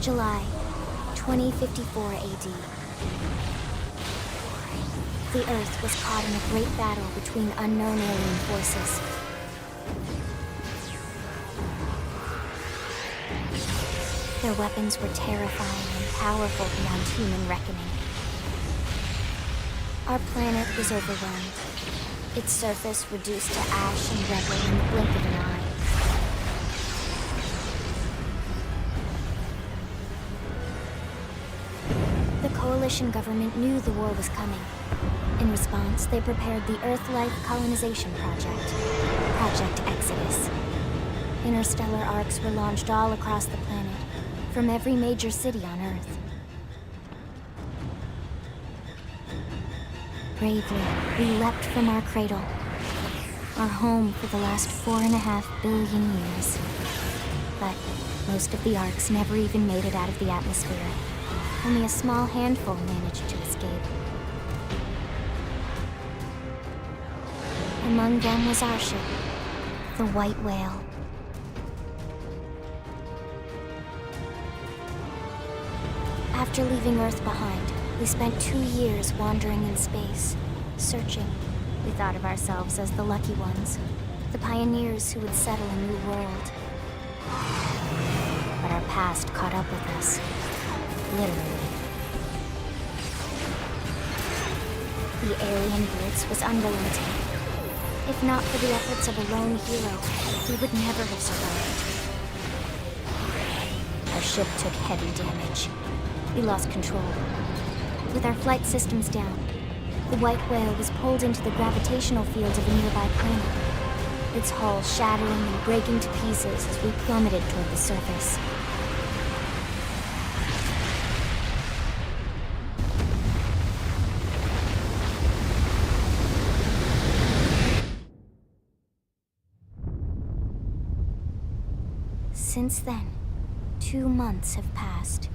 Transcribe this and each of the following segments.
July, 2054 AD. The Earth was caught in a great battle between unknown alien forces. Their weapons were terrifying and powerful beyond human reckoning. Our planet was overwhelmed, its surface reduced to ash and rubble in the blink of an eye. The Coalition government knew the war was coming. In response, they prepared the Earth-Life Colonization Project, Project Exodus. Interstellar arcs were launched all across the planet, from every major city on Earth. Bravely, we leapt from our cradle, our home for the last 4.5 billion years. But most of the arcs never even made it out of the atmosphere. Only a small handful managed to escape. Among them was our ship, the White Whale. After leaving Earth behind, we spent 2 years wandering in space, searching. We thought of ourselves as the lucky ones, the pioneers who would settle a new world. But our past caught up with us, literally. The alien blitz was unrelenting. If not for the efforts of a lone hero, we would never have survived. Our ship took heavy damage. We lost control. With our flight systems down, the White Whale was pulled into the gravitational field of a nearby planet, its hull shattering and breaking to pieces as we plummeted toward the surface. Since then, 2 months have passed.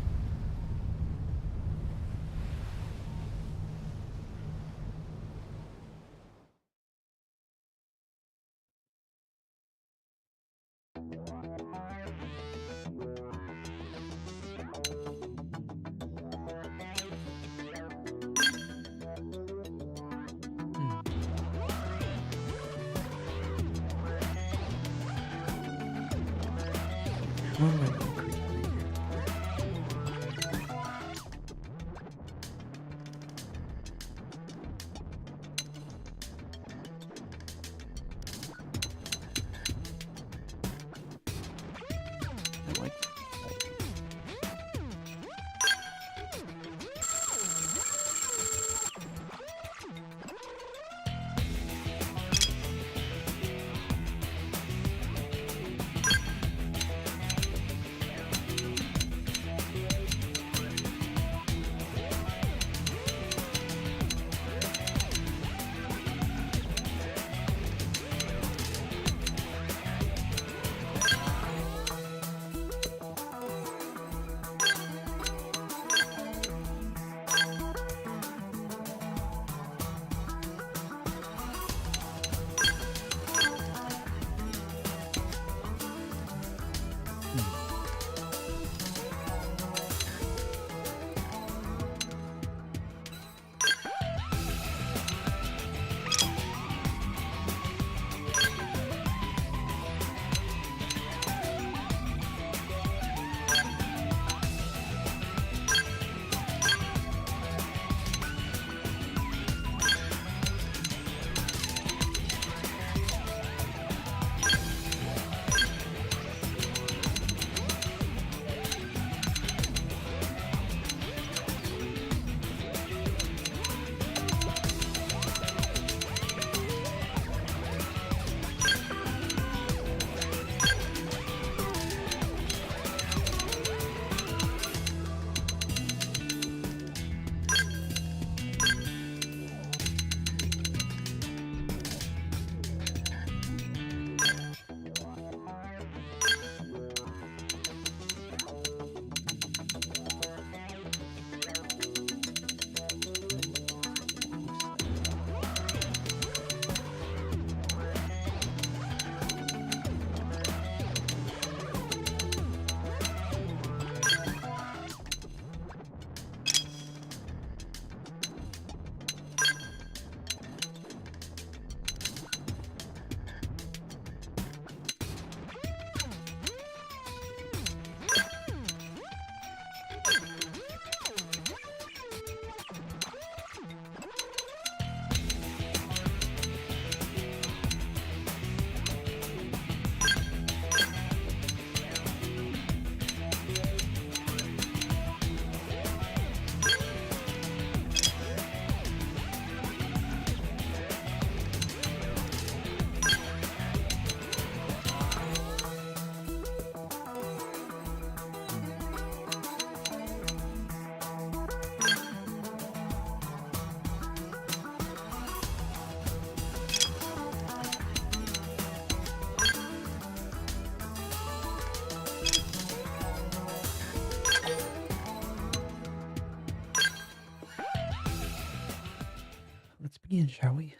begin, shall we?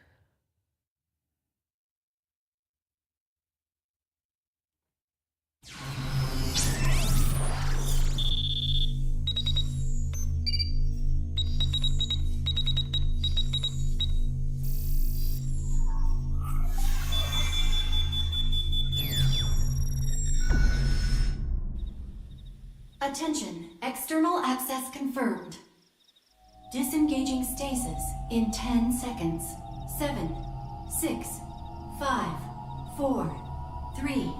Attention, external access confirmed. Disengaging stasis in 10 seconds. 7, 6, 5, 4, 3,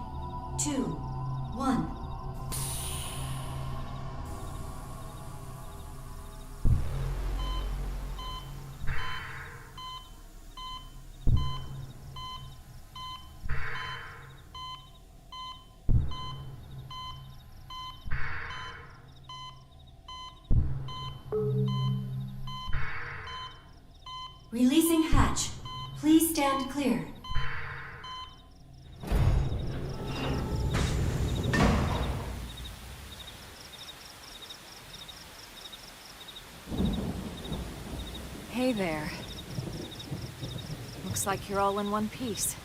2, 1. Releasing hatch. Please stand clear. Hey there. Looks like you're all in one piece.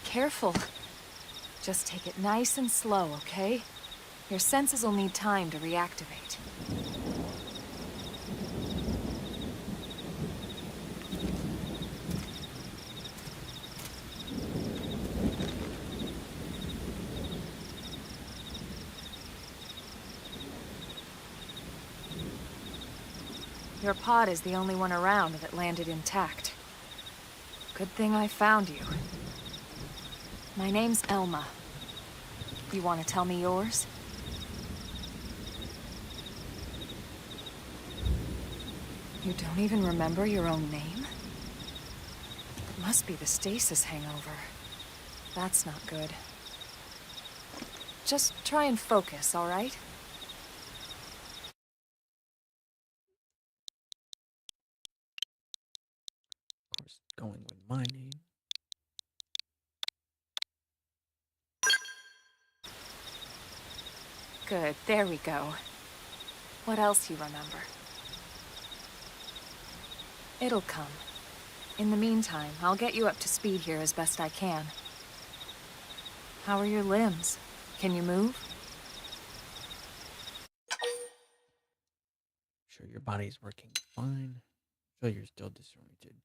Careful. Just take it nice and slow, okay? Your senses will need time to reactivate. Your pod is the only one around that landed intact. Good thing I found you. My name's Elma. You want to tell me yours? You don't even remember your own name? It must be the stasis hangover. That's not good. Just try and focus, all right? Of course, going with my name. Good, there we go. What else you remember? It'll come. In the meantime, I'll get you up to speed here as best I can. How are your limbs? Can you move? Sure, your body's working fine. Sure, you're still disoriented.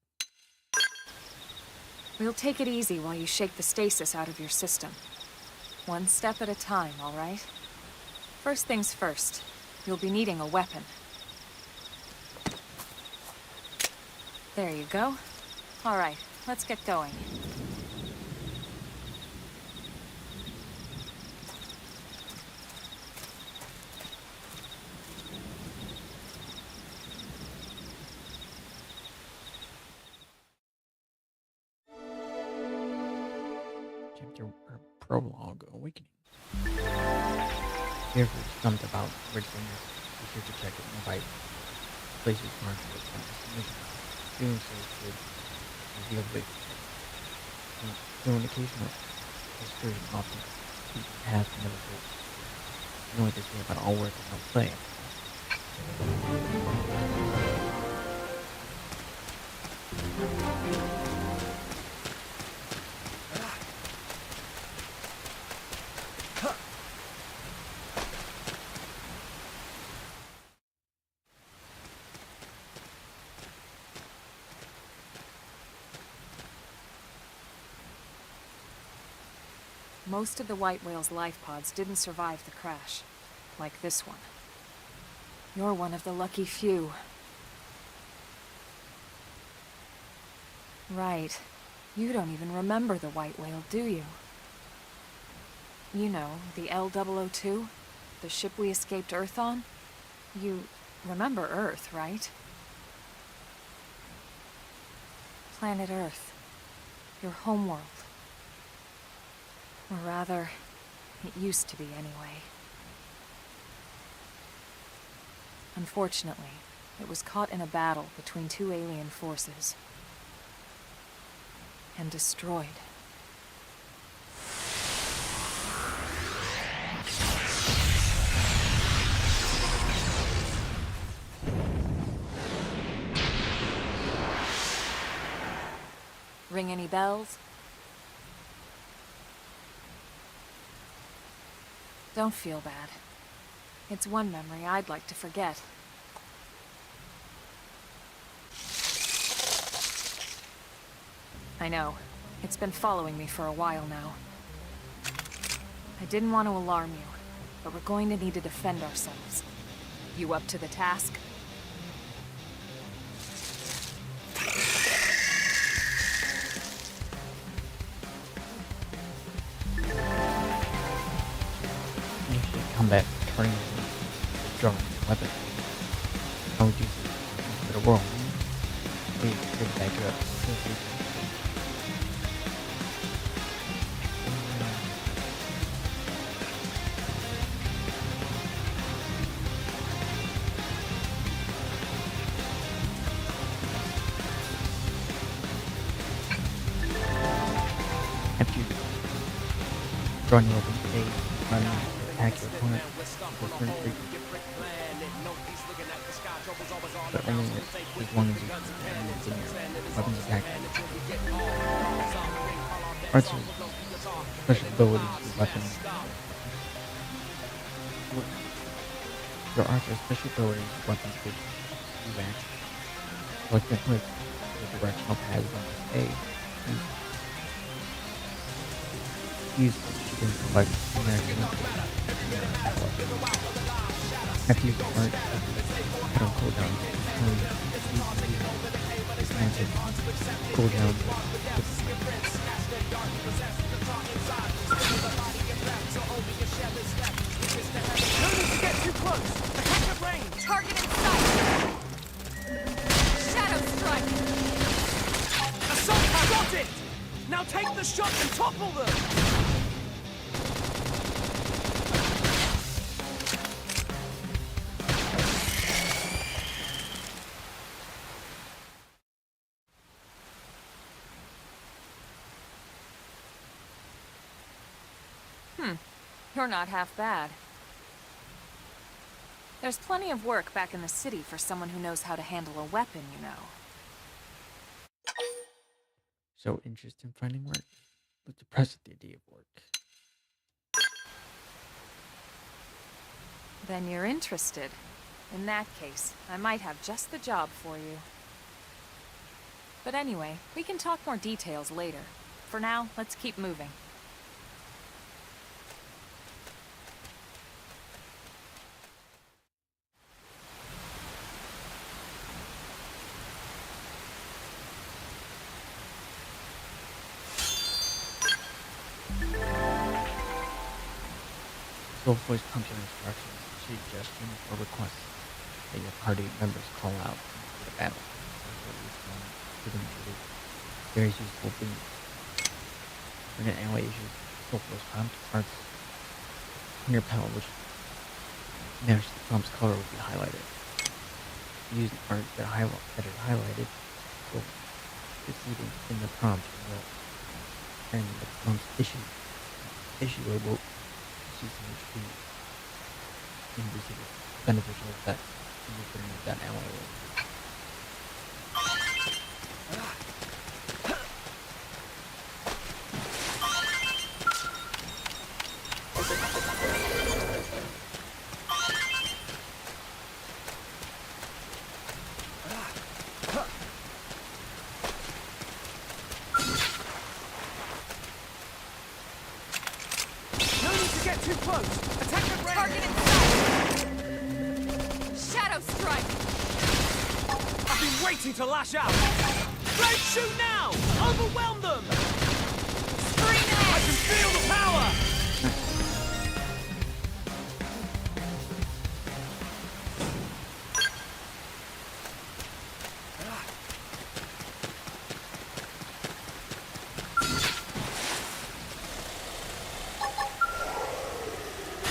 We'll take it easy while you shake the stasis out of your system. One step at a time, all right? First things first, you'll be needing a weapon. There you go. All right, let's get going. Chapter or prologue awakening. Here for something about Richmond. Be sure to check it and invite places marked for destination. Doing so should reveal the indication of history often keep past and never goes. Knowing this way about all work and no play. Most of the white whale's life pods didn't survive the crash, like this one. You're one of the lucky few. Right. You don't even remember the white whale, do you? You know, the L-002? The ship we escaped Earth on? You remember Earth, right? Planet Earth. Your homeworld. Or rather, it used to be anyway. Unfortunately, it was caught in a battle between two alien forces. And destroyed. Ring any bells? Don't feel bad. It's one memory I'd like to forget. I know. It's been following me for a while now. I didn't want to alarm you, but we're going to need to defend ourselves. You up to the task? Usually combat training strong weapon. How would you use it for the world? We could back it up. After you draw your weapon stage, run attack your opponent with turn 3. But only as long as you can use your weapons attack. Arts are special abilities with weapons. There are special abilities with weapons which use action. Like the click the directional pad on A. Use to select an action. After you start, put on cooldown. Magic cooldown. No need to get too close. Attack at range. Target in sight! Shadow strike! Assault, got it! Now take the shot and topple them! You're not half bad. There's plenty of work back in the city for someone who knows how to handle a weapon, you know. So interest in finding work, but depressed at the idea of work. Then you're interested. In that case, I might have just the job for you. But anyway, we can talk more details later. For now, let's keep moving. Soul voice prompts your instructions, suggestions, or requests that your party members call out for the battle. Various useful things. When an ally issues soul voice prompt, arts on your panel which matches the prompt's color will be highlighted. Use the art that is highlighted will succeed in the prompt and the prompt's issuer will see some HP and receive a beneficial effect when you put in that ally with. No need to get too close. Attack at range. Target in sight! Shadow strike! I've been waiting to lash out. Right, shoot now! Overwhelm them! Scream I it! can feel the power!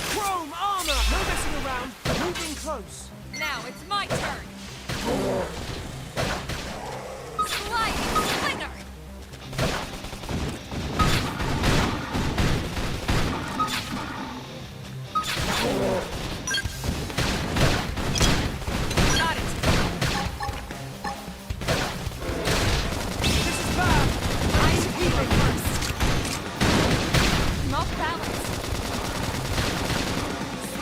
Chrome armor! No messing around. Moving close. Now now! It's my turn! Sliding Slender! Got it! This is bad! I'm healing first! I'm off balance!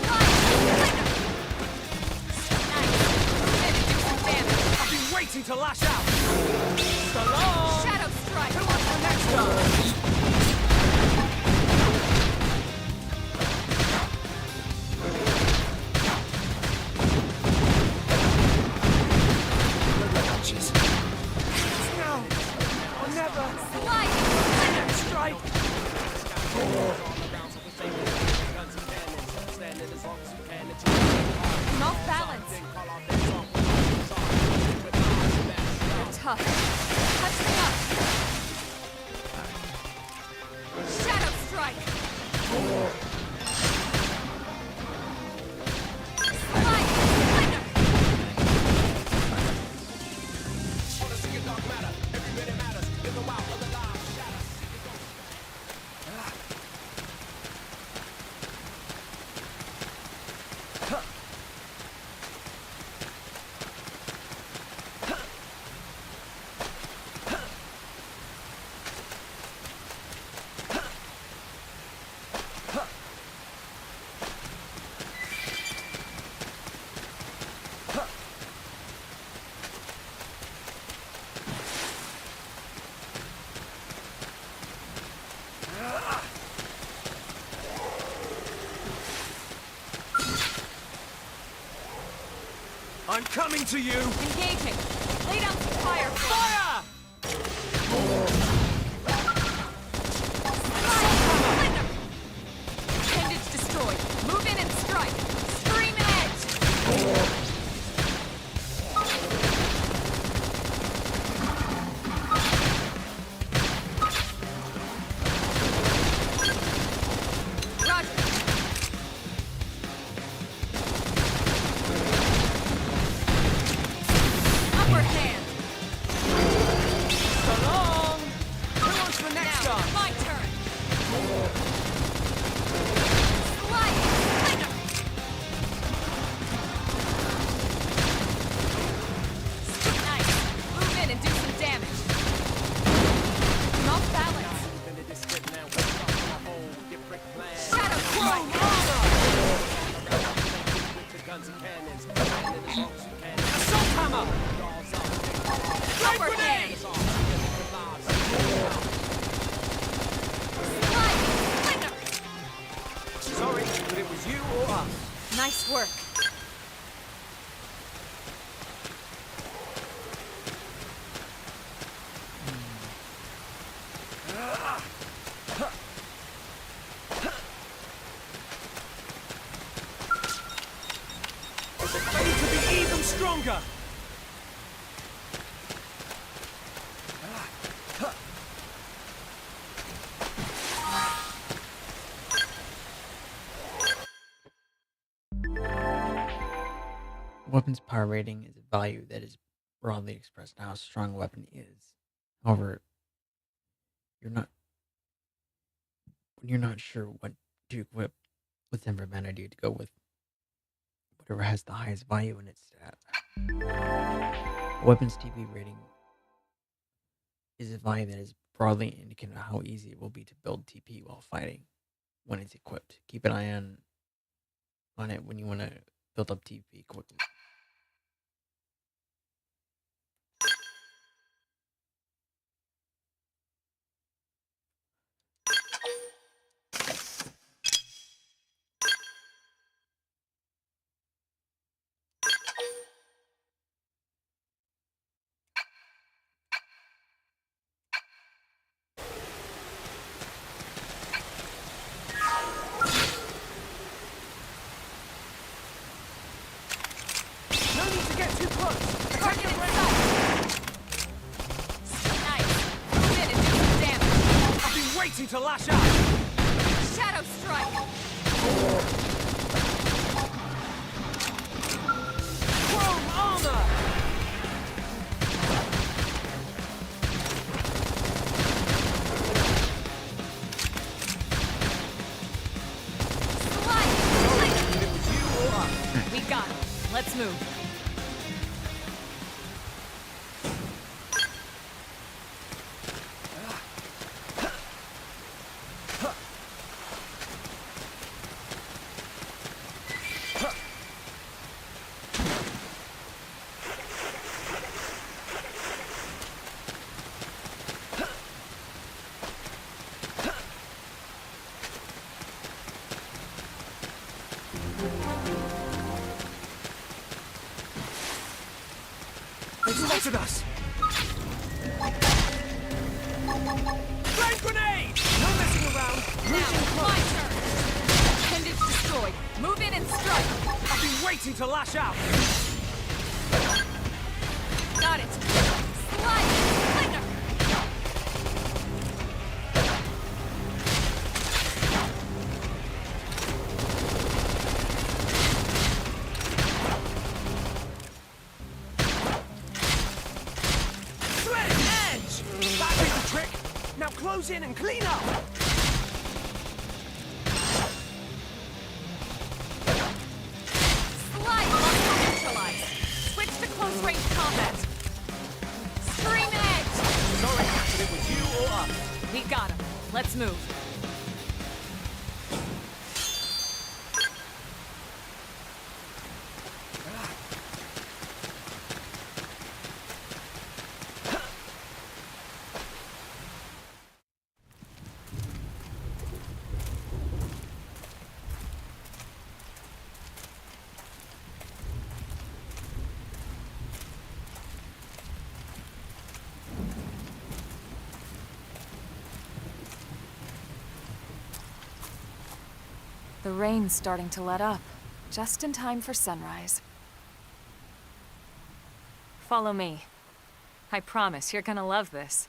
Sliding Slender! Nice! Maybe do some damage! I've been waiting to lash out! So long! Shadow Strike! Who wants the next time? Jeez. No! I'll never Sliding Slender! strike! I'm off balance! You're tough. Touch me up! Shadow Strike! Sliding Slender! I'm coming to you! Engaging! Lay down some fire! Fire! Sliding Slender! Appendage destroyed. Move in and strike! Scream Edge! Roger! Upper hand! So long! Who wants the next Now, time? my turn! Sliding Slender! Nice! Move in and do some damage! I'm off balance! Shadow Strike! Assault hammer! Upper hand! Sliding Slender! Sorry, but it was you or us. Nice work. Ready to be even stronger! Weapon's power rating is a value that is broadly expressed how strong a weapon is. However, when you're not sure what to equip, it's never a bad idea to go with whatever has the highest value in its stat. A weapon's TP rating is a value that is broadly indicative of how easy it will be to build TP while fighting when it's equipped. Keep an eye on it when you want to build up TP quickly. No need to get too close! Target in sight! Nice! Move in and do some damage! I've been waiting to lash out! Shadow Strike! let's move. They spotted us! Flame grenade! No messing around! Moving My close! turn! Appendage destroyed. Move in and strike! I've been waiting to lash out! Got it! Slide! Slinger! Slit edge! That did the trick! Now close in and clean up! Slide! Neutralize! Switch to close range combat! Scream edge! Sorry, Captain, it was you or us. We got him. Let's move. The rain's starting to let up, just in time for sunrise. Follow me. I promise you're gonna love this.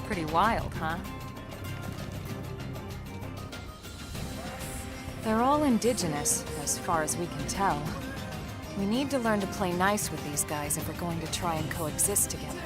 Pretty wild, huh? They're all indigenous, as far as we can tell. We need to learn to play nice with these guys if we're going to try and coexist together.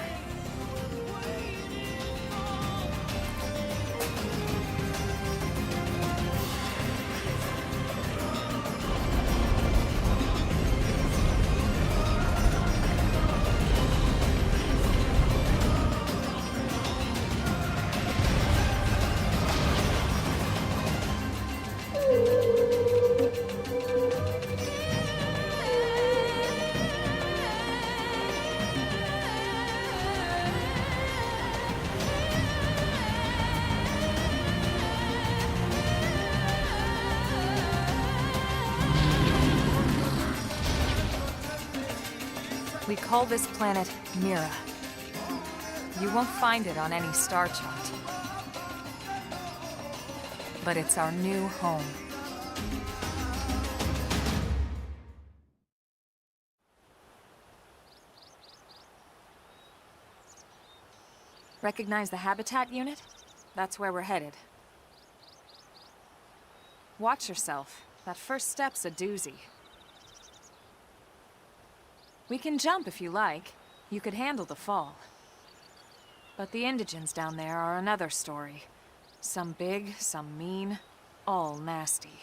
We call this planet Mira. You won't find it on any star chart. But it's our new home. Recognize the habitat unit? That's where we're headed. Watch yourself. That first step's a doozy. We can jump if you like. You could handle the fall. But the indigents down there are another story. Some big, some mean, all nasty.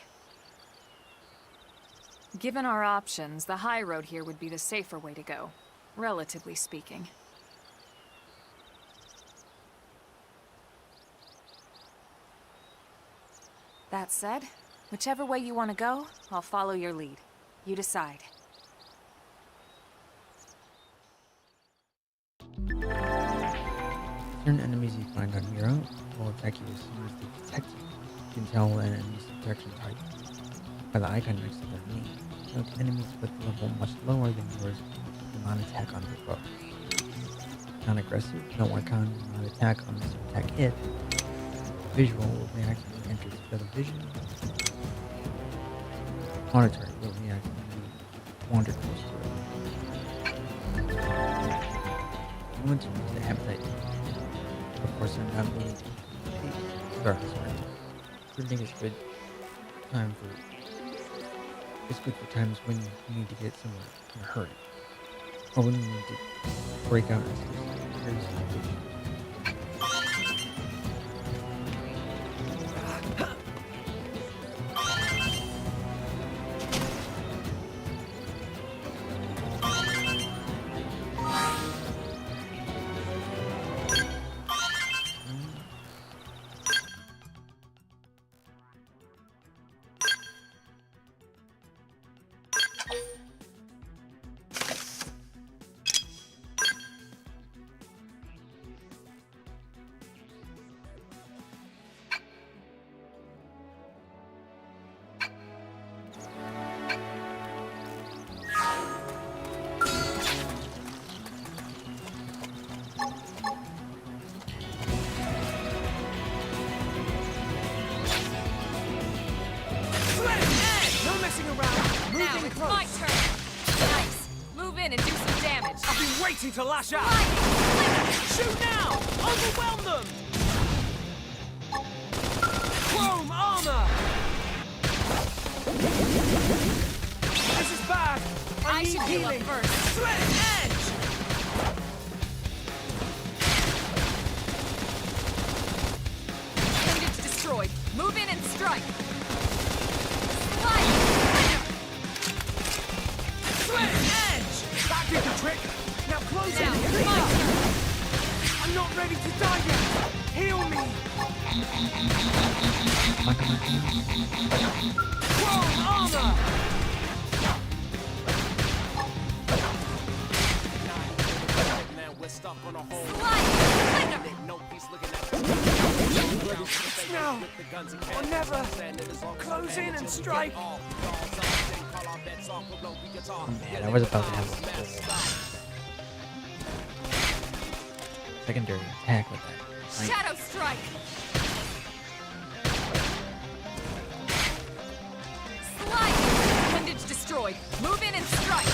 Given our options, the high road here would be the safer way to go, relatively speaking. That said, whichever way you want to go, I'll follow your lead. You decide. Certain enemies you find on your own will attack you as soon as they detect you. You can tell an enemy's detection type by the icon next to their name. Note enemies with a level much lower than yours will not attack on your bow. Non-aggressive, no icon will not attack unless you attack it. Visual will react when you enter its field of vision. Auditory will react when you wander close to it. I want to use the appetite. Of course, I'm not willing to start this right. Printing is good time for. It's good for times when you need to get somewhere in a hurry, or when you need to break out into various situations. Now it's my turn. Nice. Move in and do some damage. I've been waiting to lash out. Shoot now! Overwhelm them! Chrome armor! This is bad. I need should heal up healing. first. Sweat edge! Appendage destroyed. Move in and strike. Sweat edge! That did the trick. Now close Now in. it's Clean my up. turn. I'm not ready to die yet. Heal me. Chrome armor! Now we're stuck on a whole Now or never. Close in and strike. Man, I was about to have a secondary attack with that. Like, Shadow strike. Slide. Appendage destroyed. Move in and strike.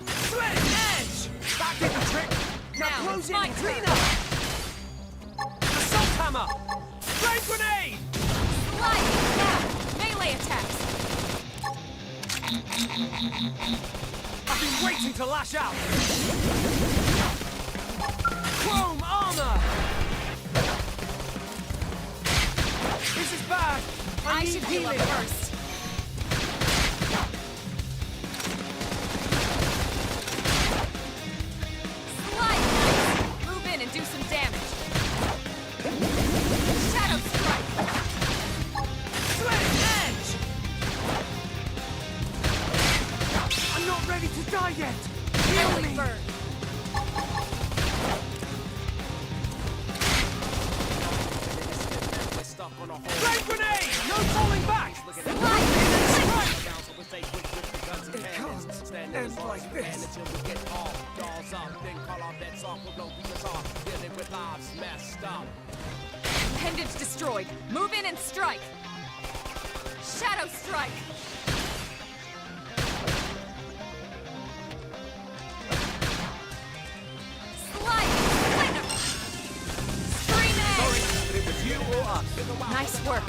Sweat edge! That did the trick. Now Now close it's in my and clean turn. up. Assault hammer! Flame grenade! Slide. Now. Melee attacks. I've been waiting to lash out. Chrome armor! This is bad. I need should heal up healing. first. Slide. Move in and do some damage. Shadow strike. Sweat edge! I'm not ready to die yet. Heal Early me. bird. Flame grenade! No falling back! It can't end like this. Appendage destroyed. Move in and strike. Shadow strike. Slide. Scream edge. It was you or us. Nice work.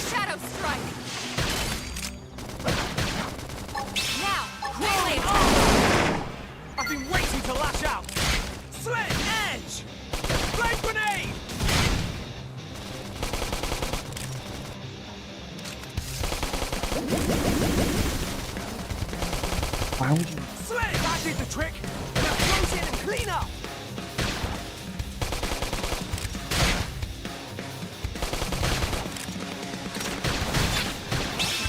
Shadow strike! Now! Melee attack! I've been waiting to lash out! Slit edge! Flame grenade! Why would you? Slit! That did the trick! Now close in and clean up!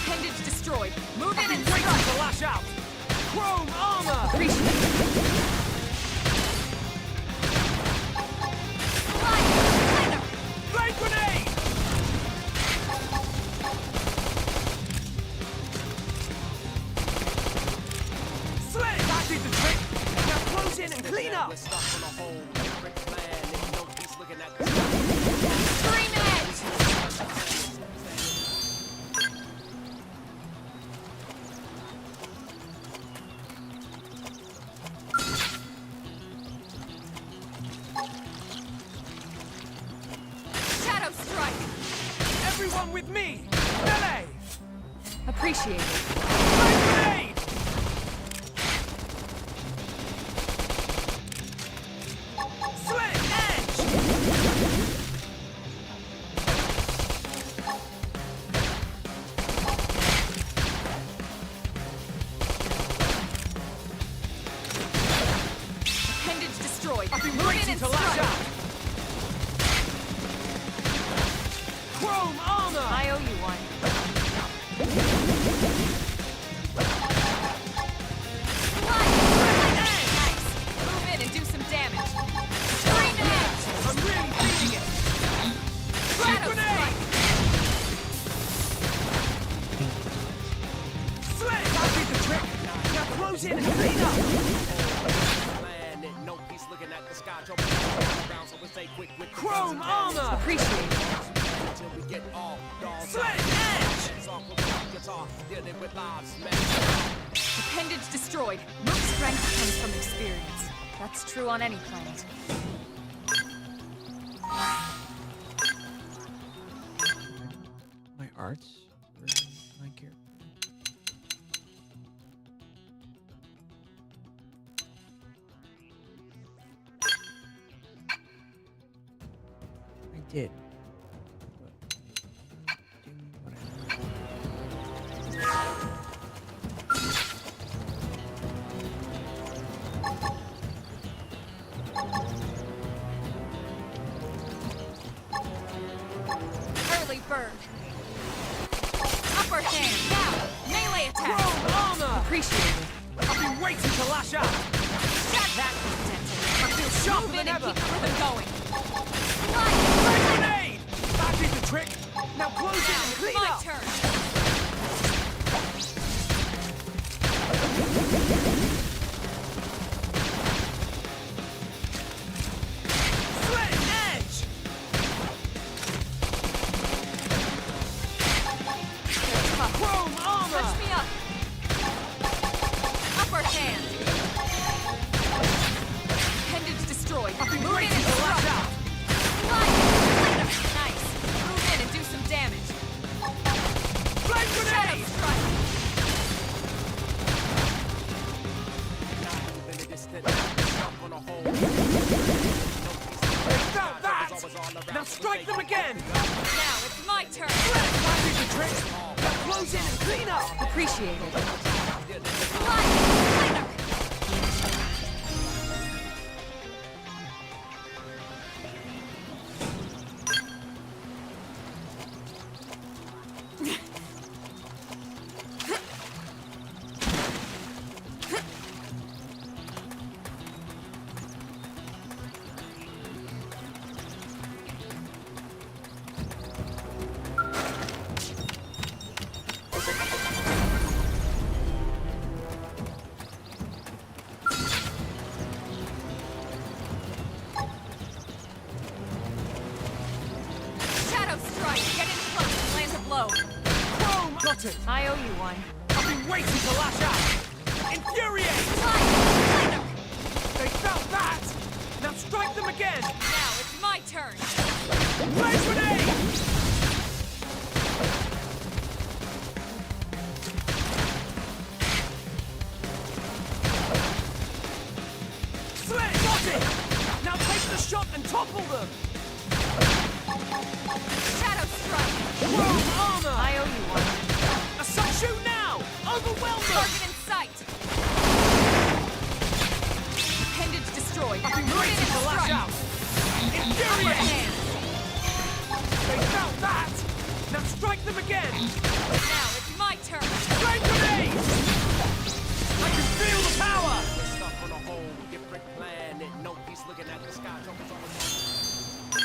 Appendage destroyed. Move in I've and been waiting strike! to lash out! Chrome armor! Appreciate it. Slide! Flame grenade! Slit! That did the trick! Now close in and clean up! We're stuck on a hole. Brick plan. Ain't no peace looking at the Scream edge! Shadow strike! Everyone with me! Melee! Appreciate it. Flame grenade! Slit edge! Appendage destroyed. I've been Move in waiting and to lash strike. out! Chrome armor! I owe you one. Slit edge! Nice. Move in and do some damage. Scream edge! I'm really feeling it! Flame Shadow grenade! Slit! That did the trick! Now close in and clean up! plan. Ain't no peace looking at the sky. Jumping around, so we stay quick with the Chrome armor! Appreciate it. until we get all dogs Slit out. edge! Hands off with the guitar, dealing with lives, man. Appendage destroyed. Mook strength comes from experience. That's true on any planet. My arts or my character? I did. But do what I want. Early bird. Upper hand. Now. Melee attack. Chrome armor! Appreciate it. I've been waiting to lash out! Got that contented. I feel sharper Move than in and ever! keep the rhythm going. Flame grenade! That did the trick! Now close in Now and it's clean my up! turn. Slit edge! Chrome armor! Touch me up. Upper hand. Appendage destroyed. I've been Move in waiting and to lash strike. out! Nice. Move in and do some damage. Flame Shadow grenade! strike. Stuck on a hole. Got that! Now strike them again! Now it's my turn. That did the trick! Now close in and clean up! Appreciate it. blow. Chrome! Got it! I owe you one. I've been waiting to lash out! Infuriate! They felt that! Now strike them again! Now it's my turn. Flame grenade! Slit! Got it! Now take the shot and topple them! Shadow strike. Chrome armor! I owe you one. Assault shoot now! Overwhelm them! Target in sight. Appendage destroyed. I've been Move in waiting and to lash strike. out! Upper Infuriate! hand. They felt that! Now strike them again! Now it's my turn. Flame grenade! I can feel the power! Stuck on a whole different planet. No peace looking at the sky. Jumpers always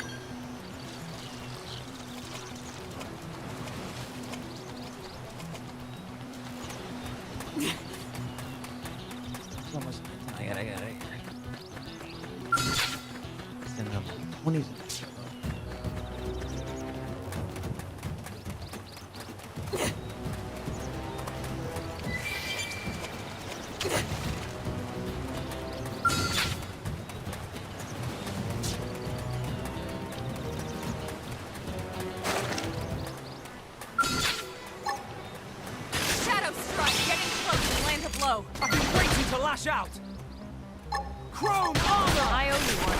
It's almost. I got it. It's in the 20s. Shadow strike. Getting close and land a blow. I've been waiting to lash out! Chrome armor! I owe you one.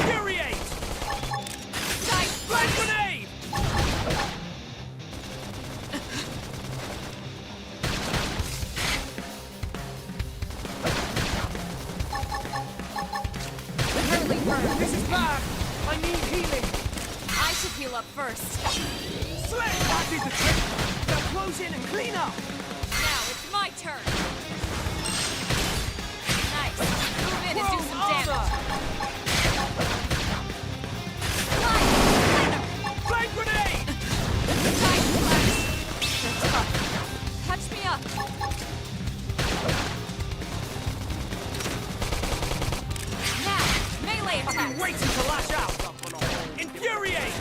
Infuriate! Dice Flame grenade! Early burn. This is bad! I need healing! I should heal up first. Slit! That did the trick! Now close in and clean up! Now it's my turn. Nice. Move in and do Chrome some armor! damage. Light. Flame grenade! Dice flash. They're tough. Touch me up. Now, melee I've been attacks. waiting to lash out! Infuriate!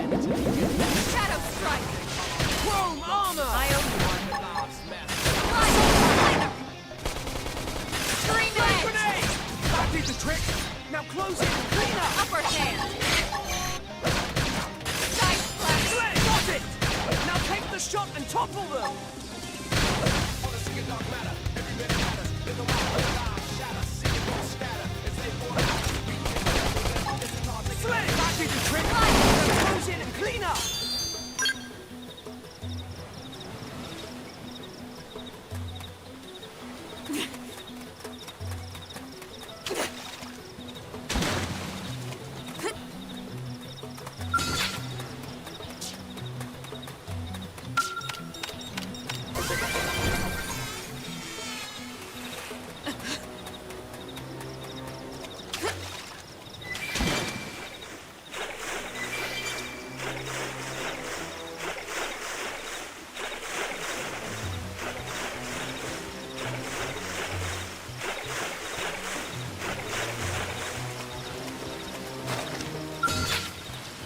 Shadow strike. Chrome armor! I owe you one. Scream Flame edge. grenade! That did the trick! Now close in and clean up! Upper hand. Dice flash. Slit! Got it! Now take the shot and topple them! Slit! That did the trick! Now close in and clean up!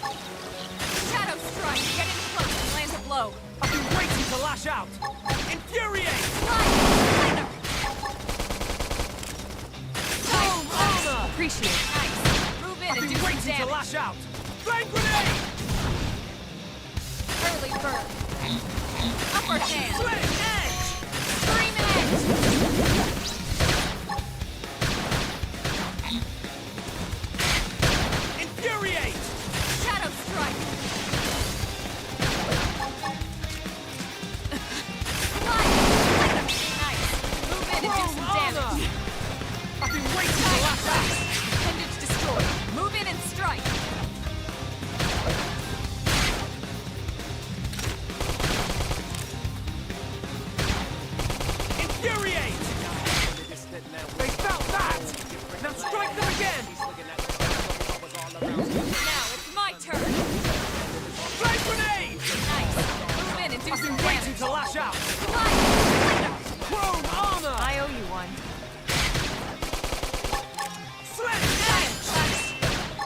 Shadow strike. Getting close and land a blow. I've been waiting to lash out! Infuriate! Light. Chrome armor! Appreciate it. Nice. Move in I've and do been some waiting to damage. lash out! Flame grenade! Early burn. Upper hand. Slit! Edge! Scream edge. Infuriate! Shadow strike. Light. Nice. Move in and do Chrome some armor! damage. I've been waiting to lash out! Appendage destroyed. Move in and strike. Infuriate! They felt that! Now strike them again! Now it's my turn. Flame grenade! Nice. Move in and do I've some been waiting damage. to lash out! Light. Chrome armor! I owe you one. Slit! Edge!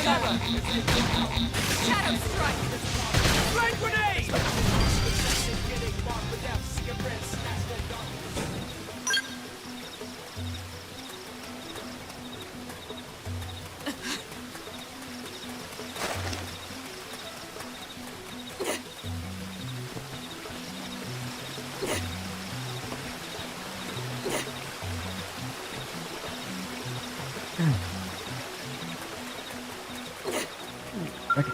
Shadow strike! Flame grenade! Okay.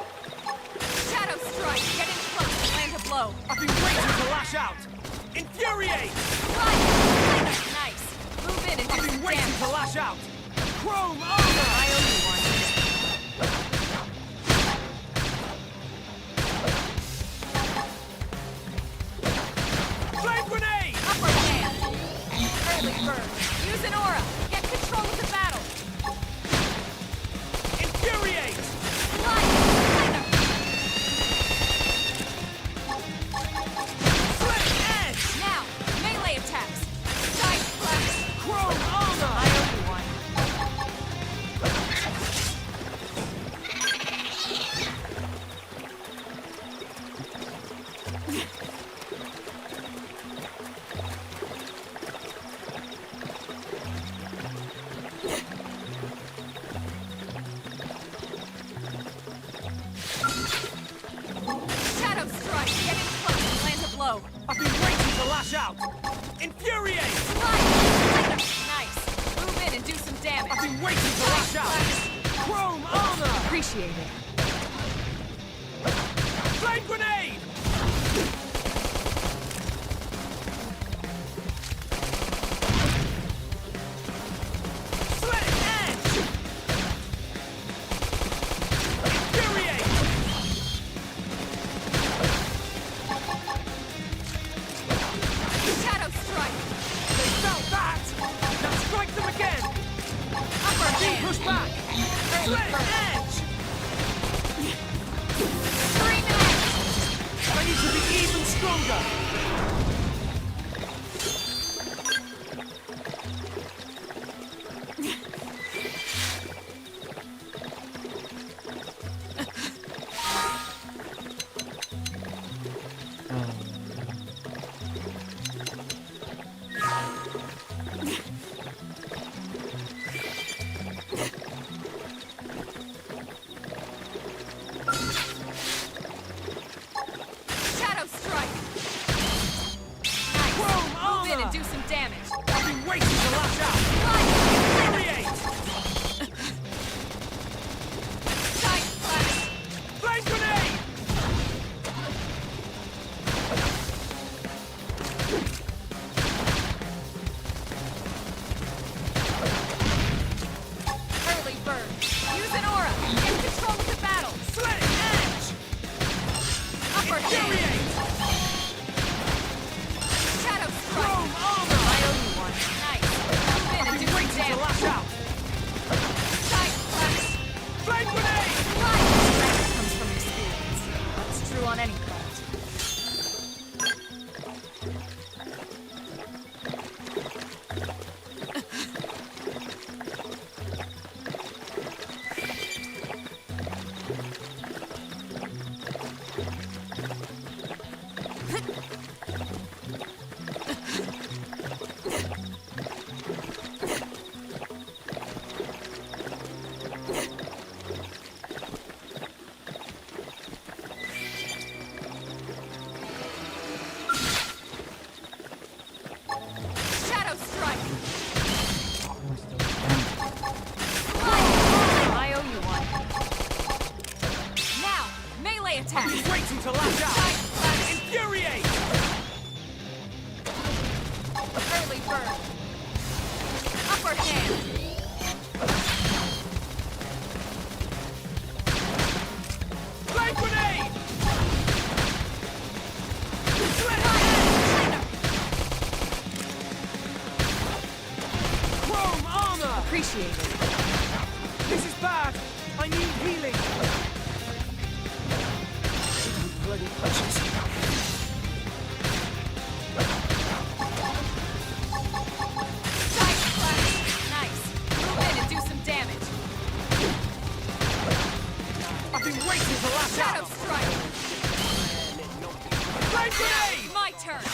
Shadow strike! Get in close and land a blow! I've been waiting to lash out! Infuriate! Right! Nice! Move in and do I've been some waiting damage! to lash out! Chrome armor! I owe you one. Flame grenade! Upper hand! Early bird! Use an aura! Get control of the battle! Infuriate! Light! Slit edge! Now! Melee attacks! Side splash! Chrome armor! I owe you one. Shadow strike! Get in close and land a blow! I've been waiting to lash out! Infuriate! Light! Nice! Move in and do some damage! I've been waiting to lash out! Chrome armor! Appreciate it. Flame grenade! Slit edge! Infuriate! Shadow strike! They felt that! Now strike them again! Upper Being hand! pushed back! Slit edge! Scream edge! I need to be even stronger! Shadow strike! Appreciate it. This is bad! I need healing! Bloody punches. Side splash! Nice. Move in and do some damage. I've been waiting to lash Shadow out! strike! Flame grenade! My turn!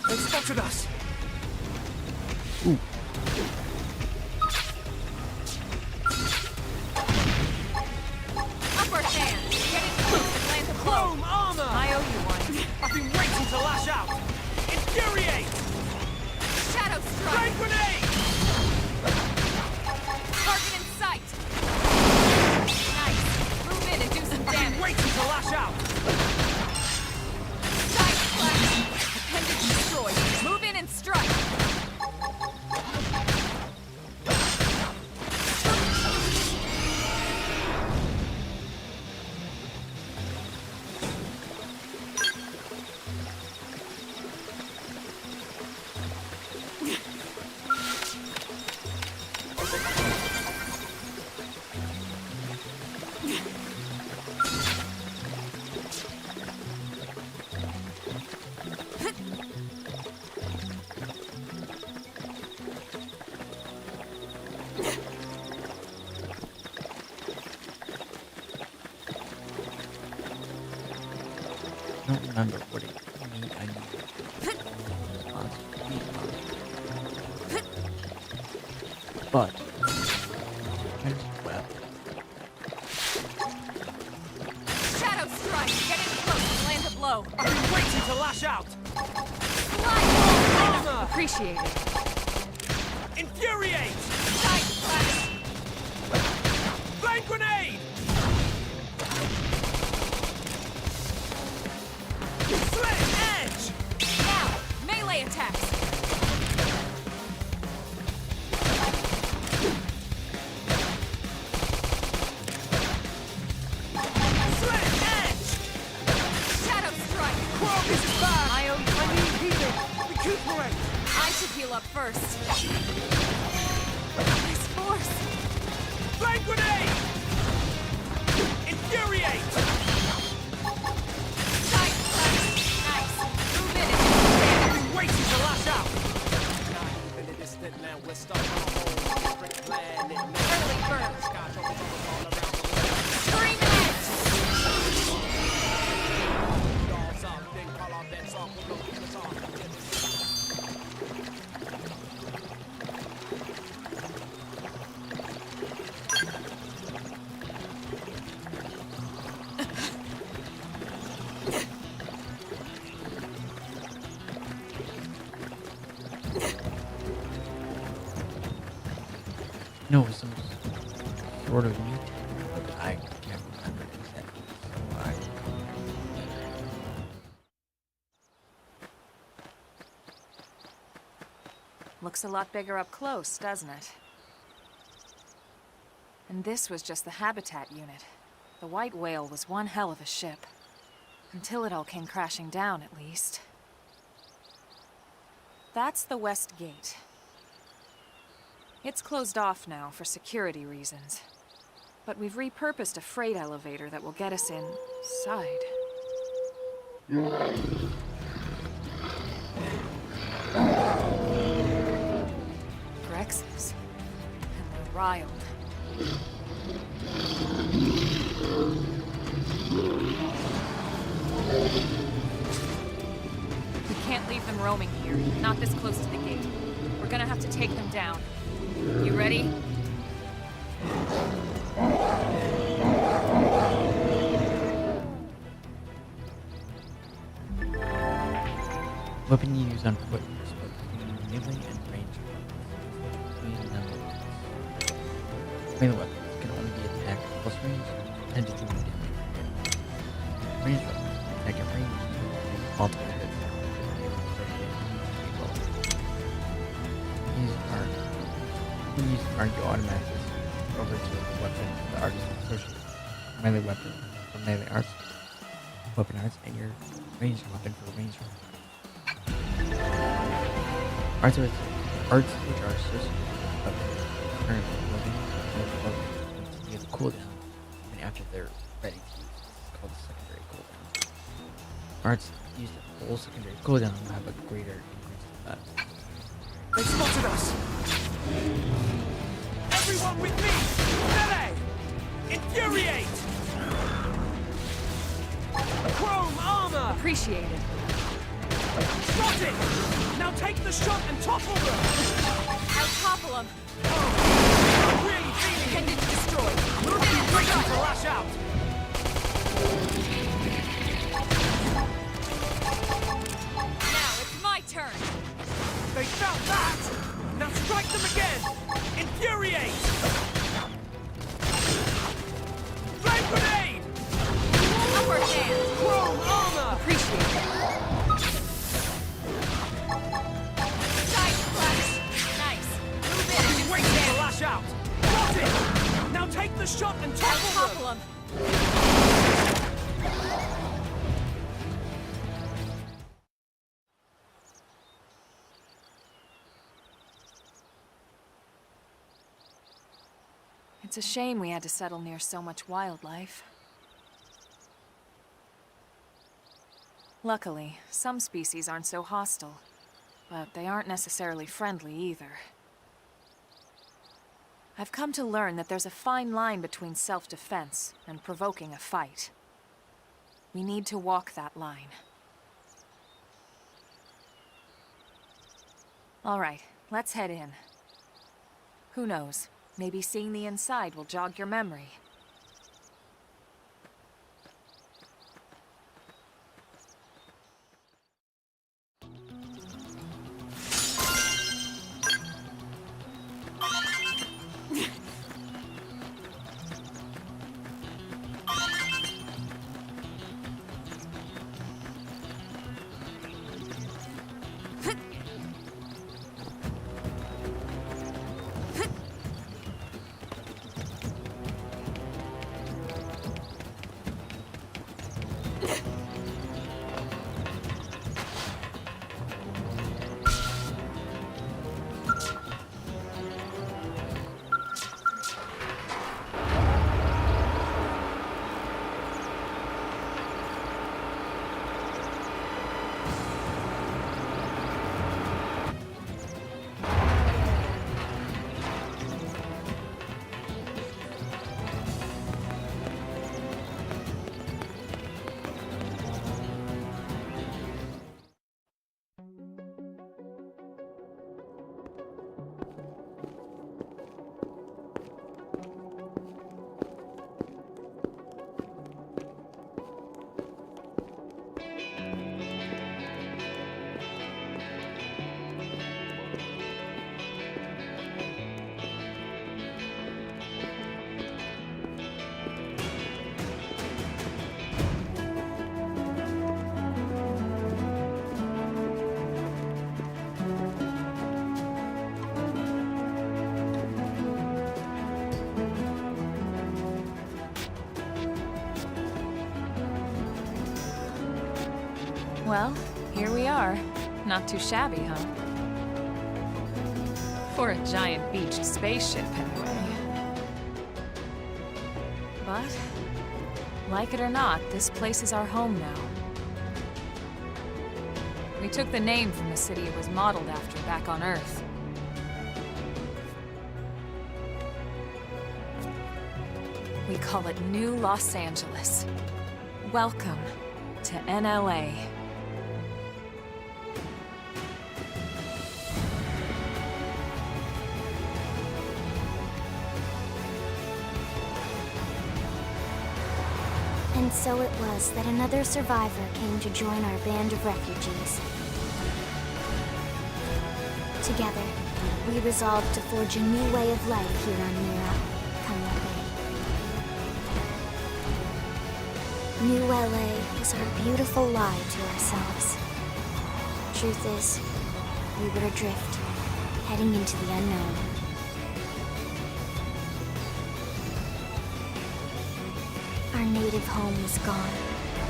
They spotted us! Upper hand! Get it close and land a blow! Chrome armor! I owe you one. I've been waiting to lash out! Infuriate! Shadow Flame strike! grenade! Target in sight! Nice. Move in and do some I've been damage. waiting to lash out! Side splash! Appendage destroyed. Move in and strike. I don't remember what it means. I need but there's web. Shadow strike! Get in close and land a blow. I've been waiting to lash out! Slide! Armor! Appreciate it. Infuriate! Side splash! Flame grenade! Slit edge! Now, melee attacks! Slit edge! Shadow strike! Whoa, this is bad! I owe you I one. need healing! Recuperate! I should heal up first. This force! Flame grenade! Infuriate! Side splash! Nice. Move in and do some I've damage. been waiting to lash out! In the distant land, we're stuck on a whole different planet. Early bird. Sky troubles all around. Scream edge! Dolls up, then call our bets off. We'll go get us off. No, some sort of meat, but I can't remember exactly. So I Looks a lot bigger up close, doesn't it? And this was just the habitat unit. The white whale was one hell of a ship. Until it all came crashing down, at least. That's the west gate. It's closed off now for security reasons. But we've repurposed a freight elevator that will get us inside. Grexes. And they're riled. We can't leave them roaming here, not this close to the gate. We're gonna have to take them down. You ready? weapon you use on foot is both melee and ranged weapons. Using them melee weapons can only be attacked at close range and do damage. Ranged weapons attack at range and multiple hits. When using art, you automatically switch over to the weapon the artist associated. Melee weapon for melee arts, weapon arts, and your ranged weapon for ranged weapon. Arts which are associated with weapons currently wielding will continue the cooldown, and after they're ready to use, it's called the secondary cooldown. Arts used at full secondary cooldown will have a greater increase to that. They spotted us! Everyone with me! Melee! Infuriate! Chrome armor! Appreciated. Got it! Now take the shot and topple them! I'll topple him. I'm really feeling it! Intended to destroy. I'll be waiting to lash out! Now it's my turn. They felt that! Now strike them again! Infuriate! Flame grenade! Upper hand. Chrome armor! Appreciate it. Side flash. Nice. Move in and Waiting to lash out! Got it! Now take the shot and I'll topple them! topple him. It's a shame we had to settle near so much wildlife. Luckily, some species aren't so hostile, but they aren't necessarily friendly either. I've come to learn that there's a fine line between self-defense and provoking a fight. We need to walk that line. All right, let's head in. Who knows? Maybe seeing the inside will jog your memory. Well, here we are. Not too shabby, huh? For a giant beach spaceship, anyway. But, like it or not, this place is our home now. We took the name from the city it was modeled after back on Earth. We call it New Los Angeles. Welcome to NLA. And so it was that another survivor came to join our band of refugees. Together, we resolved to forge a new way of life here on Mira, come what may. New LA was our beautiful lie to ourselves. Truth is, we were adrift, heading into the unknown. Our native home was gone,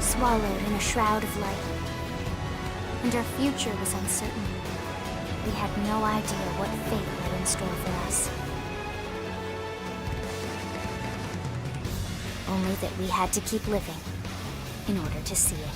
swallowed in a shroud of light. And our future was uncertain. We had no idea what fate lay in store for us. Only that we had to keep living in order to see it.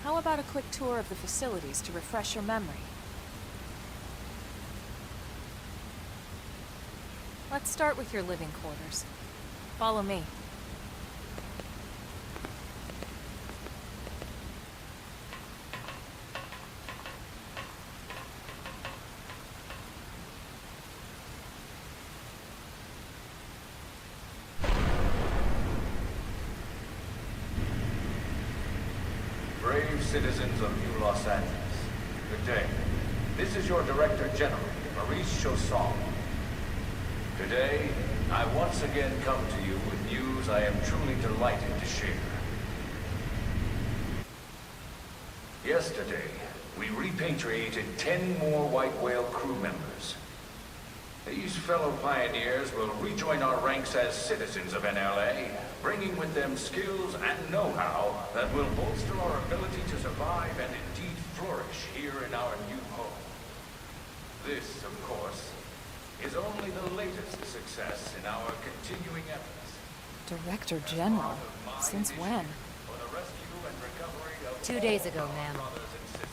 How about a quick tour of the facilities to refresh your memory? Let's start with your living quarters. Follow me. Brave citizens of New Los Angeles, good day. This is your Director General, Maurice Chausson. Today, I once again come to you with news I am truly delighted to share. Yesterday, we repatriated 10 more White Whale crew members. These fellow pioneers will rejoin our ranks as citizens of NLA, bringing with them skills and know-how that will bolster our ability to survive and indeed flourish here in our new home. This, of course, is only the latest success in our continuing efforts. Director General? Since when? For the rescue and recovery of 2 days ago, ma'am. brothers and sisters,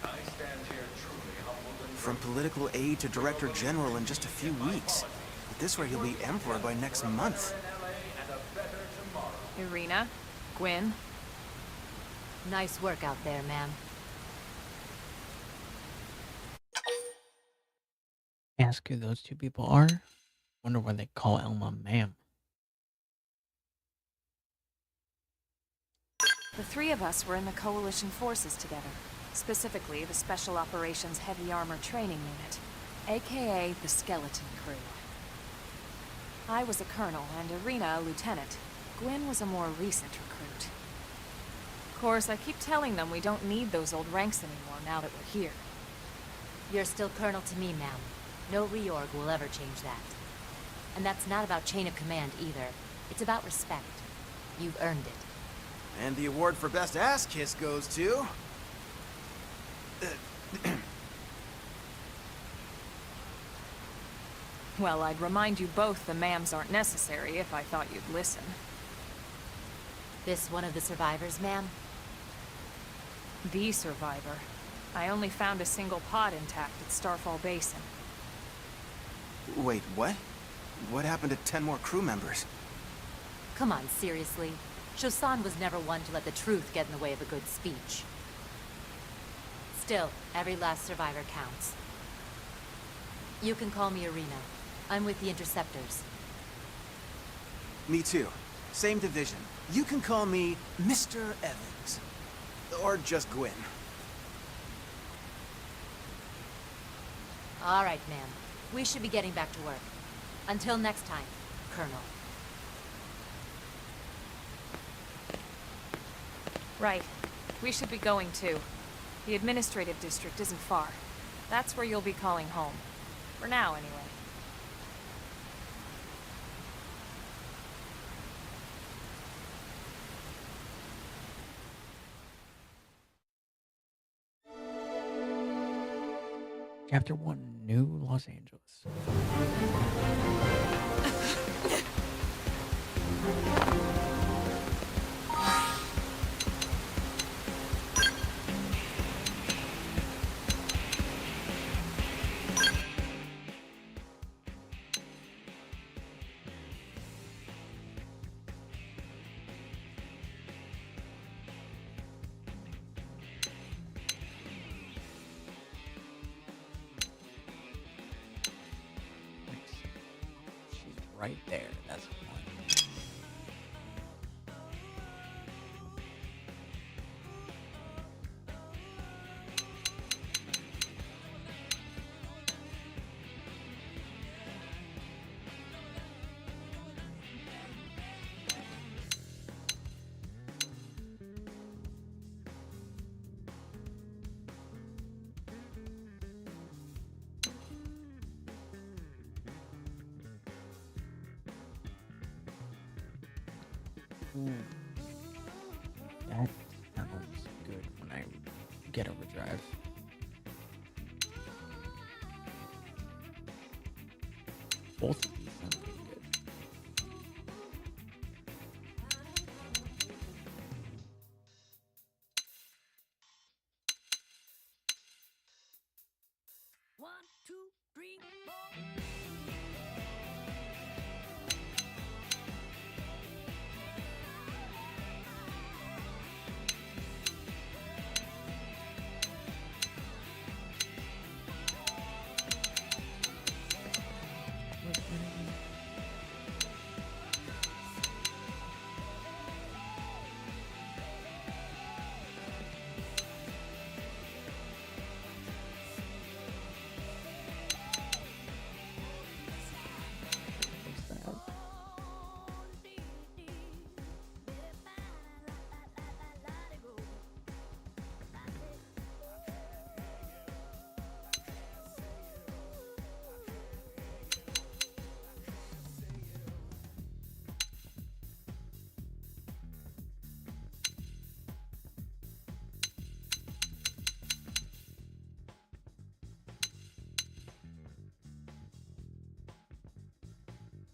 I stand here truly humbled and From political aide to director general in just a few weeks. At this rate, he'll be emperor by next month. Irina? Gwyn? Nice work out there, ma'am. Ask who those two people are. Wonder why they call Elma ma'am. The three of us were in the Coalition forces together. Specifically, the Special Operations Heavy Armor Training Unit, aka the Skeleton Crew. I was a colonel and Irina a lieutenant. Gwyn was a more recent recruit. Of course, I keep telling them we don't need those old ranks anymore now that we're here. You're still colonel to me, ma'am. No reorg will ever change that. And that's not about chain of command either. It's about respect. You've earned it. And the award for best ass kiss goes to... Well, I'd remind you both the ma'ams aren't necessary if I thought you'd listen. This one of the survivors, ma'am? The survivor. I only found a single pod intact at Starfall Basin. Wait, what? What happened to 10 more crew members? Come on, seriously. Chausson was never one to let the truth get in the way of a good speech. Still, every last survivor counts. You can call me Irina. I'm with the Interceptors. Me too. Same division. You can call me Mr. Evans. Or just Gwyn. All right, ma'am. We should be getting back to work. Until next time, Colonel. Right. We should be going too. The administrative district isn't far. That's where you'll be calling home. For now, anyway. Chapter 1, New Los Angeles. right there. That's one. Ooh. That sounds good when I get overdrive. Both of these sound pretty good. One, two, three, four.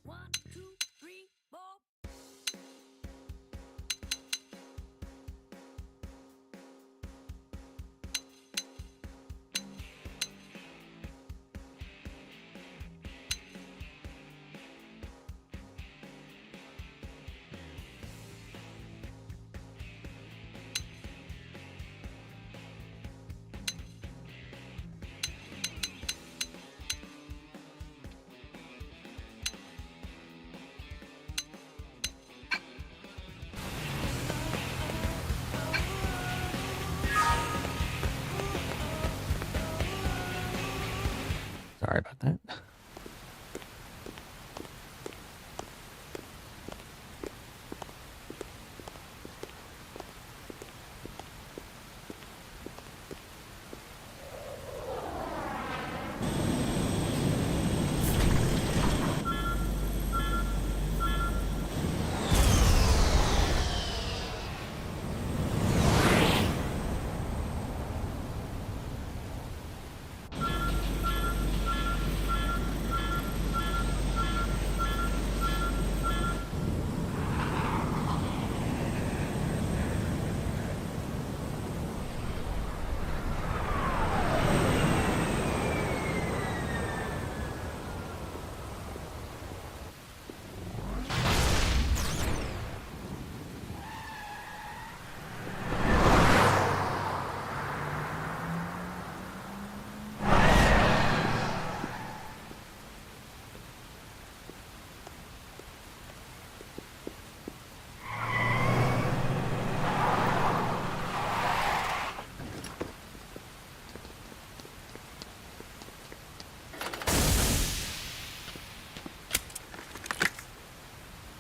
One, two, three, four. Sorry about that.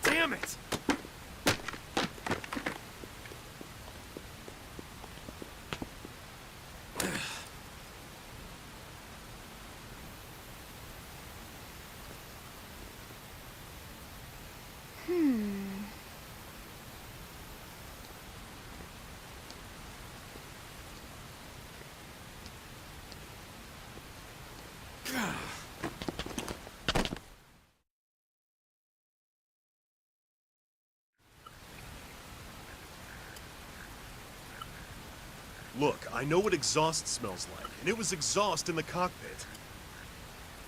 Damn it! Look, I know what exhaust smells like, and it was exhaust in the cockpit.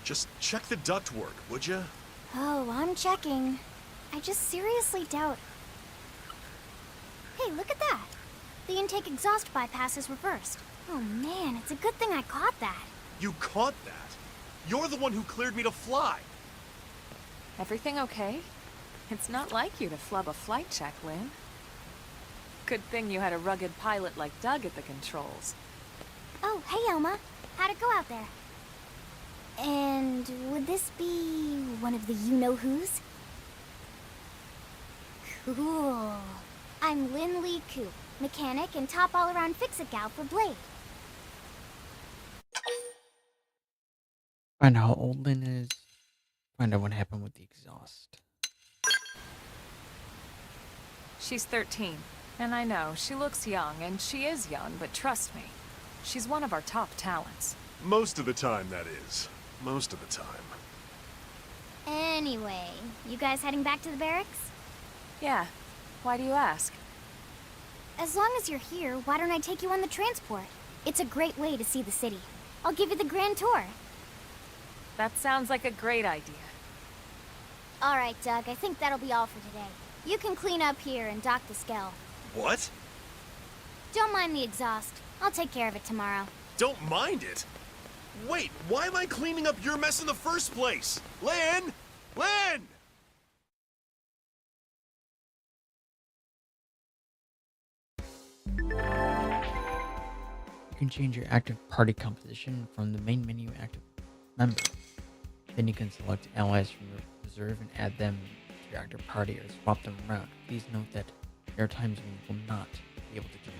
Just check the ductwork, would ya? Oh, I'm checking. I just seriously doubt... Hey, look at that! The intake exhaust bypass is reversed. Oh man, it's a good thing I caught that. You caught that? You're the one who cleared me to fly. Everything okay? It's not like you to flub a flight check, Lynn. Good thing you had a rugged pilot like Doug at the controls. Oh, hey, Elma. How'd it go out there? And would this be one of the you-know-who's? Cool. I'm Lynn Lee Coop, mechanic and top all-around fix-it gal for Blade. Find out how old Lynn is. Find out what happened with the exhaust. She's 13, and I know, she looks young, and she is young, but trust me, she's one of our top talents. Most of the time, that is. Most of the time. Anyway, you guys heading back to the barracks? Yeah. Why do you ask? As long as you're here, why don't I take you on the transport? It's a great way to see the city. I'll give you the grand tour. That sounds like a great idea. All right, Doug, I think that'll be all for today. You can clean up here and dock the Skell. What? Don't mind the exhaust. I'll take care of it tomorrow. Don't mind it? Wait, why am I cleaning up your mess in the first place? Lynn! Lynn! You can change your active party composition from the main menu active member. Then you can select allies from your reserve and add them to your active party or swap them around. Please note that there are times when you will not be able to change them.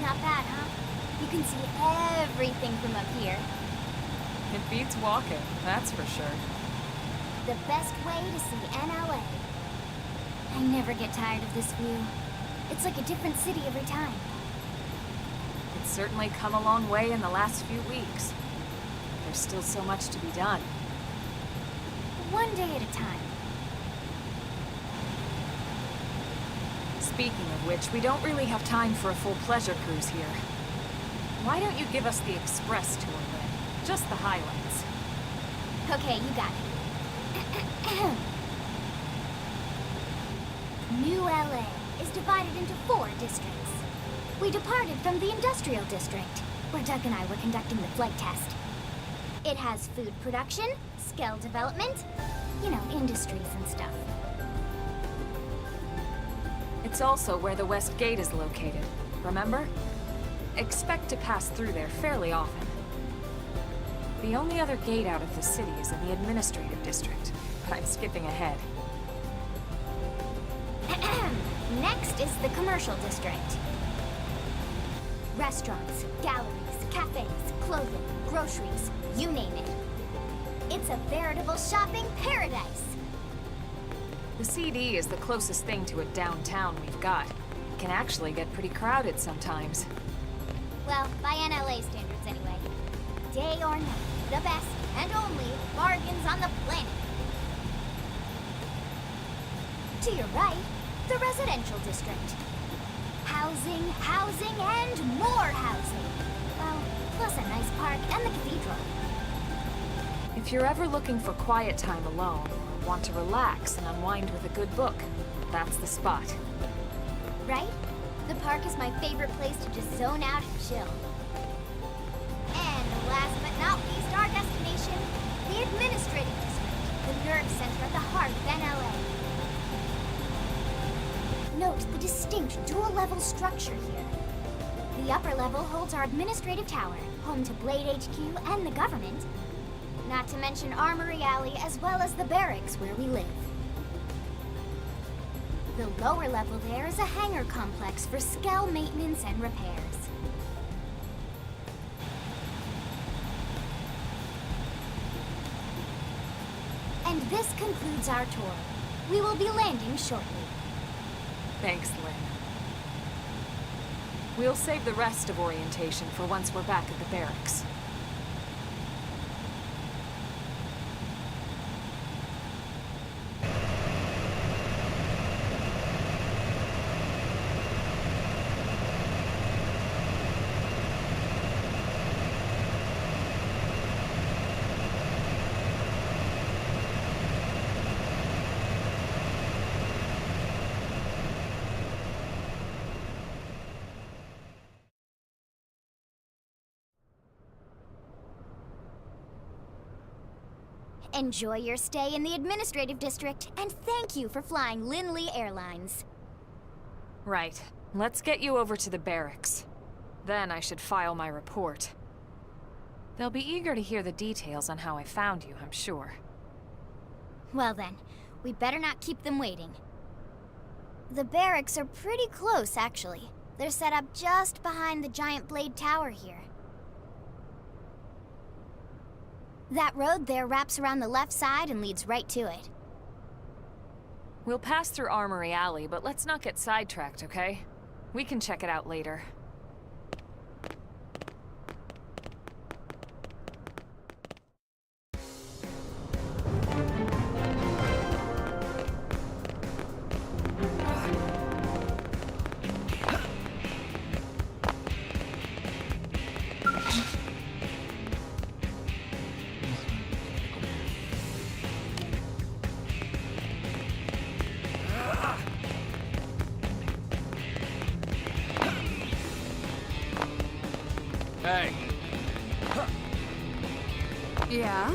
Not bad, huh? You can see everything from up here. It beats walking, that's for sure. The best way to see NLA. I never get tired of this view. It's like a different city every time. It's certainly come a long way in the last few weeks. There's still so much to be done. One day at a time. Speaking of which, we don't really have time for a full pleasure cruise here. Why don't you give us the express tour, Lynn? Just the highlights. Okay, you got it. New LA is divided into 4 districts. We departed from the industrial district, where Doug and I were conducting the flight test. It has food production, skill development, you know, industries and stuff. It's also where the West Gate is located, remember? Expect to pass through there fairly often. The only other gate out of the city is in the administrative district, but I'm skipping ahead. Next is the commercial district. Restaurants, galleries, cafes, clothing, groceries, you name it. It's a veritable shopping paradise. The CD is the closest thing to a downtown we've got. It can actually get pretty crowded sometimes. Well, by NLA standards anyway. Day or night, the best and only bargains on the planet. To your right, the residential district. Housing, housing, and more housing. Well, plus a nice park and the cathedral. If you're ever looking for quiet time alone, or want to relax and unwind with a good book, that's the spot. Right? The park is my favorite place to just zone out and chill. And last but not least, our destination, the administrative district, the nerve center at the heart of NLA. Note the distinct dual-level structure here. The upper level holds our administrative tower, home to Blade HQ and the government. Not to mention Armory Alley as well as the barracks where we live. The lower level there is a hangar complex for Skell maintenance and repairs. And this concludes our tour. We will be landing shortly. Thanks, Lynn. We'll save the rest of orientation for once we're back at the barracks. Enjoy your stay in the administrative district, and thank you for flying Lindley Airlines. Right. Let's get you over to the barracks. Then I should file my report. They'll be eager to hear the details on how I found you, I'm sure. Well then, we better not keep them waiting. The barracks are pretty close, actually. They're set up just behind the giant blade tower here. That road there wraps around the left side and leads right to it. We'll pass through Armory Alley, but let's not get sidetracked, okay? We can check it out later. Hey, Yeah?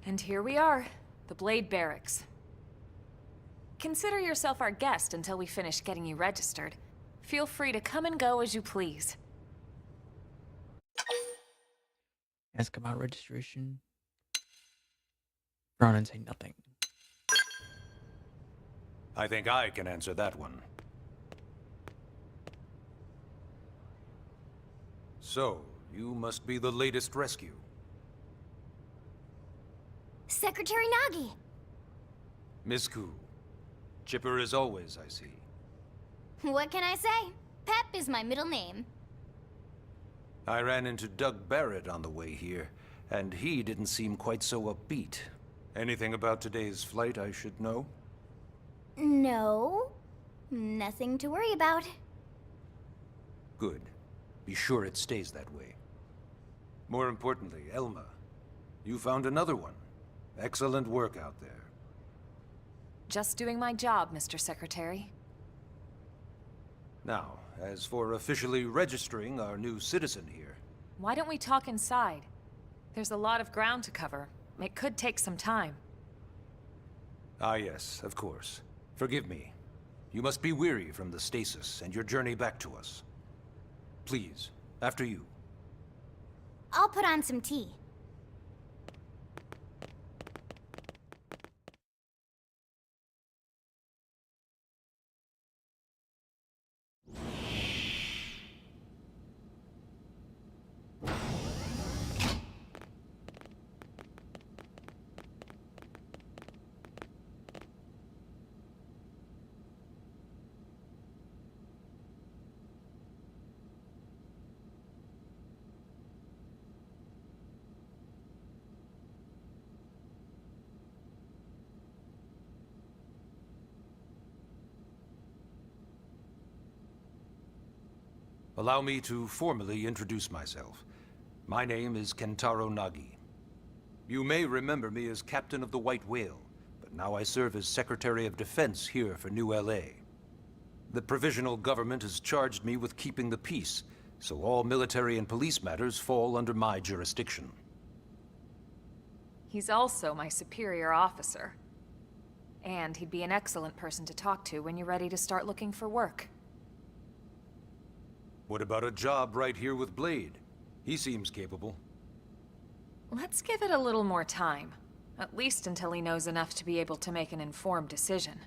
And here we are, the Blade Barracks. Consider yourself our guest until we finish getting you registered. Feel free to come and go as you please. Ask about registration. Frown and say nothing. I think I can answer that one. So, you must be the latest rescue. Secretary Nagi! Miss Koo. Chipper as always, I see. What can I say? Pep is my middle name. I ran into Doug Barrett on the way here, and he didn't seem quite so upbeat. Anything about today's flight I should know? No. Nothing to worry about. Good. Be sure it stays that way. More importantly, Elma, you found another one. Excellent work out there. Just doing my job, Mr. Secretary. Now, as for officially registering our new citizen here... Why don't we talk inside? There's a lot of ground to cover. It could take some time. Ah yes, of course. Forgive me. You must be weary from the stasis and your journey back to us. Please, after you. I'll put on some tea. Allow me to formally introduce myself. My name is Kentaro Nagi. You may remember me as Captain of the White Whale, but now I serve as Secretary of Defense here for New LA. The provisional government has charged me with keeping the peace, so all military and police matters fall under my jurisdiction. He's also my superior officer. And he'd be an excellent person to talk to when you're ready to start looking for work. What about a job right here with Blade? He seems capable. Let's give it a little more time. At least until he knows enough to be able to make an informed decision.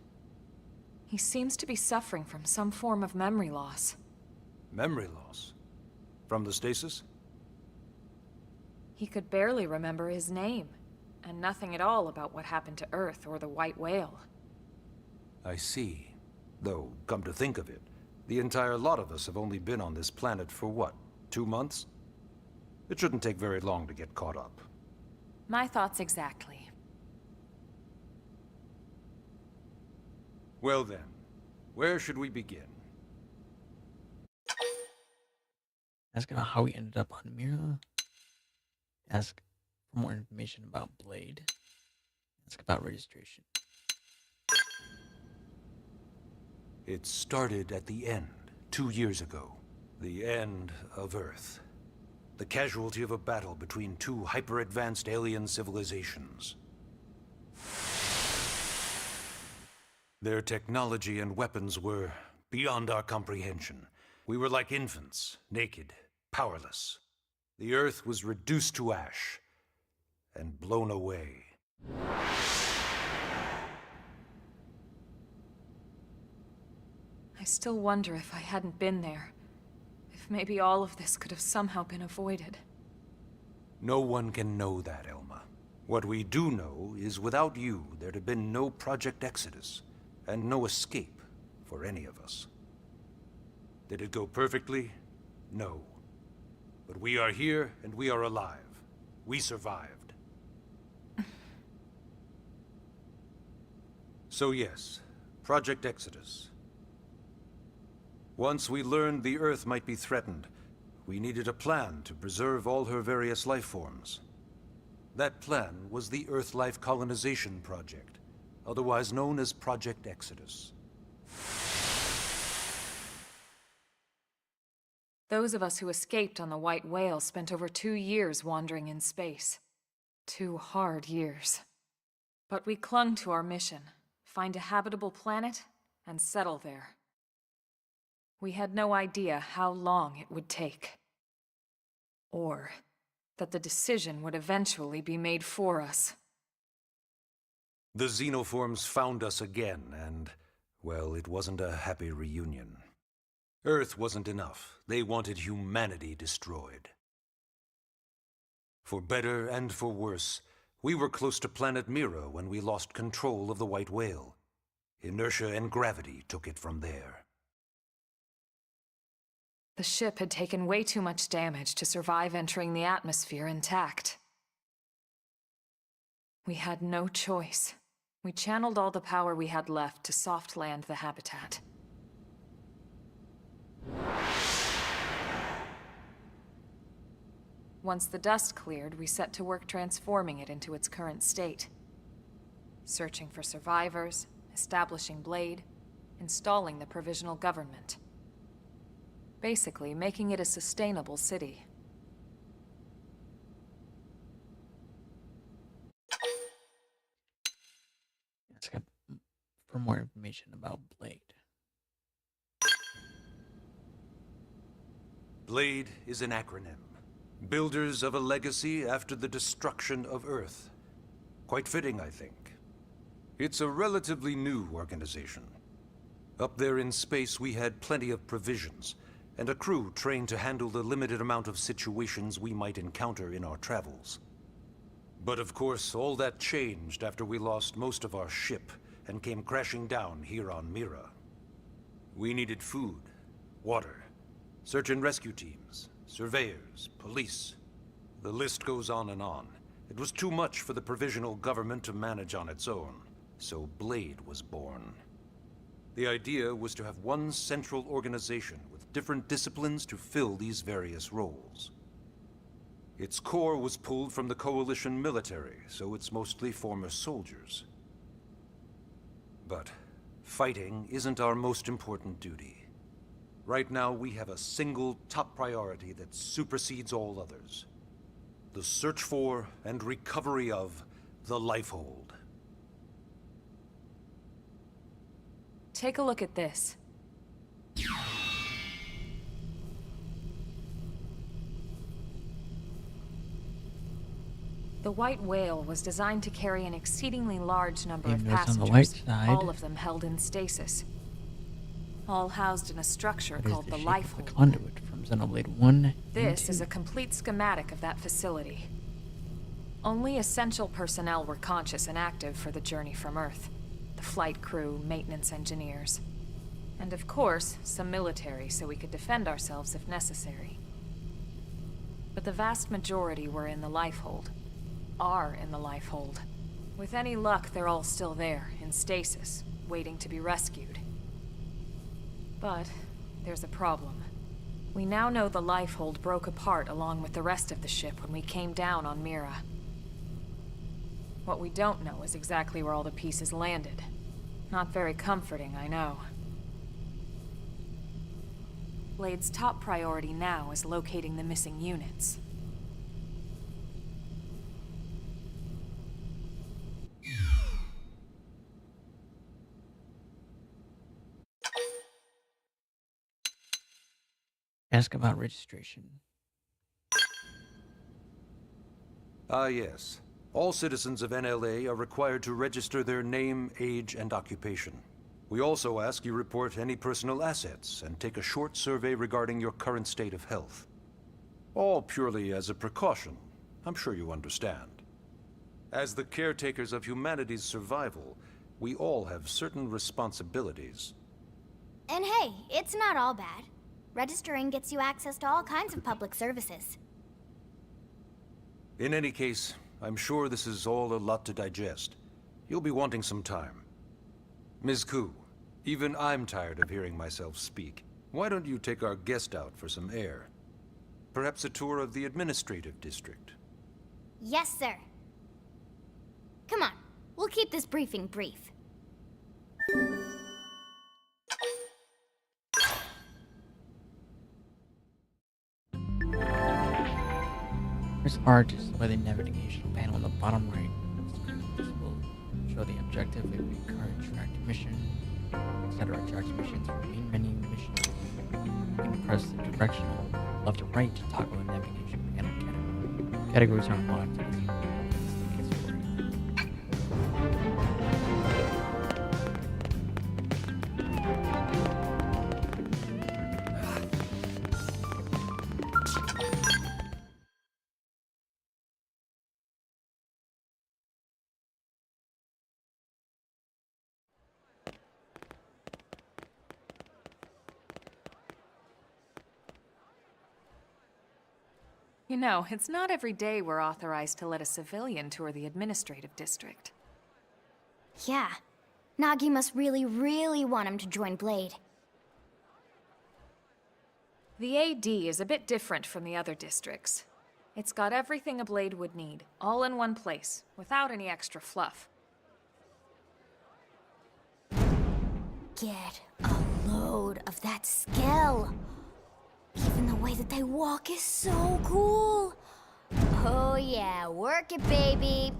He seems to be suffering from some form of memory loss. Memory loss? From the stasis? He could barely remember his name, and nothing at all about what happened to Earth or the White Whale. I see. Though, come to think of it, the entire lot of us have only been on this planet for what, 2 months? It shouldn't take very long to get caught up. My thoughts exactly. Well then, where should we begin? Ask about how we ended up on Mira. Ask for more information about Blade. Ask about registration. It started at the end, 2 years ago. The end of Earth. The casualty of a battle between two hyper-advanced alien civilizations. Their technology and weapons were beyond our comprehension. We were like infants, naked, powerless. The Earth was reduced to ash and blown away. I still wonder if I hadn't been there. If maybe all of this could have somehow been avoided. No one can know that, Elma. What we do know is without you, there'd have been no Project Exodus, and no escape for any of us. Did it go perfectly? No. But we are here, and we are alive. We survived. So yes, Project Exodus. Once we learned the Earth might be threatened, we needed a plan to preserve all her various life forms. That plan was the Earth Life Colonization Project, otherwise known as Project Exodus. Those of us who escaped on the White Whale spent over 2 years wandering in space. 2 hard years. But we clung to our mission, find a habitable planet, and settle there. We had no idea how long it would take. Or that the decision would eventually be made for us. The xenoforms found us again, and, well, it wasn't a happy reunion. Earth wasn't enough. They wanted humanity destroyed. For better and for worse, we were close to planet Mira when we lost control of the White Whale. Inertia and gravity took it from there. The ship had taken way too much damage to survive entering the atmosphere intact. We had no choice. We channeled all the power we had left to soft land the habitat. Once the dust cleared, we set to work transforming it into its current state. Searching for survivors, establishing Blade, installing the provisional government. Basically, making it a sustainable city. Ask for more information about Blade. Blade is an acronym. Builders of a legacy after the destruction of Earth. Quite fitting, I think. It's a relatively new organization. Up there in space, we had plenty of provisions, and a crew trained to handle the limited amount of situations we might encounter in our travels. But of course, all that changed after we lost most of our ship and came crashing down here on Mira. We needed food, water, search and rescue teams, surveyors, police. The list goes on and on. It was too much for the provisional government to manage on its own, so Blade was born. The idea was to have one central organization with different disciplines to fill these various roles. Its core was pulled from the Coalition military, so it's mostly former soldiers. But fighting isn't our most important duty. Right now, we have a single top priority that supersedes all others. The search for and recovery of the Lifehold. Take a look at this. The White Whale was designed to carry an exceedingly large number of Name notes on the passengers, white side. all of them held in stasis. All housed in a structure What is called the the shape of the Lifehold. conduit from Xenoblade 1 and This 2? is a complete schematic of that facility. Only essential personnel were conscious and active for the journey from Earth. The flight crew, maintenance engineers. And of course, some military so we could defend ourselves if necessary. But the vast majority were in the Lifehold. Are in the Lifehold. With any luck, they're all still there, in stasis, waiting to be rescued. But there's a problem. We now know the Lifehold broke apart along with the rest of the ship when we came down on Mira. What we don't know is exactly where all the pieces landed. Not very comforting, I know. Blade's top priority now is locating the missing units. Ask about registration. Ah, yes. All citizens of NLA are required to register their name, age, and occupation. We also ask you report any personal assets and take a short survey regarding your current state of health. All purely as a precaution. I'm sure you understand. As the caretakers of humanity's survival, we all have certain responsibilities. And hey, it's not all bad. Registering gets you access to all kinds of public services. In any case, I'm sure this is all a lot to digest. You'll be wanting some time. Ms. Koo, even I'm tired of hearing myself speak. Why don't you take our guest out for some air? Perhaps a tour of the administrative district. Yes, sir. Come on, we'll keep this briefing brief. Press R to display the navigational panel on the bottom right. This will show the objective, a recurrent tracked mission, etc. Tracked missions for main menu missions. You can press the directional left or right to toggle the navigation panel category. Categories are unlocked. You know, it's not every day we're authorized to let a civilian tour the administrative district. Yeah. Nagi must really, really want him to join Blade. The AD is a bit different from the other districts. It's got everything a Blade would need, all in one place, without any extra fluff. Get a load of that skill. Even the way that they walk is so cool. Oh yeah, work it, baby.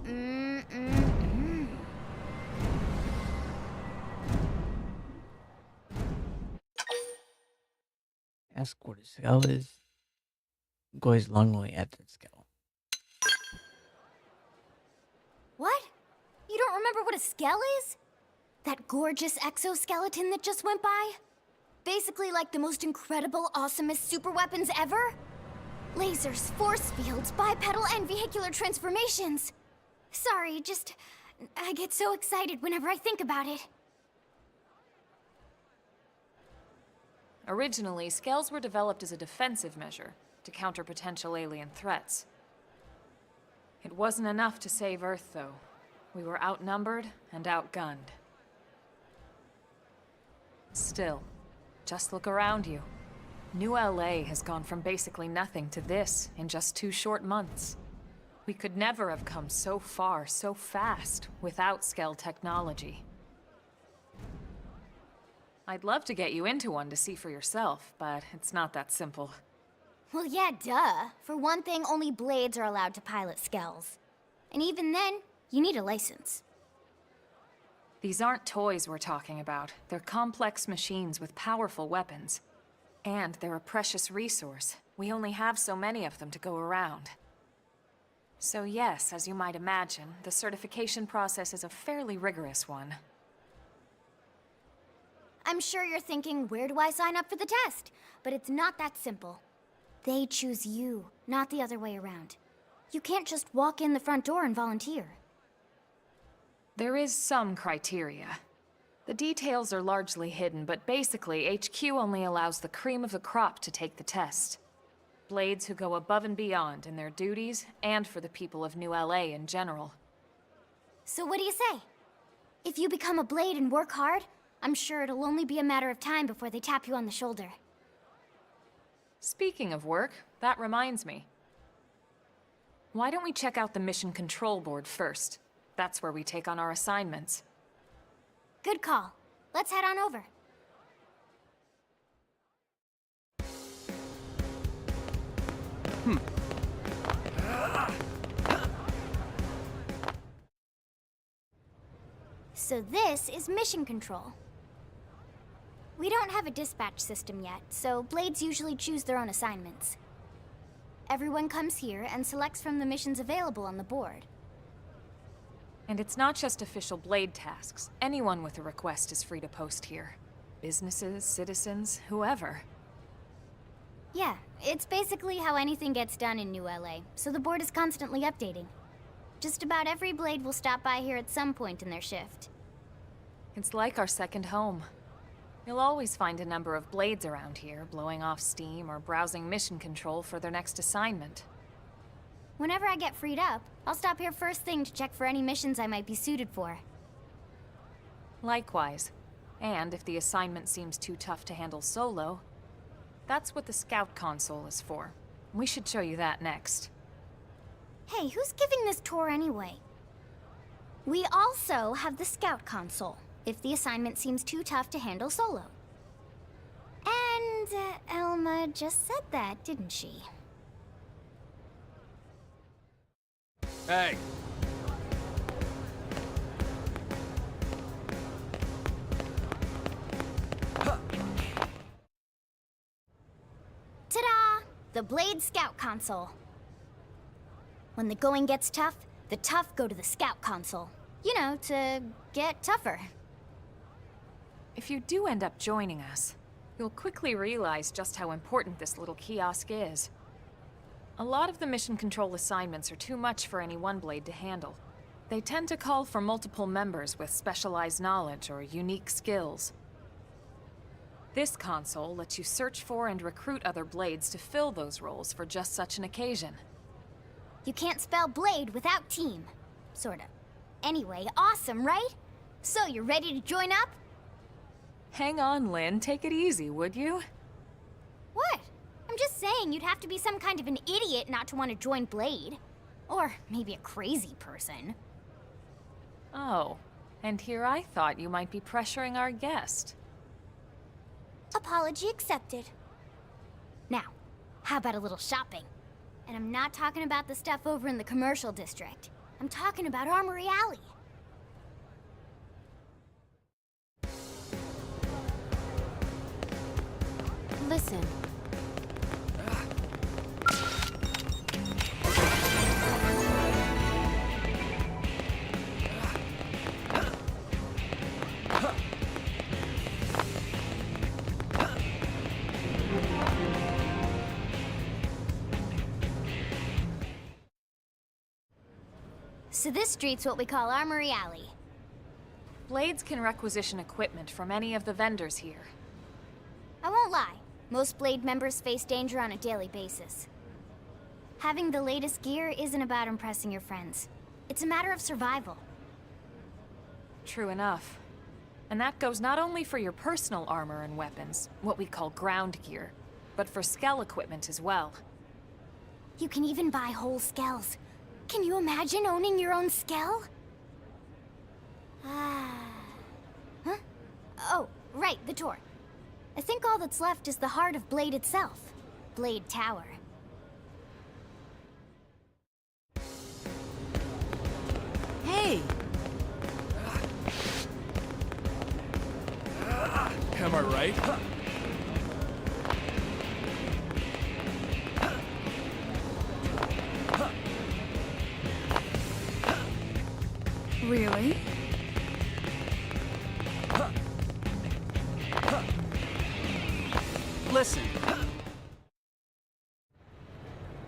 Ask what a scale is. Goes longly at the scale. What? You don't remember what a skell is? That gorgeous exoskeleton that just went by? Basically like the most incredible, awesomest super weapons ever? Lasers, force fields, bipedal and vehicular transformations. Sorry, I get so excited whenever I think about it. Originally, scales were developed as a defensive measure to counter potential alien threats. It wasn't enough to save Earth, though. We were outnumbered and outgunned. Still, just look around you. New LA has gone from basically nothing to this in just 2 short months. We could never have come so far so fast without Skell technology. I'd love to get you into one to see for yourself, but it's not that simple. Well, yeah, duh. For one thing, only Blades are allowed to pilot Skells. And even then, you need a license. These aren't toys we're talking about. They're complex machines with powerful weapons. And they're a precious resource. We only have so many of them to go around. So yes, as you might imagine, the certification process is a fairly rigorous one. I'm sure you're thinking, where do I sign up for the test? But it's not that simple. They choose you, not the other way around. You can't just walk in the front door and volunteer. There is some criteria. The details are largely hidden, but basically, HQ only allows the cream of the crop to take the test. Blades who go above and beyond in their duties, and for the people of New LA in general. So what do you say? If you become a Blade and work hard, I'm sure it'll only be a matter of time before they tap you on the shoulder. Speaking of work, that reminds me. Why don't we check out the Mission Control Board first? That's where we take on our assignments. Good call. Let's head on over. So this is Mission Control. We don't have a dispatch system yet, so Blades usually choose their own assignments. Everyone comes here and selects from the missions available on the board. And it's not just official Blade tasks. Anyone with a request is free to post here. Businesses, citizens, whoever. Yeah, it's basically how anything gets done in New LA, so the board is constantly updating. Just about every Blade will stop by here at some point in their shift. It's like our second home. You'll always find a number of Blades around here, blowing off steam or browsing mission control for their next assignment. Whenever I get freed up, I'll stop here first thing to check for any missions I might be suited for. Likewise. And if the assignment seems too tough to handle solo, that's what the Scout console is for. We should show you that next. Hey, who's giving this tour anyway? We also have the Scout console, if the assignment seems too tough to handle solo. And Elma just said that, didn't she? Hey! Ta-da! The Blade Scout console. When the going gets tough, the tough go to the Scout console. You know, to get tougher. If you do end up joining us, you'll quickly realize just how important this little kiosk is. A lot of the mission control assignments are too much for any one Blade to handle. They tend to call for multiple members with specialized knowledge or unique skills. This console lets you search for and recruit other Blades to fill those roles for just such an occasion. You can't spell Blade without team. Sorta. Anyway, awesome, right? So, you ready to join up? Hang on, Lynn. Take it easy, would you? What? I'm just saying you'd have to be some kind of an idiot not to want to join Blade. Or maybe a crazy person. Oh, and here I thought you might be pressuring our guest. Apology accepted. Now, how about a little shopping? And I'm not talking about the stuff over in the commercial district. I'm talking about Armory Alley. Listen. So this street's what we call Armory Alley. Blades can requisition equipment from any of the vendors here. I won't lie, most Blade members face danger on a daily basis. Having the latest gear isn't about impressing your friends. It's a matter of survival. True enough. And that goes not only for your personal armor and weapons, what we call ground gear, but for skell equipment as well. You can even buy whole skells. Can you imagine owning your own skell? Huh? Oh, right, the tour. I think all that's left is the heart of Blade itself. Blade Tower. Hey! Am I right? Really? Listen.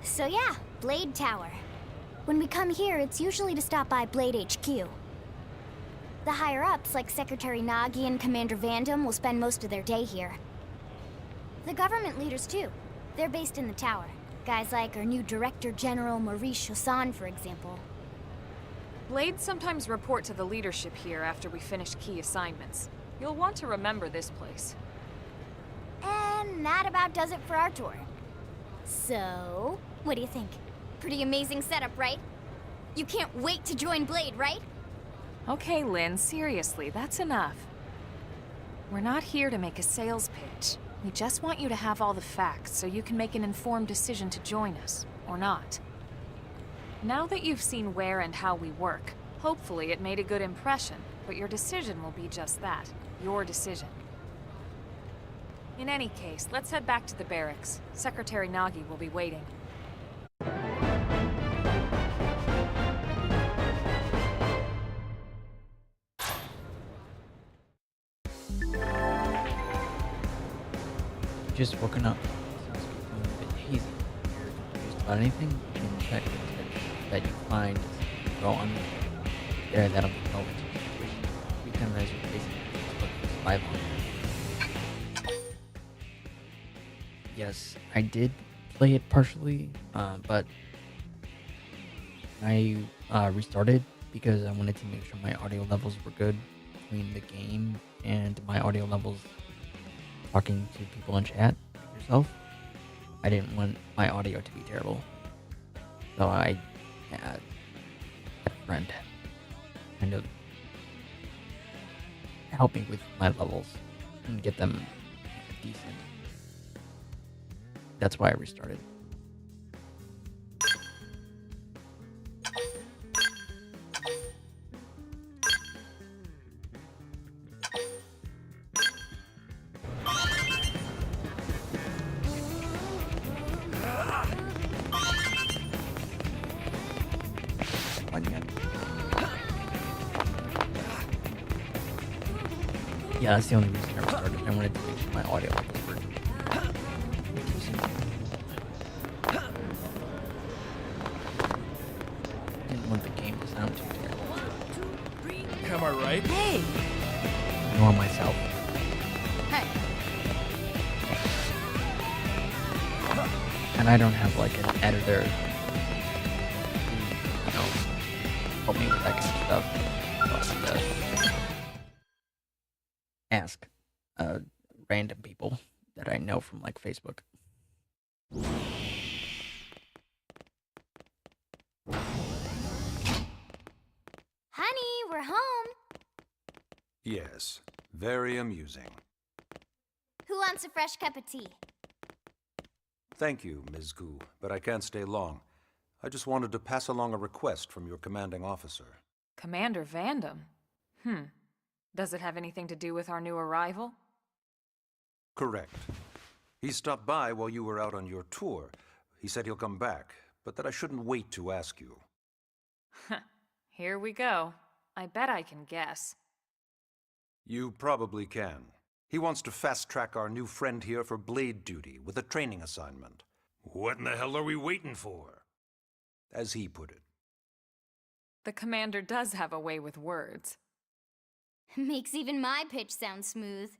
So yeah, Blade Tower. When we come here, it's usually to stop by Blade HQ. The higher-ups, like Secretary Nagi and Commander Vandam, will spend most of their day here. The government leaders, too. They're based in the tower. Guys like our new Director General Maurice Chassan, for example. Blades sometimes report to the leadership here after we finish key assignments. You'll want to remember this place. And that about does it for our tour. So, what do you think? Pretty amazing setup, right? You can't wait to join Blade, right? Okay, Lynn, seriously, that's enough. We're not here to make a sales pitch. We just want you to have all the facts so you can make an informed decision to join us, or not. Now that you've seen where and how we work, hopefully it made a good impression, but your decision will be just that, your decision. In any case, let's head back to the barracks. Secretary Nagi will be waiting. Just woken up. Sounds feeling a bit hazy. If you're confused about anything, you can check the tips that you find go on there. That'll be relevant to your situation. We can raise your face and look for survival. Yes, I did play it partially, but I restarted because I wanted to make sure my audio levels were good between the game and my audio levels talking to people in chat, like yourself. I didn't want my audio to be terrible. So I had a friend kind of help me with my levels and get them decent. That's why I restarted. Yeah, that's the only reason I restarted. I wanted to make sure my audio levels were decent. Didn't want the game to sound too terrible. Am I right? Hey! Nor myself. Hey! And I don't have like an editor who, help me with that kind of stuff. So I have to ask random people that I know from like Facebook. Honey, we're home. Yes, very amusing. Who wants a fresh cup of tea? Thank you, Ms. Gu, but I can't stay long. I just wanted to pass along a request from your commanding officer. Commander Vandam? Does it have anything to do with our new arrival? Correct. He stopped by while you were out on your tour. He said he'll come back, but that I shouldn't wait to ask you. Here we go. I bet I can guess. You probably can. He wants to fast-track our new friend here for blade duty with a training assignment. What in the hell are we waiting for? As he put it. The commander does have a way with words. Makes even my pitch sound smooth.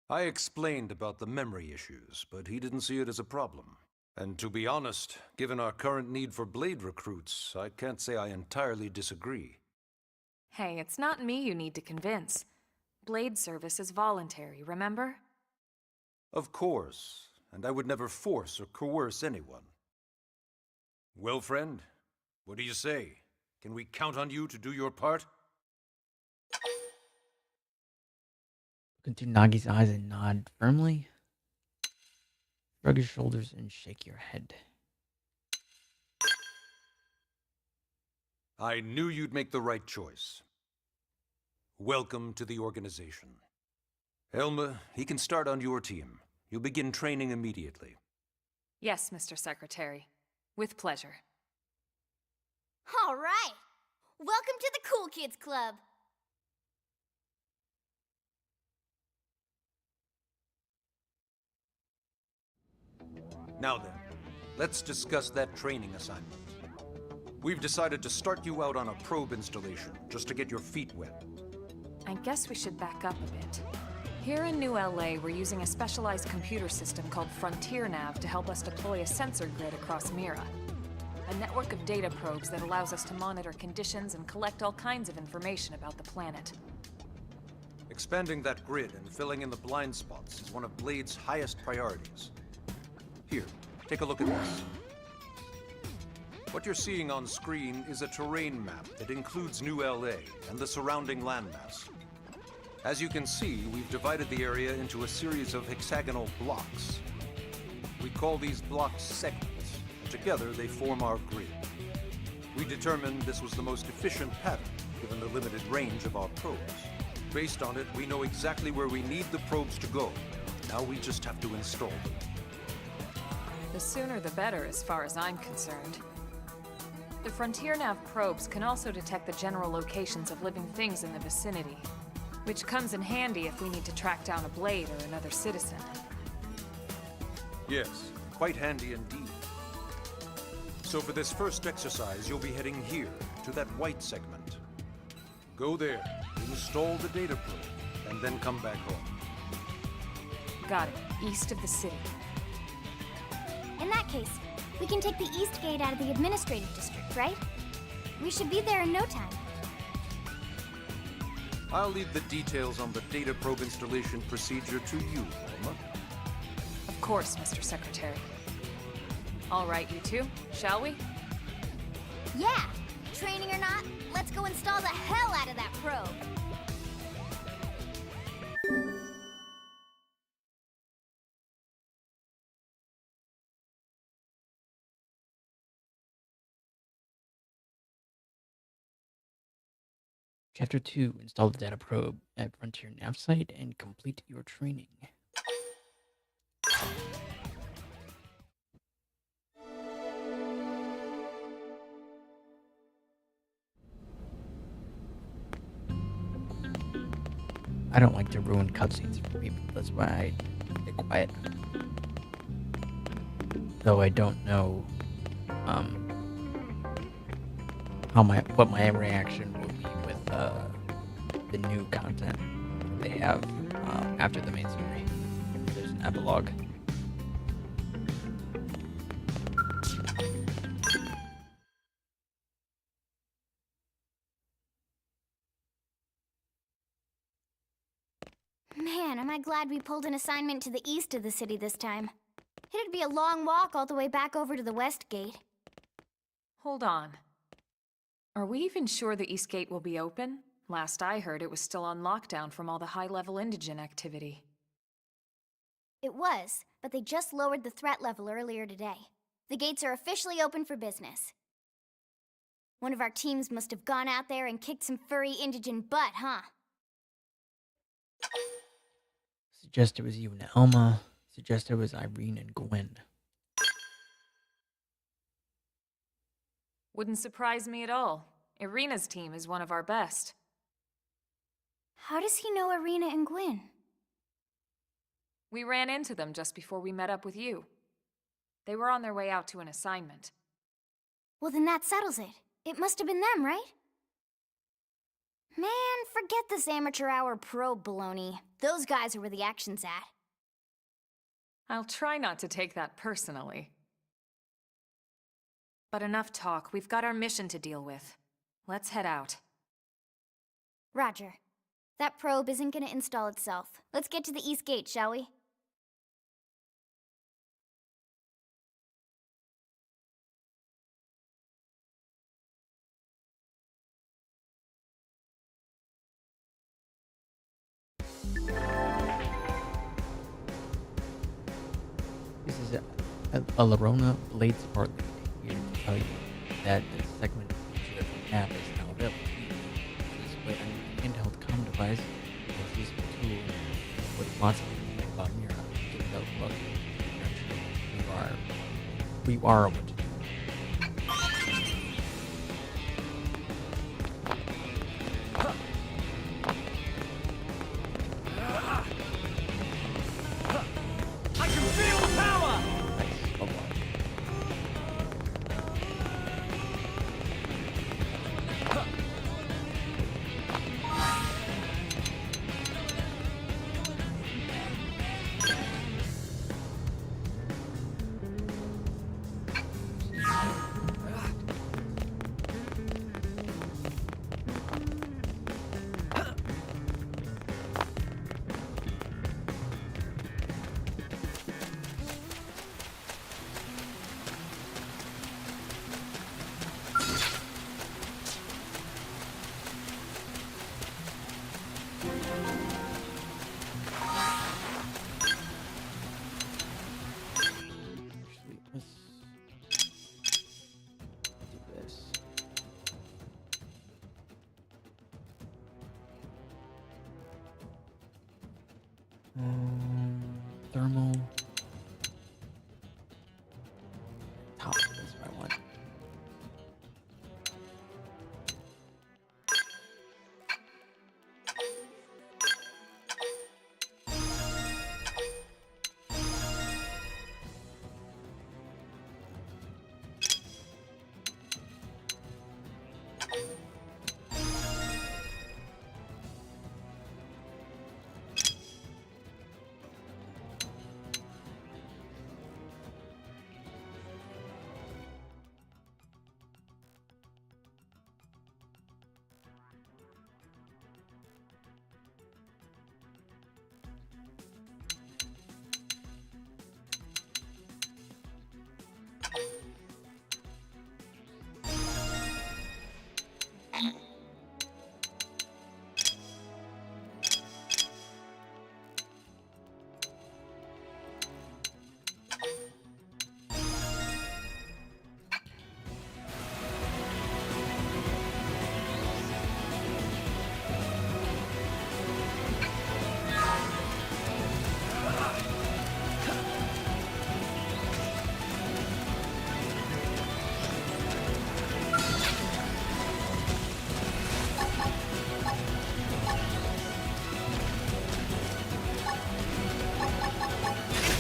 I explained about the memory issues, but he didn't see it as a problem. And to be honest, given our current need for blade recruits, I can't say I entirely disagree. Hey, it's not me you need to convince. Blade service is voluntary, remember? Of course, and I would never force or coerce anyone. Well, friend, what do you say? Can we count on you to do your part? Look into Nagi's eyes and nod firmly. Shrug your shoulders and shake your head. I knew you'd make the right choice. Welcome to the organization. Elma, he can start on your team. You'll begin training immediately. Yes, Mr. Secretary. With pleasure. All right. Welcome to the Cool Kids Club. Now then, let's discuss that training assignment. We've decided to start you out on a probe installation, just to get your feet wet. I guess we should back up a bit. Here in New LA, we're using a specialized computer system called Frontier Nav to help us deploy a sensor grid across Mira. A network of data probes that allows us to monitor conditions and collect all kinds of information about the planet. Expanding that grid and filling in the blind spots is one of Blade's highest priorities. Here, take a look at this. What you're seeing on screen is a terrain map that includes New LA and the surrounding landmass. As you can see, we've divided the area into a series of hexagonal blocks. We call these blocks segments, and together they form our grid. We determined this was the most efficient pattern, given the limited range of our probes. Based on it, we know exactly where we need the probes to go. Now we just have to install them. The sooner the better, as far as I'm concerned. The Frontier Nav probes can also detect the general locations of living things in the vicinity, which comes in handy if we need to track down a Blade or another citizen. Yes, quite handy indeed. So for this first exercise, you'll be heading here, to that white segment. Go there, install the data probe, and then come back home. Got it. East of the city. In that case, we can take the East Gate out of the administrative district, right? We should be there in no time. I'll leave the details on the data probe installation procedure to you, Elma. Of course, Mr. Secretary. All right, you two, shall we? Yeah! Training or not, let's go install the hell out of that probe! Chapter 2. Install the data probe at Frontier Nav site and complete your training. I don't like to ruin cutscenes for people, that's why I stay quiet. Though I don't know what my reaction will be with the new content they have after the main story. There's an epilogue. Man, am I glad we pulled an assignment to the east of the city this time. It'd be a long walk all the way back over to the West Gate. Hold on. Are we even sure the East Gate will be open? Last I heard, it was still on lockdown from all the high-level indigen activity. It was, but they just lowered the threat level earlier today. The gates are officially open for business. One of our teams must have gone out there and kicked some furry indigen butt, huh? Suggest it was you and Elma. Suggest it was Irene and Gwen. Wouldn't surprise me at all. Irina's team is one of our best. How does he know Irina and Gwen? We ran into them just before we met up with you. They were on their way out to an assignment. Well, then that settles it. It must have been them, right? Man, forget this amateur hour probe baloney. Those guys are where the action's at. I'll try not to take that personally. But enough talk. We've got our mission to deal with. Let's head out. Roger. That probe isn't gonna install itself. Let's get to the East Gate, shall we? This is a Larona Blade Support link here to tell you that the segment feature app is now available to you. This way on your handheld comm device, the most useful tool with lots of information about Mira. Give it a look. You are what to do. I can feel the power! Nice. Oh, wow. Sweet. Let's do this. Thermal. Top. That's what I want.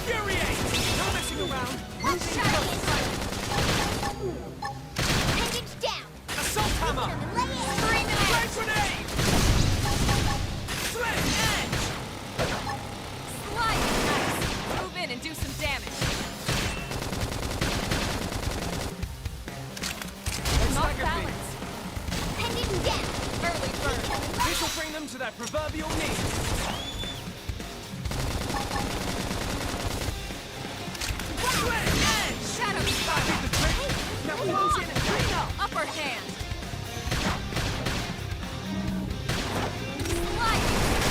Infuriate! No messing around! Appendage down! Assault hammer! Scream it Flame grenade! Slit edge! Slide is nice. Move in and do some damage. Not Stagger beam. balance. Appendage down! Early bird. This will bring them to their proverbial knees. Slit edge! Shadow I did the trick. Now close in and clean up. upper hand.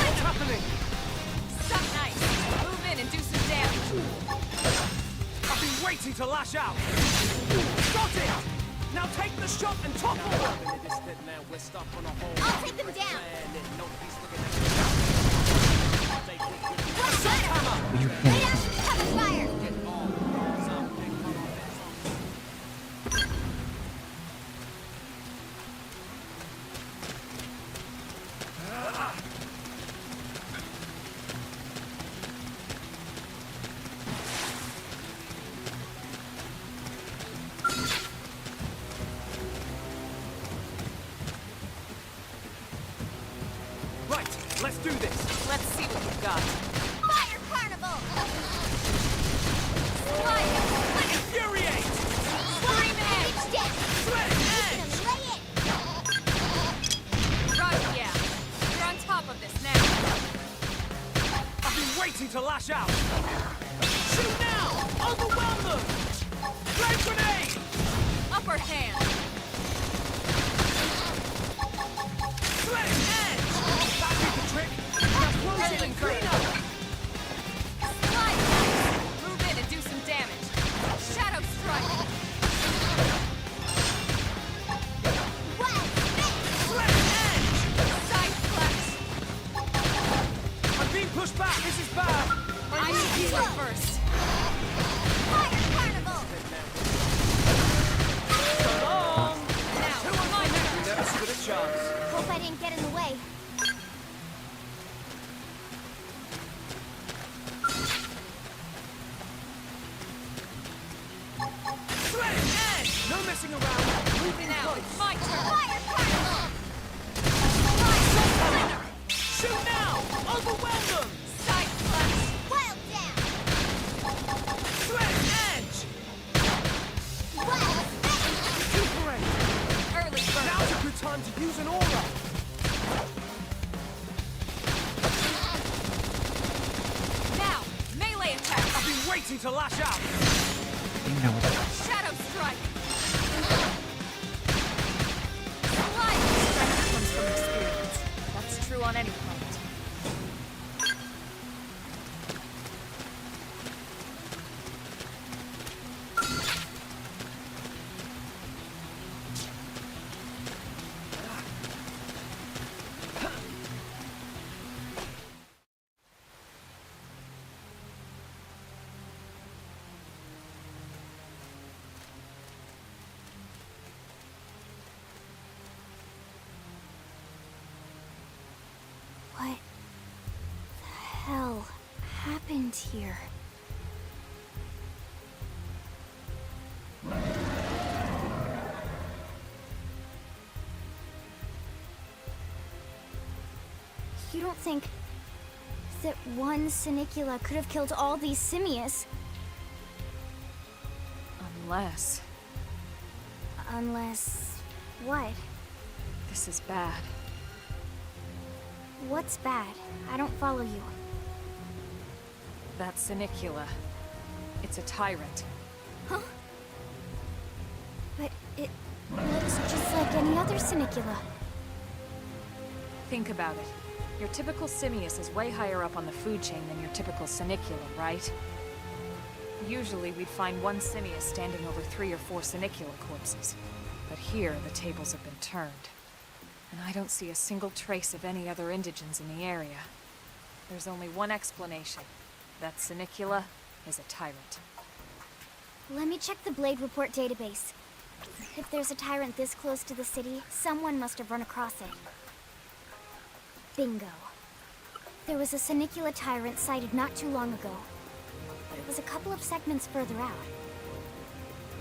What's happening? Suck nice. Move in and do some damage. I've been waiting to lash out. Got it! Now take the shot and topple them. I'll take them down! Assault hammer! You Lay can't. down! Cover fire! Right, let's do this. Let's see what you've got. Fire carnival! Slide. Infuriate! Scream edge. Appendage down! Slit edge! Lay it! Right, yeah. waiting to lash out! Shoot now! Overwhelm them! Flame grenade! Upper hand! Sweat edge! That did the trick! Now close it and clean up! Slide! Move in and do some damage. Shadow strike! Sweat edge! Side flex! I'm being pushed back! This is bad! I need healer first! So long! Now, my turn! We never stood a chance. Hope I didn't get in the way. Sweat edge! No messing around! Moving Now, close! it's my turn! Shoot now! Overwhelm them! Side flex! Sweat edge! Recuperate! Early bird! Now's a good time to use an aura! Now, melee attack! I've been waiting to lash out! You know what? Shadow strike! Slide! Strength comes from experience. That's true on any planet. What the hell happened here? You don't think that one Sinicula could have killed all these simius? Unless... Unless... what? this is bad. What's bad? I don't follow you. That Sinicula. It's a tyrant. Huh? But it looks just like any other Sinicula. Think about it. Your typical simius is way higher up on the food chain than your typical Sinicula, right? Usually we'd find one simius standing over 3 or 4 Sinicula corpses. But here, the tables have been turned. And I don't see a single trace of any other indigents in the area. There's only one explanation. That Sinicula is a tyrant. Let me check the Blade Report database. If there's a tyrant this close to the city, someone must have run across it. Bingo. There was a Sinicula tyrant sighted not too long ago, but it was a couple of segments further out.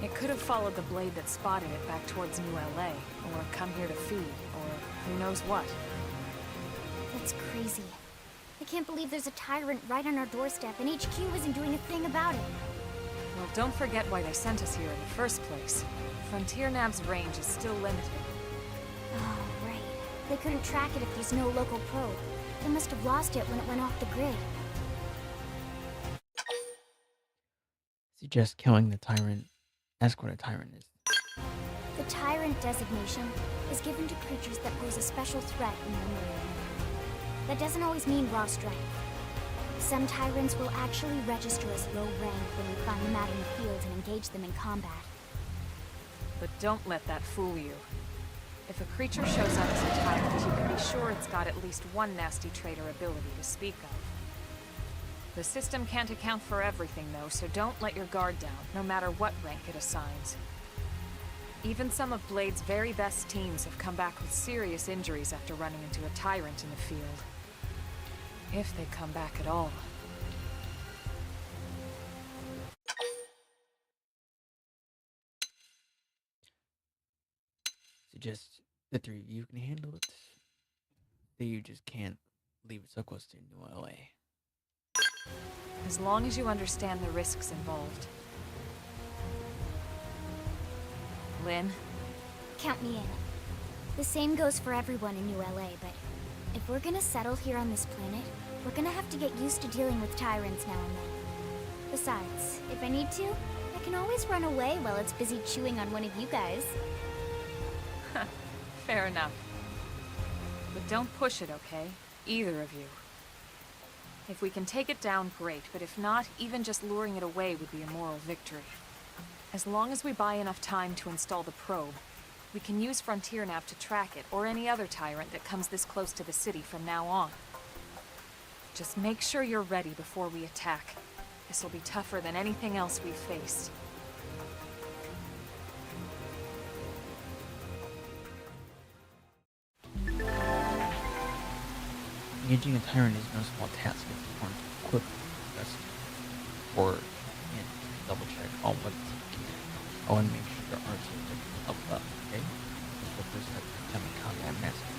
It could have followed the blade that spotted it back towards New LA, or come here to feed, or who knows what. That's crazy. I can't believe there's a tyrant right on our doorstep, and HQ isn't doing a thing about it. Well, don't forget why they sent us here in the first place. Frontier Nav's range is still limited. Oh, right. They couldn't track it if there's no local probe. They must have lost it when it went off the grid. Suggest killing the tyrant. Ask what a tyrant is. The tyrant designation is given to creatures that pose a special threat in the area. That doesn't always mean raw strength. Some tyrants will actually register as low rank when we find them out in the field and engage them in combat. But don't let that fool you. If a creature shows up as a tyrant, you can be sure it's got at least one nasty trait or ability to speak of. The system can't account for everything, though, so don't let your guard down, no matter what rank it assigns. Even some of Blade's very best teams have come back with serious injuries after running into a tyrant in the field. If they come back at all. Suggest the 3 of you can handle it. That you just can't leave it so close to New LA. As long as you understand the risks involved. Lynn? Count me in. The same goes for everyone in New LA, but if we're gonna settle here on this planet, We're gonna have to get used to dealing with tyrants now and then. Besides, if I need to, I can always run away while it's busy chewing on one of you guys. Fair enough. But don't push it, okay? Either of you. If we can take it down, great, but if not, even just luring it away would be a moral victory. As long as we buy enough time to install the probe, we can use Frontier Nav to track it, or any other tyrant that comes this close to the city from now on. Just make sure you're ready before we attack. This will be tougher than anything else we've faced. Engaging a tyrant is no small task if you want to equip the best, or and double check all what's here. Oh, and make sure your arts are leveled up, okay? That's the first step to becoming combat master.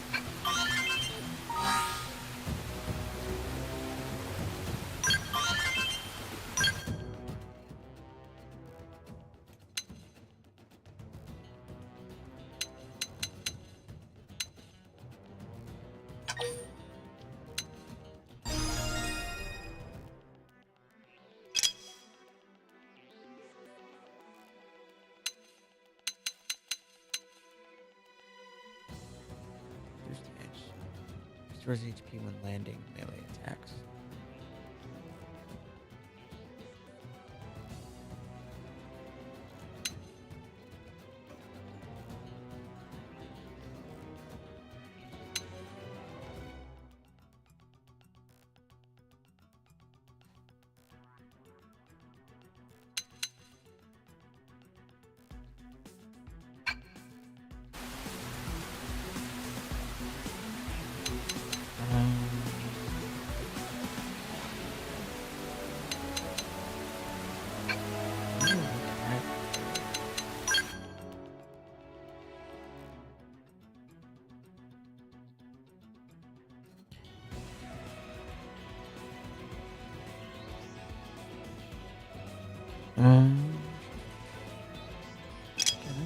Restores HP when landing melee attacks. Can I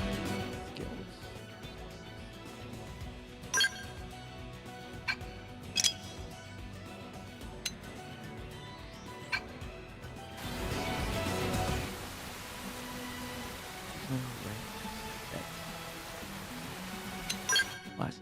look at skills? Classes.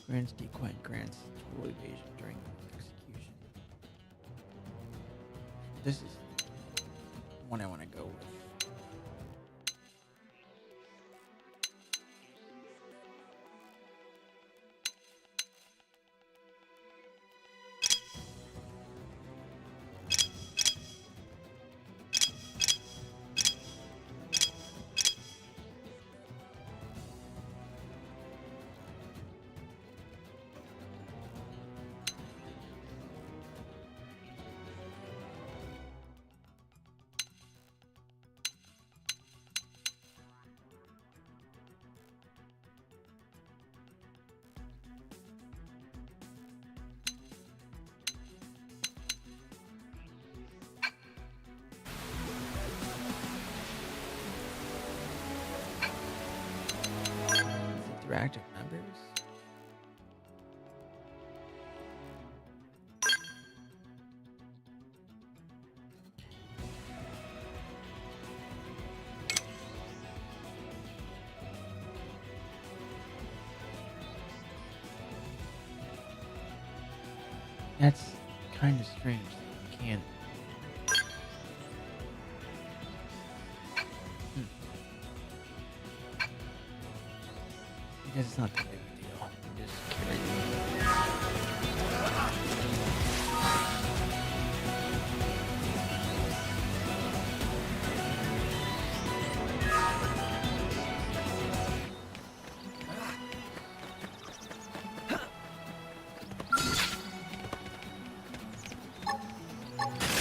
Grants decoy and grants total evasion during execution. This is one I want to go with. Interactive members. That's kind of strange. You can't. I guess it's not that big a deal. I'm just curious.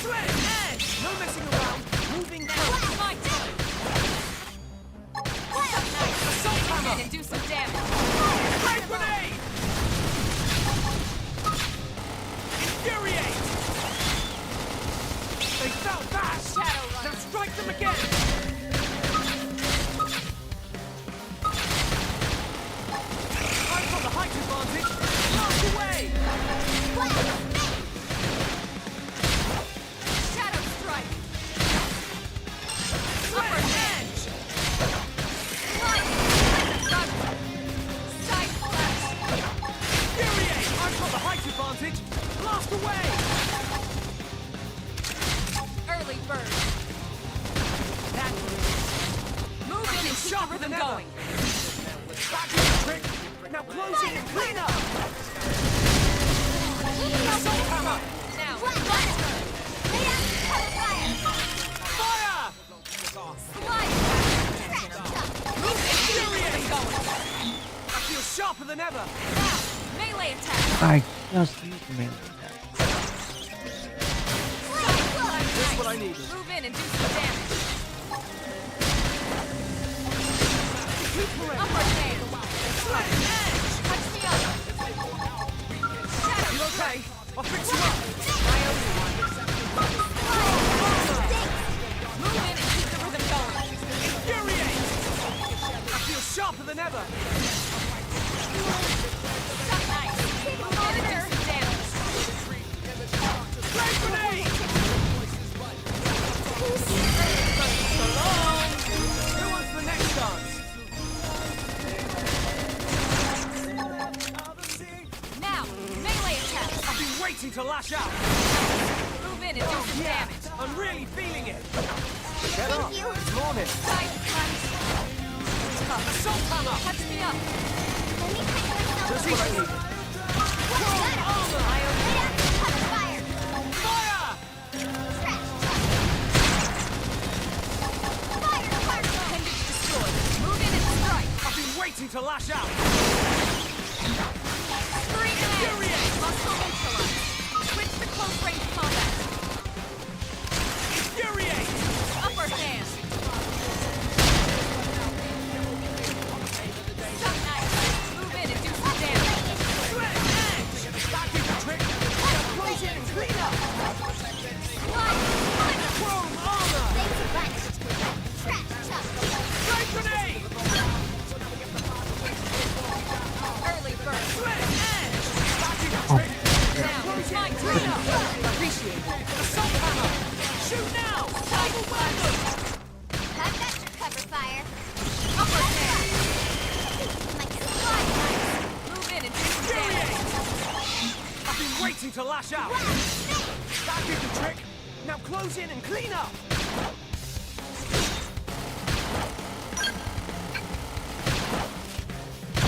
Switch! Edge! No messing around. Moving now. My turn! Assault Come in hammer! and do some damage! Great grenade! Infuriate! They fell fast! Now strike them again! I've got the height advantage! Blast away! Shadow strike! Upper edge! Side flash! Infuriate! I've got the height advantage! Blast away! Early bird! That Move in and keep the sharper rhythm than ever. going! Back in the trick! Now close in and clean up! Assault hammer! Now, my turn! Fire! Slide! Move in and keep the rhythm going! I feel sharper than ever! Now, melee attack! I just used the melee attack. That's what I needed. Move in and do some damage! Upper hand! Sweat edge! Touch me up! Shadow You okay? strike! I'll fix you up! My only one! Move in and keep the rhythm going! Infuriate! I feel sharper than ever! Some nice! Move in and do some damage! Great grenade! So long! Who wants the next dance? Now, melee attack! I've been waiting to lash out! Move in and do some Yeah, damage! I'm really feeling it! Get up. It's morning. Side flash! Assault hammer! Touch me up! Just what I need. Armor! My only one! Fire! Appendage destroyed! Move in and strike! I've been waiting to lash out! Screen edge! Muscle neutralized! Switch to close range combat! Infuriate! Upper hand! Some nice! Move in and do some damage! Sweat edge! Back in the trick! Now close in and clean up! Slide! Chrome armor! Great grenade! Early burn! Sweat edge! Back in the trick! Now, my turn! Appreciate it! Assault hammer! Shoot now! Side flash! Upper hand! Move in and do some damage! I've been waiting to lash out! That did the trick! Now close in and clean up!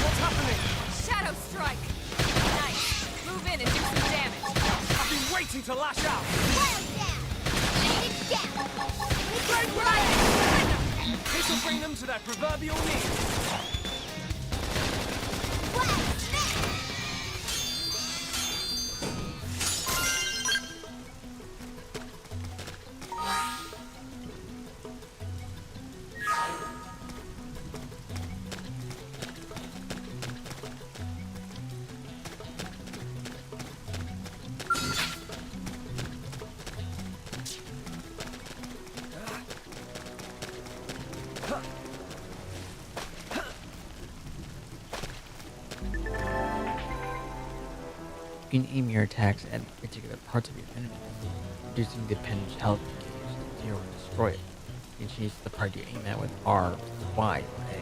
What's happening? Shadow strike! Nice! Move in and do some damage! I've been waiting to lash out! Great grenade! This'll bring them to their proverbial knees! You can aim your attacks at particular parts of your enemy, reducing the appendage health gauge to 0 and destroy it. You can change the part you aim at with R, Y, or A.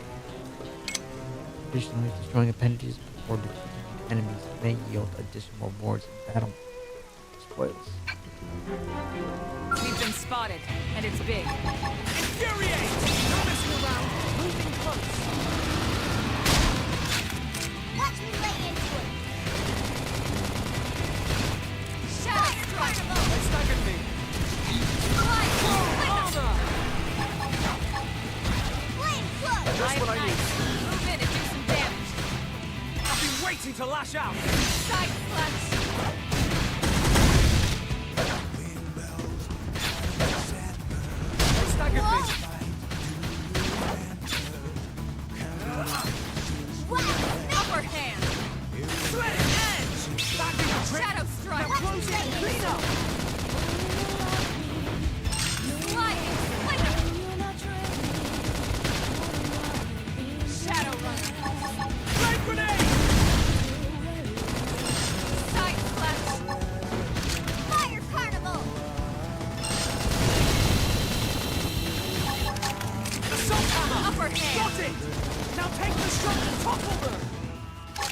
Additionally, destroying appendages or defeating enemies may yield additional rewards in battle. spoils. We've been spotted, and it's big. Infuriate! Not messing around. Moving close. Watch me lay into it. Shadow strike! They staggered me. Armor! Flame flood. Just what I need. Move in and do some damage. I've been waiting to lash out. Side slash! They staggered me. Upper hand! Sweat edge! Back in the trick. Shadow strike! Now close in. Clean up. Sliding! Flicker! Shadow run! Flame grenade! Side slash! Fire carnival. Assault hammer! Upper hand! Got it! Now take the shot and topple them!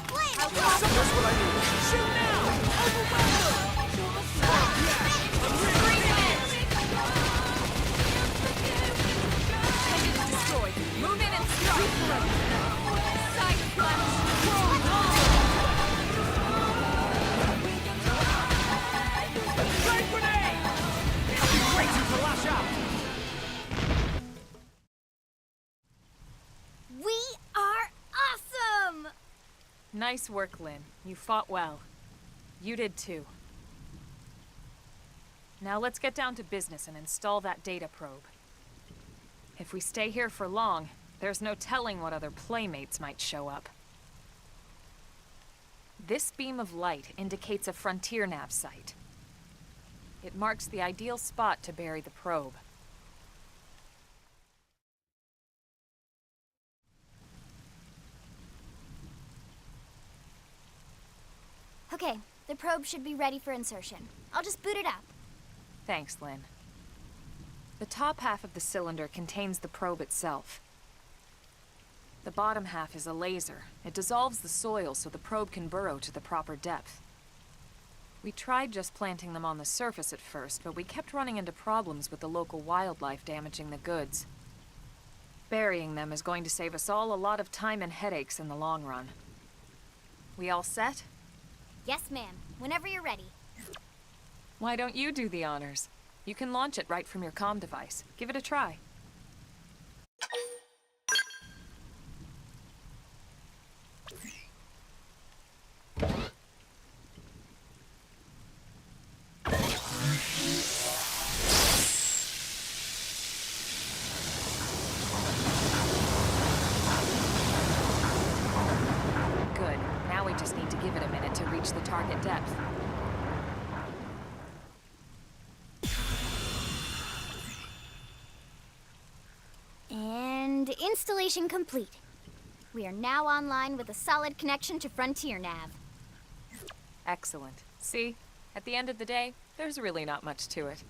Flame That's flood. what I need. Shoot now! Overwhelm them! Pendant destroyed. Move in and strike! Side slash! Flame grenade! I've been waiting to lash out! We are awesome. Nice work, Lynn. You fought well. You did too. Now let's get down to business and install that data probe. If we stay here for long, there's no telling what other playmates might show up. This beam of light indicates a frontier nav site. It marks the ideal spot to bury the probe. Okay, the probe should be ready for insertion. I'll just boot it up. Thanks, Lynn. The top half of the cylinder contains the probe itself. The bottom half is a laser. It dissolves the soil so the probe can burrow to the proper depth. We tried just planting them on the surface at first, but we kept running into problems with the local wildlife damaging the goods. Burying them is going to save us all a lot of time and headaches in the long run. We all set? Yes, ma'am. Whenever you're ready. Why don't you do the honors? You can launch it right from your comm device. Give it a try. Good. Now we just need to give it a minute to reach the target depth. And installation complete. We are now online with a solid connection to Frontier Nav. Excellent. See? At the end of the day, there's really not much to it.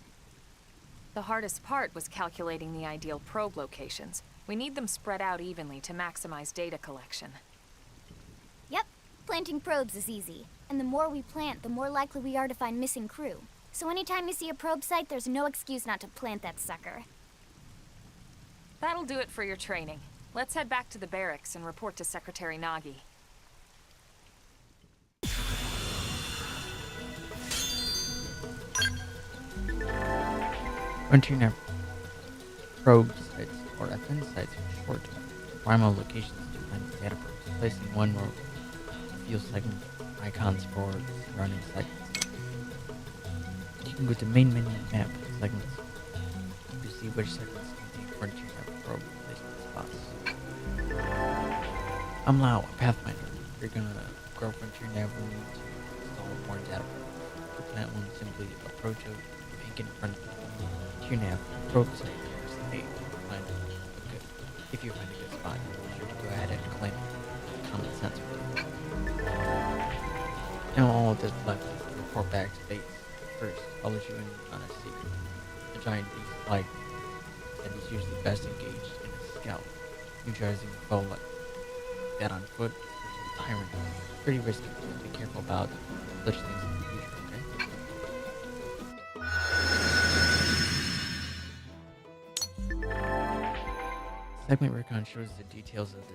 The hardest part was calculating the ideal probe locations. We need them spread out evenly to maximize data collection. Yep, planting probes is easy. And the more we plant, the more likely we are to find missing crew. So anytime you see a probe site, there's no excuse not to plant that sucker. That'll do it for your training. Let's head back to the barracks and report to Secretary Nagi. Frontier nav probe sites, or FN sites for short, primal locations to find data probes, placing one row field segment icons for surrounding segments. You can go to main menu map segments to see which segments contain Frontier nav probe placement spots. I'm Lau, a Pathfinder. If you're gonna grow Frontier nav, we need to install more data probes. To plant one, simply approach a vacant Frontier nav probe site towards the eight. If you find a good spot, be sure to go ahead and claim it. Common sense, really. Now all that's left is to report back to base. First, I'll let you in on a secret. A giant beast of light that is usually best engaged in a scout, neutralizing a foe like that on foot, especially a tyrant. Pretty risky, so be careful about such things in the future, okay? Segment recon shows the details of the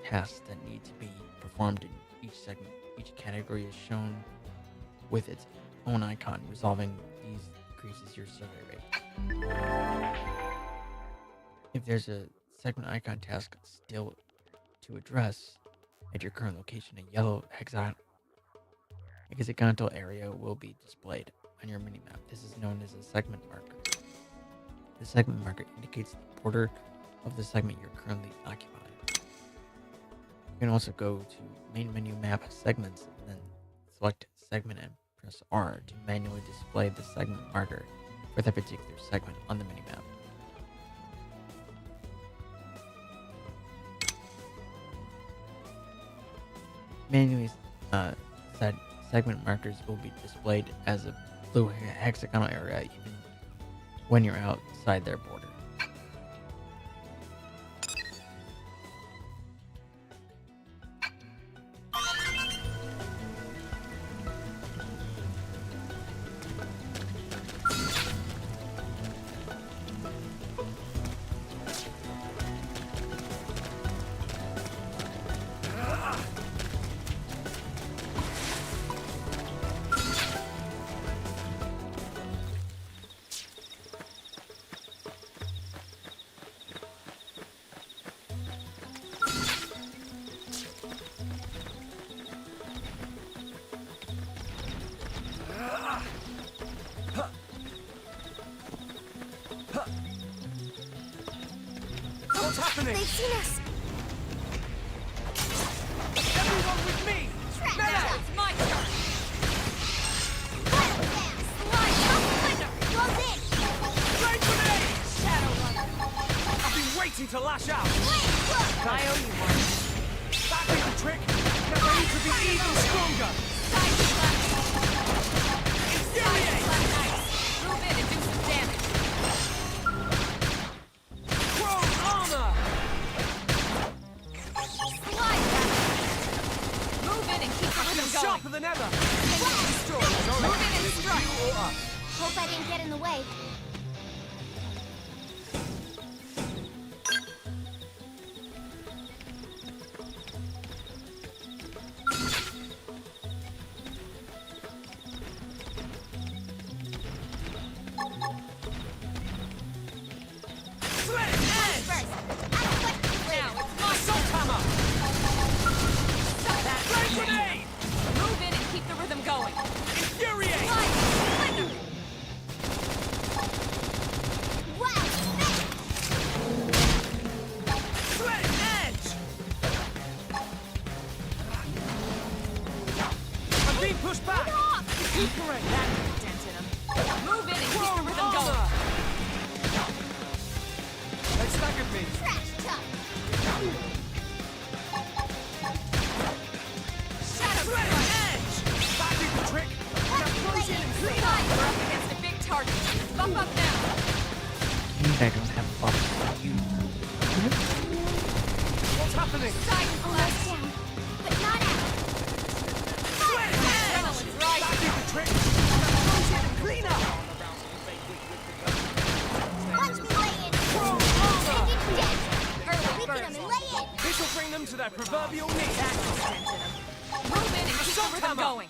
tasks that need to be performed in each segment. Each category is shown with its own icon. Resolving these increases your survey rate. If there's a segment icon task still to address at your current location, a yellow hexagonal area will be displayed on your minimap. This is known as a segment marker. The segment marker indicates the border of the segment you're currently occupying. You can also go to main menu map segments and then select segment and press R to manually display the segment marker for that particular segment on the minimap. Manually set segment markers will be displayed as a blue hexagonal area even when you're outside their border. What's happening? They've seen us! Everyone with me! Now it's my turn! Slide up window! Close in! Flame grenade! Shadow Runner! I've been waiting to lash out! I owe you one. That be the trick! Get ready to be even stronger! Side slash! Infuriate! Move in and do some damage. Chrome armor! Slide back. Move in and keep the rhythm going. Sharper than ever! Move in and strike. You or us? Hope I didn't get in the way. Sledge! Edge! First, I don't want to Now it's my Assault hammer! Stop that. Flame grenade! Move in and keep the rhythm going. Infuriate! Slide. Thunder. Wow! Sledge! Edge! I'm being pushed back! Recuperate! That put a dent in him. Move in and keep the Chrome rhythm armor! going. They staggered me! Trash talk! Shadow Sledge! Strike. Edge! That be the trick! Now close in and clean up! Slide. We're up against a big target. Buff up now. I don't have buffs. You What's happening? Side slash. Down, but not out. Sledge! Edge! Adrenaline's rising. That be the trick! Now close in and clean up! Watch me lay in. Chrome armor! Take it dead. Early Weaken birds. them and lay in. This will bring them to their proverbial knees! That put a dent in him. Move in and keep the Assault rhythm hammer. going.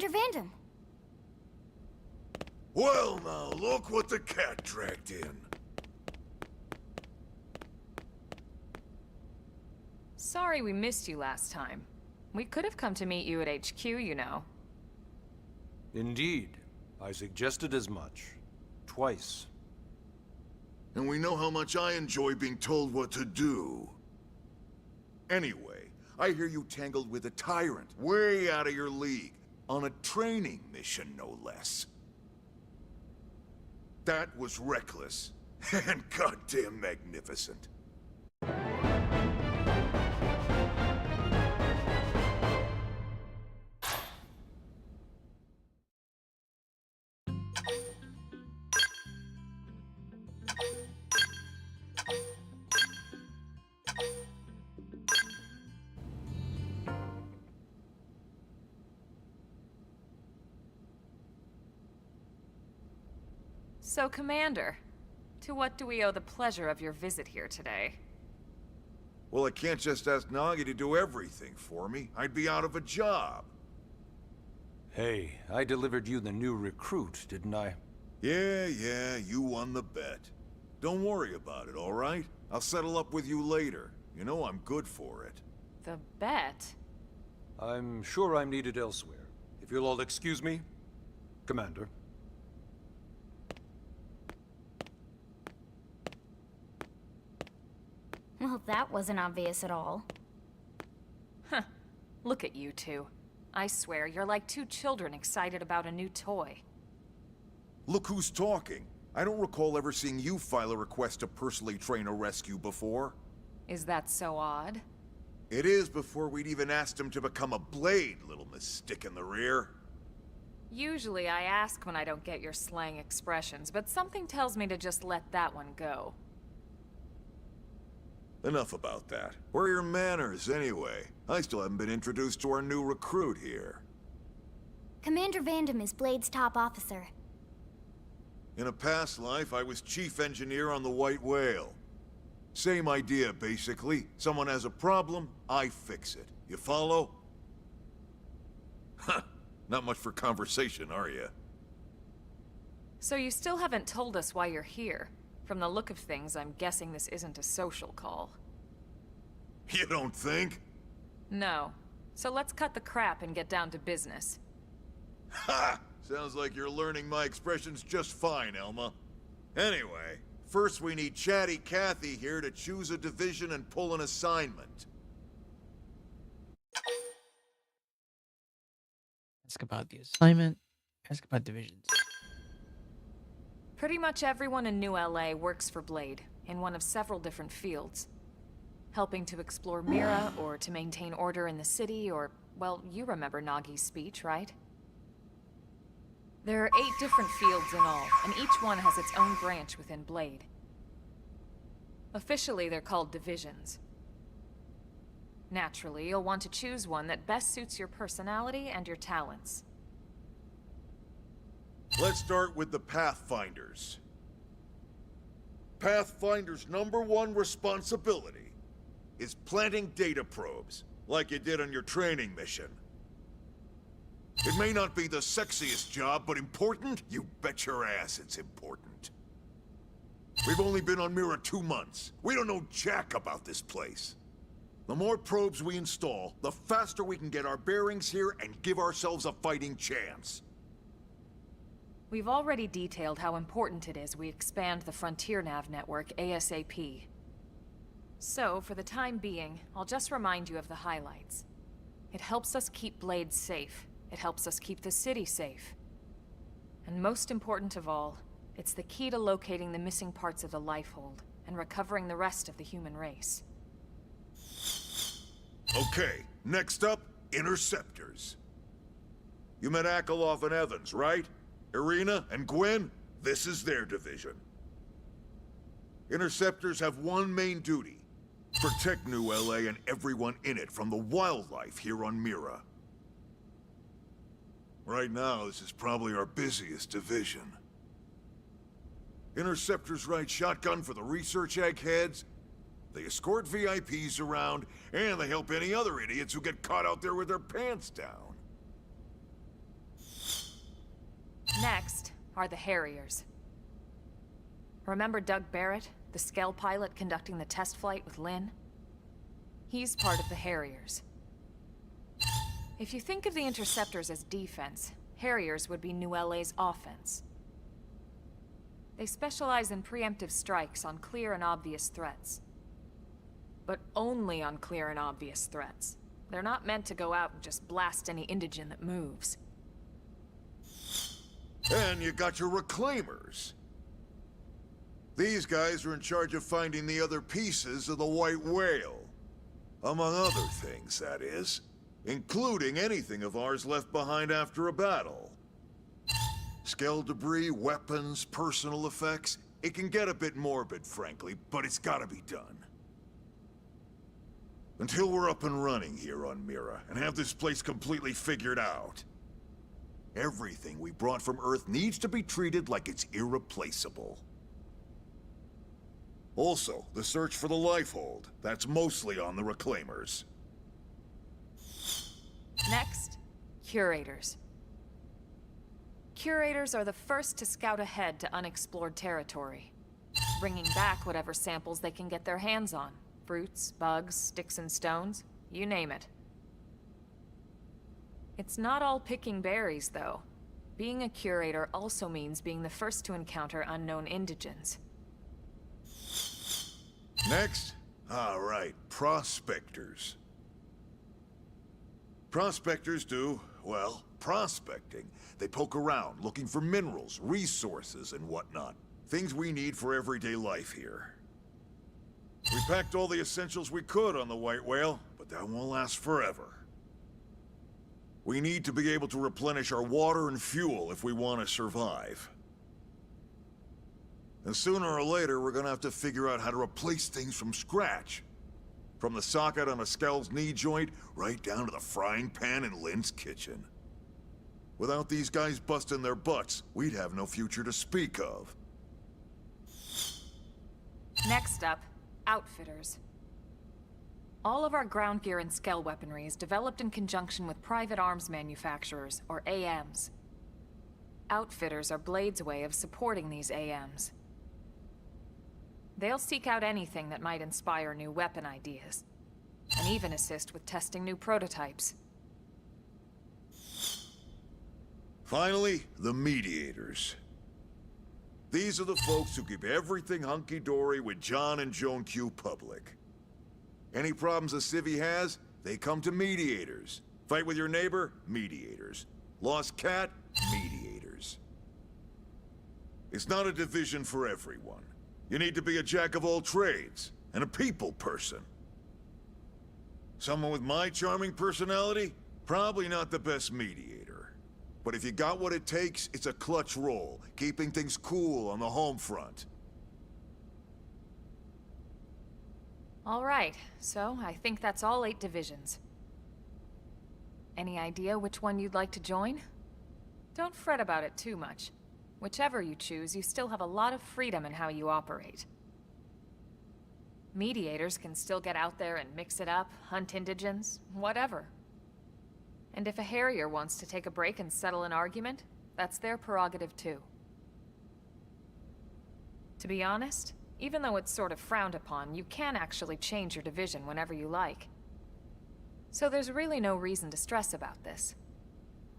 Commander Vandam. Well now, look what the cat dragged in. Sorry we missed you last time. We could have come to meet you at HQ, you know. Indeed. I suggested as much. Twice. And we know how much I enjoy being told what to do. Anyway, I hear you tangled with a tyrant, way out of your league, on a training mission, no less. That was reckless, and goddamn magnificent. So, Commander, to what do we owe the pleasure of your visit here today? Well, I can't just ask Nagi to do everything for me. I'd be out of a job. Hey, I delivered you the new recruit, didn't I? Yeah, you won the bet. Don't worry about it, all right? I'll settle up with you later. You know I'm good for it. The bet? I'm sure I'm needed elsewhere. If you'll all excuse me, Commander. Well, that wasn't obvious at all. Huh. Look at you two. I swear, you're like two children excited about a new toy. Look who's talking. I don't recall ever seeing you file a request to personally train a rescue before. Is that so odd? It is before we'd even asked him to become a blade, little Miss Stick in the Rear. Usually I ask when I don't get your slang expressions, but something tells me to just let that one go. Enough about that. Where are your manners, anyway? I still haven't been introduced to our new recruit here. Commander Vandam is Blade's top officer. In a past life, I was chief engineer on the White Whale. Same idea, basically. Someone has a problem, I fix it. You follow? Huh. Not much for conversation, are you? So you still haven't told us why you're here. From the look of things, I'm guessing this isn't a social call. You don't think? No. So let's cut the crap and get down to business. Ha! Sounds like you're learning my expressions just fine, Elma. Anyway, first we need Chatty Cathy here to choose a division and pull an assignment. Ask about the assignment. Ask about divisions. Pretty much everyone in New LA works for Blade, in one of several different fields. Helping to explore Mira, or to maintain order in the city, or, well, you remember Nagi's speech, right? There are 8 different fields in all, and each one has its own branch within Blade. Officially, they're called divisions. Naturally, you'll want to choose one that best suits your personality and your talents. Let's start with the Pathfinders. Pathfinder's #1 responsibility is planting data probes, like you did on your training mission. It may not be the sexiest job, but important? You bet your ass it's important. We've only been on Mira 2 months. We don't know jack about this place. The more probes we install, the faster we can get our bearings here and give ourselves a fighting chance. We've already detailed how important it is we expand the Frontier Nav network ASAP. So, for the time being, I'll just remind you of the highlights. It helps us keep Blade safe. It helps us keep the city safe. And most important of all, it's the key to locating the missing parts of the Lifehold and recovering the rest of the human race. Okay, next up, Interceptors. You met Akalov and Evans, right? Irina and Gwen? This is their division. Interceptors have one main duty. Protect New LA and everyone in it from the wildlife here on Mira. Right now, this is probably our busiest division. Interceptors ride shotgun for the research eggheads, they escort VIPs around, and they help any other idiots who get caught out there with their pants down. Next are the Harriers. Remember Doug Barrett, the Skell pilot conducting the test flight with Lynn? He's part of the Harriers. If you think of the Interceptors as defense, Harriers would be New LA's offense. They specialize in preemptive strikes on clear and obvious threats. But only on clear and obvious threats. They're not meant to go out and just blast any indigen that moves. And you got your reclaimers. These guys are in charge of finding the other pieces of the White Whale. Among other things, that is. Including anything of ours left behind after a battle. Skell debris, weapons, personal effects. It can get a bit morbid, frankly, but it's gotta be done. Until we're up and running here on Mira, and have this place completely figured out. Everything we brought from Earth needs to be treated like it's irreplaceable. Also, the search for the Lifehold. That's mostly on the Reclaimers. Next, Curators. Curators are the first to scout ahead to unexplored territory, bringing back whatever samples they can get their hands on. Fruits, bugs, sticks and stones, you name it. It's not all picking berries, though. Being a curator also means being the first to encounter unknown indigens. Next? All right, prospectors. Prospectors do, well, prospecting. They poke around, looking for minerals, resources, and whatnot. Things we need for everyday life here. We packed all the essentials we could on the White Whale, but that won't last forever. We need to be able to replenish our water and fuel if we want to survive. And sooner or later, we're gonna have to figure out how to replace things from scratch. From the socket on a Skell's knee joint, right down to the frying pan in Lynn's kitchen. Without these guys busting their butts, we'd have no future to speak of. Next up, Outfitters. All of our ground gear and Skell weaponry is developed in conjunction with private arms manufacturers, or AMs. Outfitters are Blade's way of supporting these AMs. They'll seek out anything that might inspire new weapon ideas, and even assist with testing new prototypes. Finally, the Mediators. These are the folks who keep everything hunky-dory with John and Joan Q public. Any problems a civvy has, they come to Mediators. Fight with your neighbor? Mediators. Lost cat? Mediators. It's not a division for everyone. You need to be a jack of all trades, and a people person. Someone with my charming personality? Probably not the best mediator. But if you got what it takes, it's a clutch role, keeping things cool on the home front. All right, so I think that's all 8 divisions. Any idea which one you'd like to join? Don't fret about it too much. Whichever you choose, you still have a lot of freedom in how you operate. Mediators can still get out there and mix it up, hunt indigens, whatever. And if a Harrier wants to take a break and settle an argument, that's their prerogative too. To be honest, even though it's sort of frowned upon, you can actually change your division whenever you like. So there's really no reason to stress about this.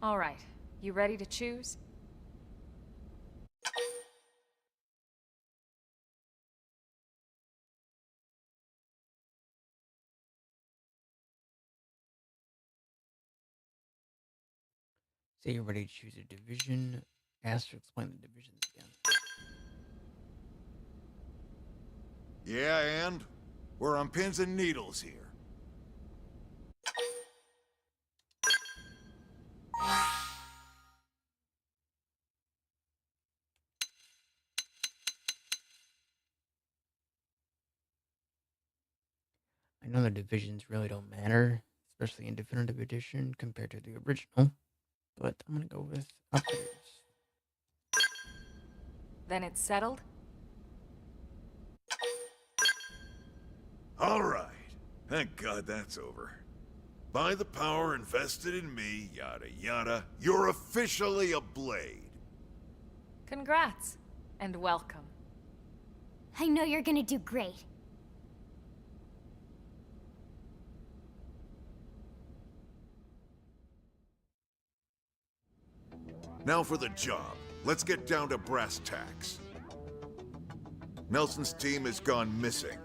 All right, you ready to choose? Say you're ready to choose a division. Ask to explain the divisions again. Yeah, and? We're on pins and needles here. I know the divisions really don't matter, especially in Definitive Edition compared to the original, but I'm gonna go with Outfitters. Then it's settled? All right. Thank God that's over. By the power invested in me, yada yada, you're officially a Blade. Congrats, and welcome. I know you're gonna do great. Now for the job. Let's get down to brass tacks. Nelson's team has gone missing.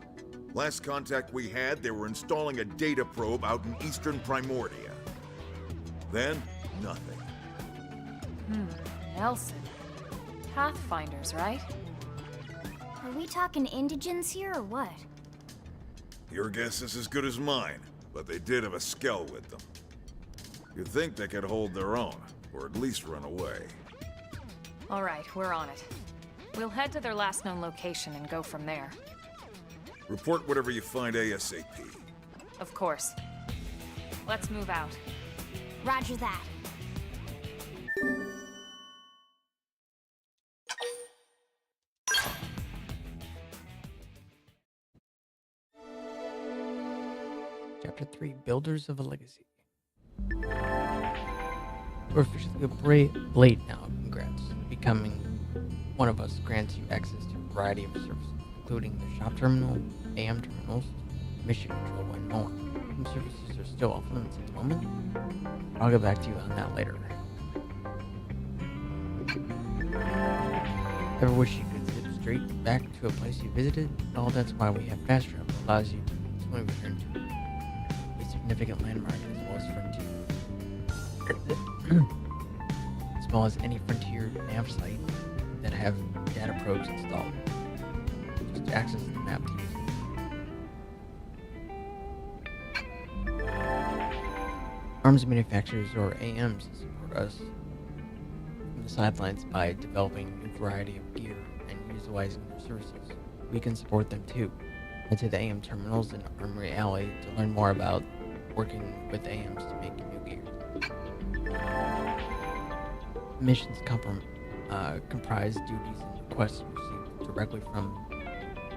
Last contact we had, they were installing a data probe out in eastern Primordia. Then, nothing. Nelson. Pathfinders, right? Are we talking indigents here or what? Your guess is as good as mine, but they did have a skell with them. You'd think they could hold their own, or at least run away. All right, we're on it. We'll head to their last known location and go from there. Report whatever you find ASAP. Of course. Let's move out. Roger that. Chapter 3, Builders of a Legacy. We're officially a blade now, congrats. Becoming one of us grants you access to a variety of services, including the shop terminal, AM terminals, mission control, and more. Some services are still off limits at the moment. I'll get back to you on that later. Ever wish you could zip straight back to a place you visited? Well, that's why we have fast travel. It allows you to instantly return to a significant landmark as well as as well as any frontier nav site that have data probes installed. Just access the map to use it. Arms manufacturers, or AMs, support us from the sidelines by developing a new variety of gear and utilizing their services. We can support them too. Head to the AM terminals in Armory Alley to learn more about working with AMs to make new gear. Missions comprise duties and requests received directly from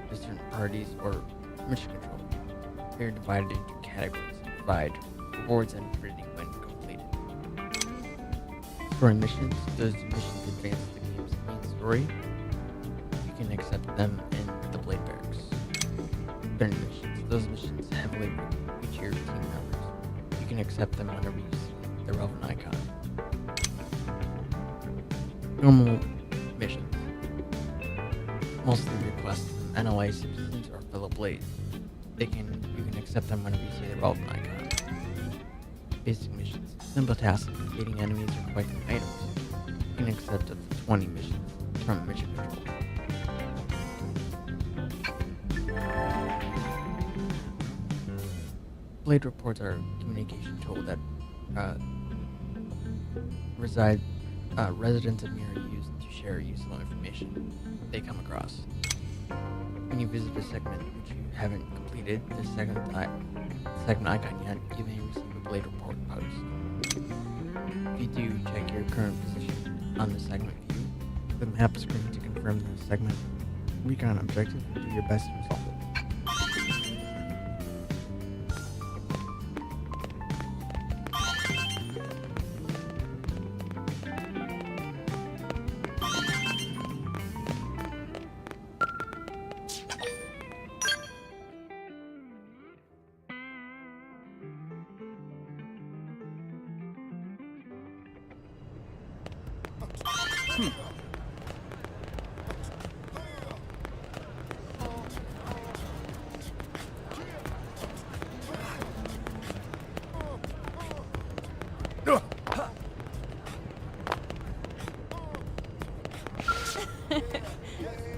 distant parties or mission control. They are divided into categories and provide rewards and rating when completed. Story missions. Those missions advance the game's main story. You can accept them in the Blade Barracks. Vendor missions. Those missions heavily feature team members. You can accept them whenever you see the relevant icon. Normal missions. Mostly requests from NLA citizens or fellow blades. You can accept them whenever you see the relevant icon. Basic missions. Simple tasks of defeating enemies or collecting items. You can accept up to 20 missions from mission control. Blade reports are a communication tool that residents of Mirror use to share useful information they come across. When you visit a segment which you haven't completed the segment icon yet, you may receive a Blade report post. If you do, check your current position on the segment view, the map screen to confirm the segment recon objective and do your best to resolve it.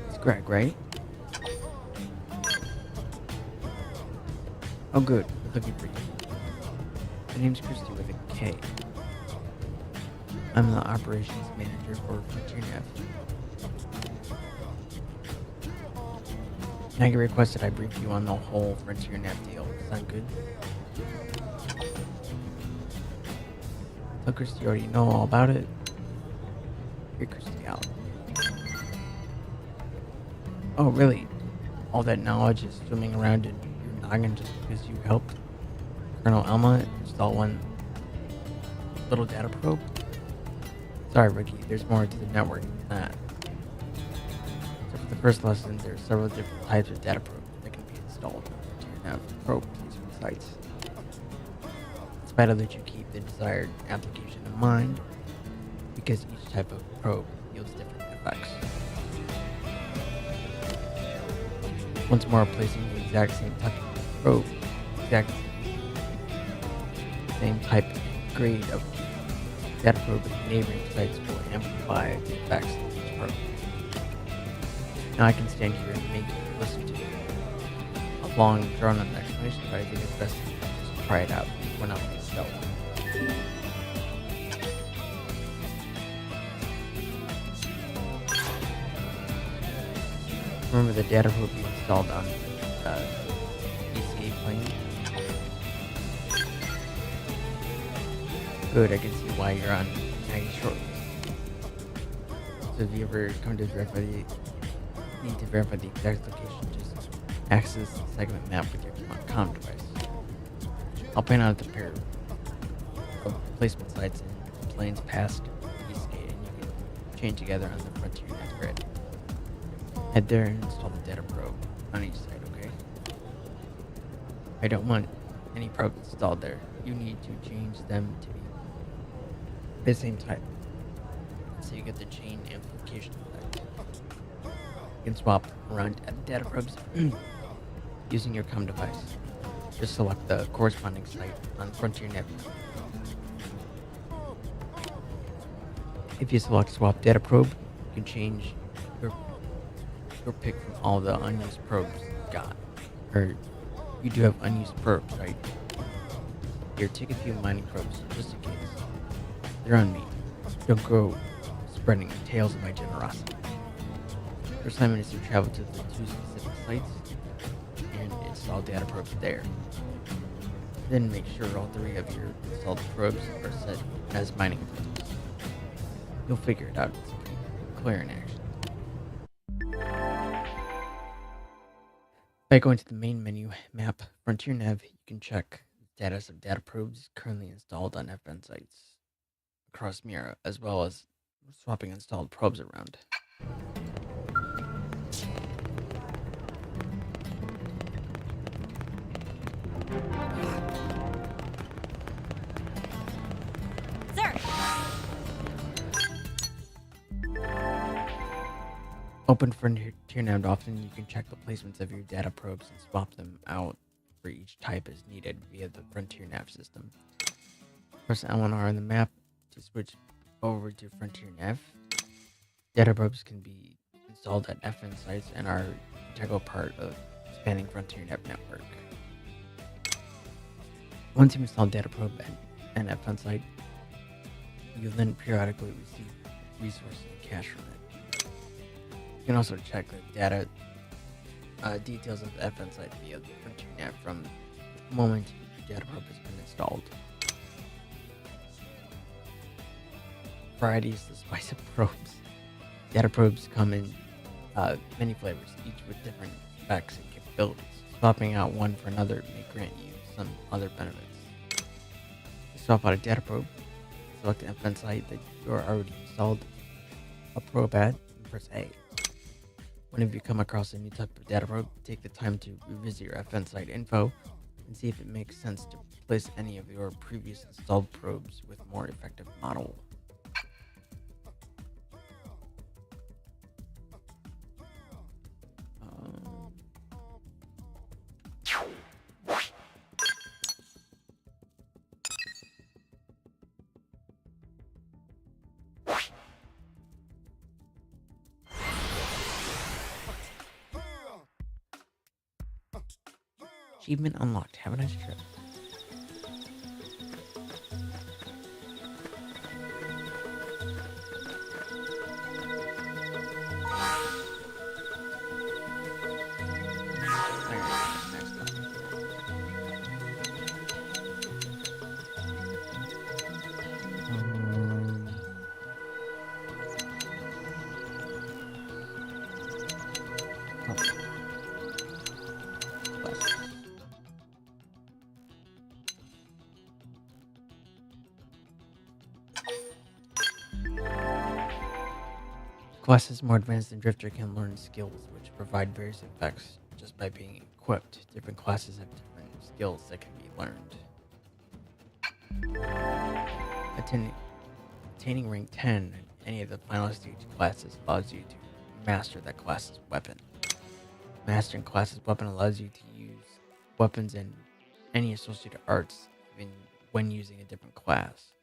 It's Greg, right? Oh good, we're looking for you. My name's Christy with a K. I'm the operations manager for FrontierNav. Can I get requested I brief you on the whole FrontierNav deal? Sound good? So Christy, you already know all about it. Here, Christy, out. Oh, really? All that knowledge is swimming around in your noggin just because you helped Colonel Elma install one little data probe? Sorry, Ricky, there's more to the network than that. first lesson, there are several different types of data probes that can be installed to your nav probe placement sites. It's vital that you keep the desired application in mind, because each type of probe yields different effects. Once more, placing the exact same type of probe, exact same type and grade of data probe in neighboring sites will amplify the effects of each probe. Now I can stand here and make you listen to a long, drawn-out explanation, but I think it's best to just try it out when I'm installed. Remember the data probe you installed on the ECA plane? Good, I can see why you're on a short list. So if you ever come to verify the need to verify the exact location, just access the segment map with your comm device. I'll point out the pair of placement sites and planes past ECA, and you can chain together on the Frontier Net grid. Head there and install the data probe on each side, okay? I don't want any probe installed there. You need to change them to be the same type, so you get the chain amplification effect. You can swap around data probes using your comm device. Just select the corresponding site on Frontier Net. If you select swap data probe, you can change your pick from all the unused probes you got. Or you do have unused probes, right? Here, take a few mining probes just in case. They're on me. Don't go spreading tales of my generosity. Your assignment is to travel to the 2 specific sites and install data probes there. Then make sure all 3 of your installed probes are set as mining probes. You'll figure it out. It's pretty clear in action. By going to the main menu, Map, Frontier Nav, you can check the status of data probes currently installed on FN sites across Mira, as well as swapping installed probes around. Sir! Open Frontier Nav often, you can check the placements of your data probes and swap them out for each type as needed via the Frontier Nav system. Press L&R on the map to switch over to Frontier Nav. Data probes can be installed at FN sites and are an integral part of expanding Frontier Nav network. Once you install data probe at an FN site, you'll then periodically receive resources and cash from it. You can also check the data details of the FN site via the Frontier Nav from the moment your data probe has been installed. Varieties the spice of probes. Data probes come in many flavors, each with different specs and capabilities. Swapping out one for another may grant you some other benefits. To swap out a data probe, select the FN site that you are already installed a probe at and press A. Whenever you come across a new type of data probe, take the time to revisit your FN site info and see if it makes sense to replace any of your previous installed probes with more effective model. Achievement unlocked. Have a nice trip. Classes more advanced than Drifter can learn skills which provide various effects just by being equipped. Different classes have different skills that can be learned. Attaining rank 10 in any of the final stage classes allows you to master that class's weapon. Mastering class's weapon allows you to use weapons and any associated arts even when using a different class.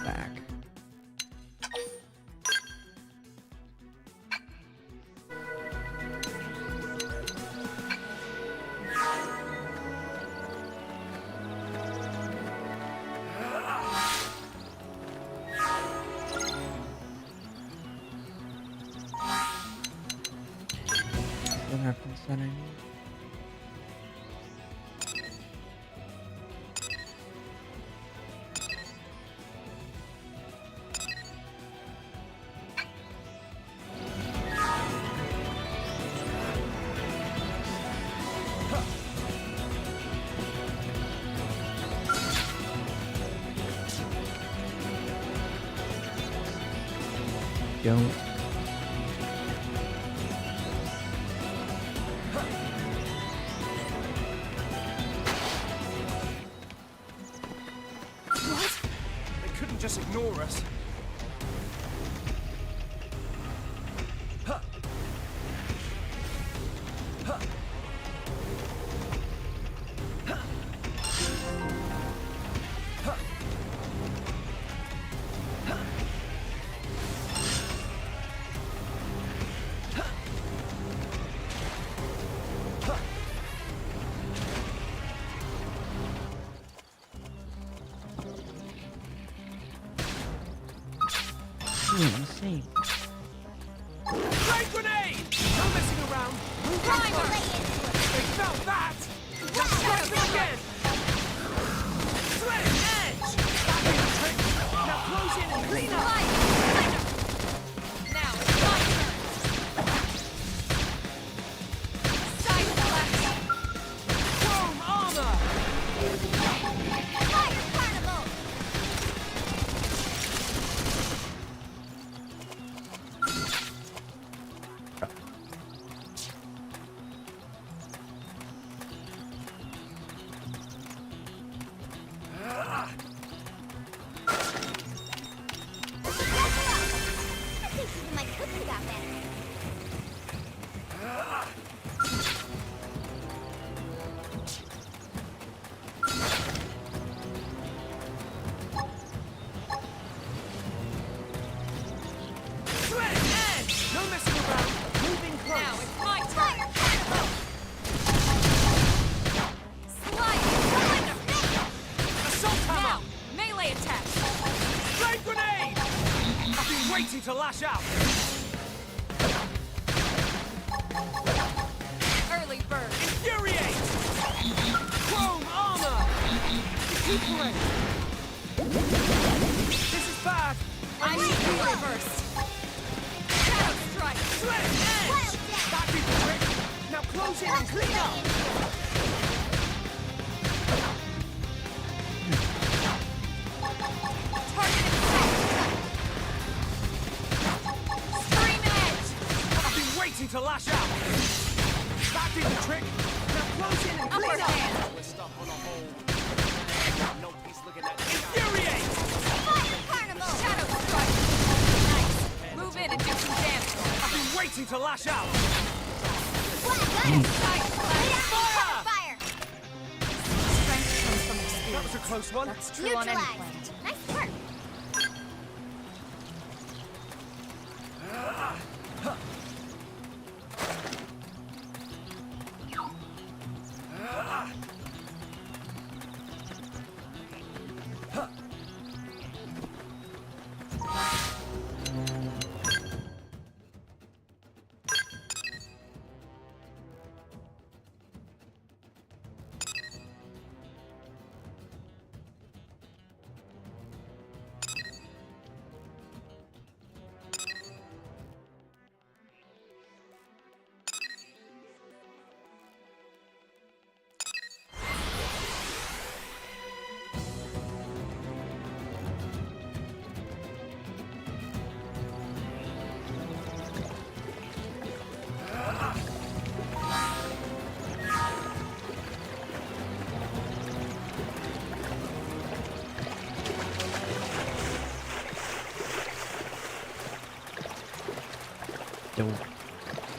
Back. The reference that I need. Don't. What? They couldn't just ignore us. Insane. Flame grenade! No messing around! Move first! They felt that! Now strike them again! Flame edge! That did the trick! Now close in and clean up! Now it's my turn. Side blast. Chrome armor! Fire carnival! I think even my cooking got better. Flame edge! No messing around! Moving close! Now it's my turn. Fire carnival! Slide. Assault Now hammer! melee attack. Flame grenade! I've been waiting to lash out! Early bird. Infuriate! Chrome armor! Recuperate! This is bad! I need you first. Shadow strike. Flame edge! That did the trick! Now close in and clean up! Target set. Scream edge. I've been waiting to lash out! That did the trick! Now close in and Upper clean up! hand. No peace looking at the sky. Infuriate! Fire carnival! Shadow strike. Nice. Move in and do some damage. I've been waiting to lash out! Black ice! Side blast. Fire! Fire! Strength comes from experience. That was a close one. That's true on any Neutralized. planet. Nice work.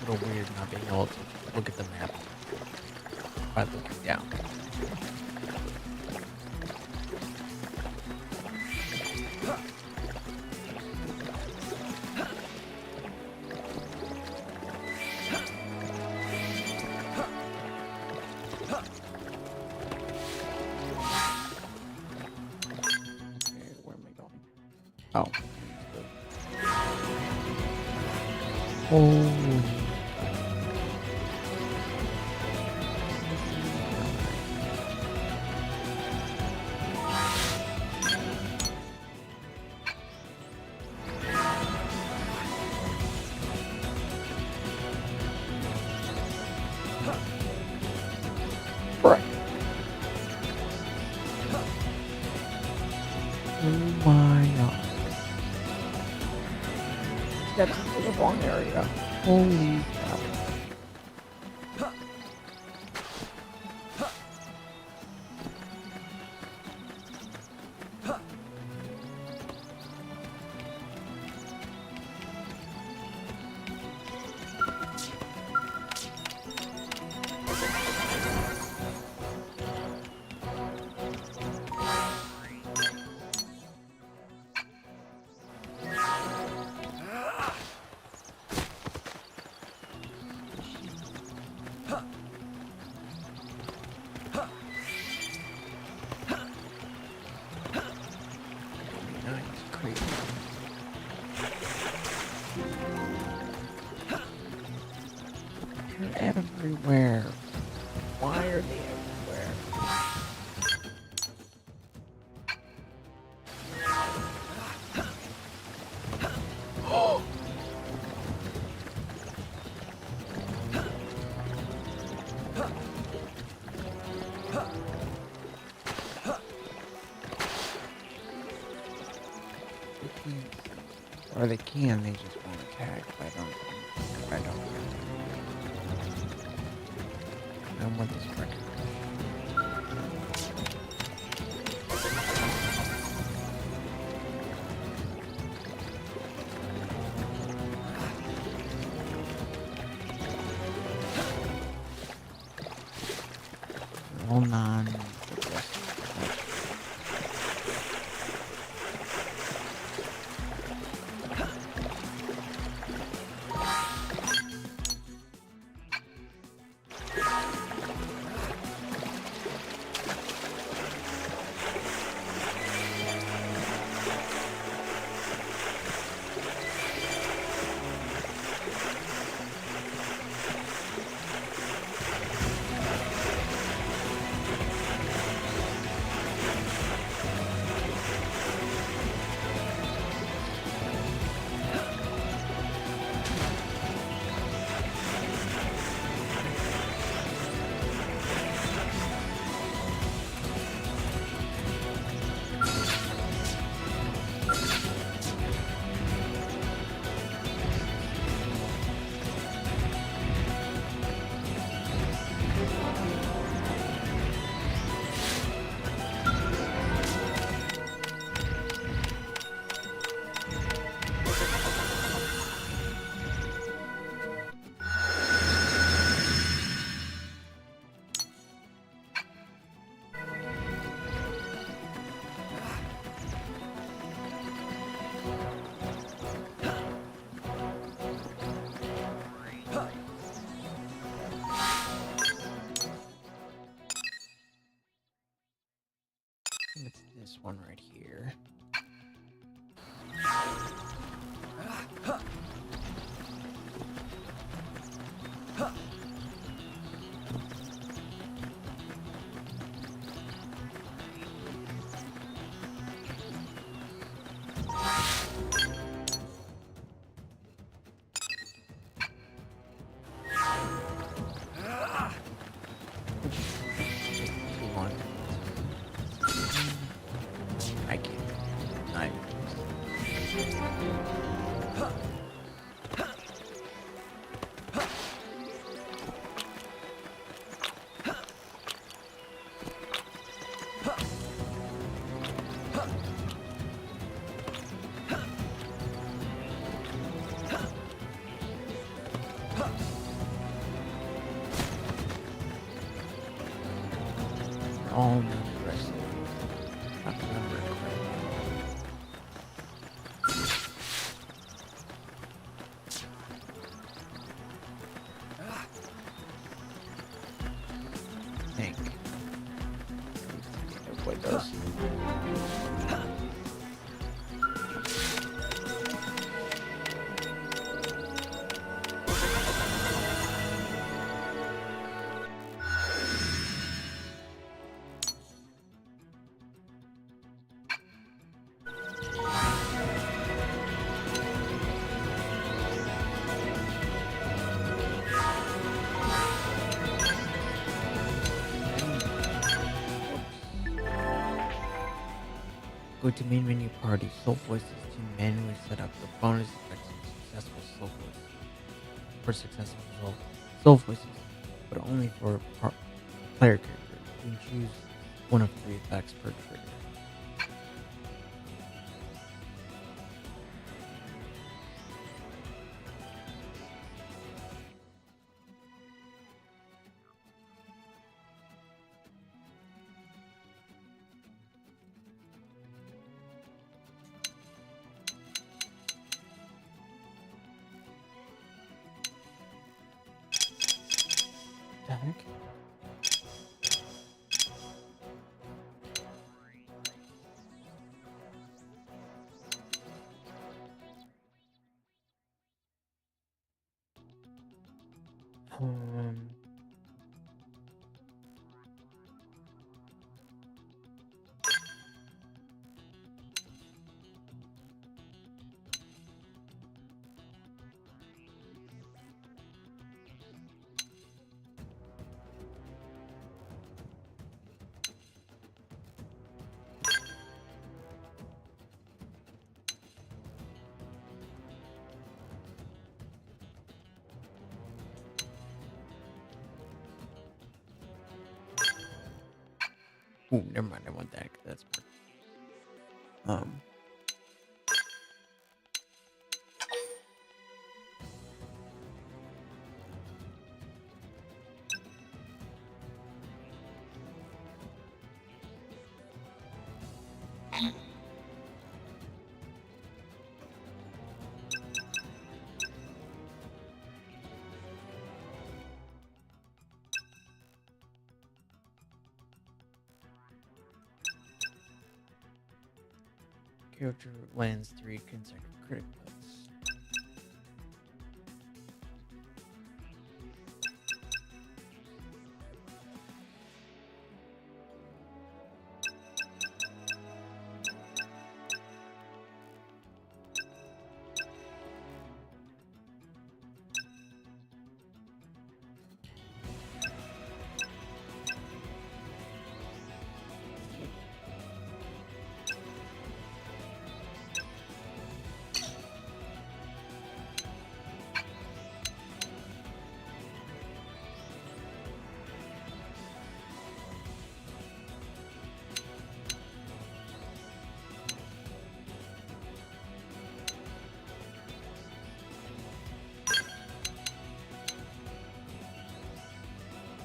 little weird not being able to look at the map by looking down. Okay, where am I going? Oh. Oh. Right. Oh my god. That's the wrong area. Holy crap. They're everywhere. Why are they everywhere? Oh! Or they can, they just won't attack. I don't. I want this record. All non-aggressive. It's this one right here. I can't. all non-aggressive. If I can remember it correctly. I think. What it does. Go to main menu party, soul voices to manually set up the bonus effects of successful soul voices. For successful soul voices, but only for player character. You can choose one of 3 effects per trigger. Heck? Um, Ooh, never mind. I want that. 'Cause that's um. Character lands 3 consecutive critic hits.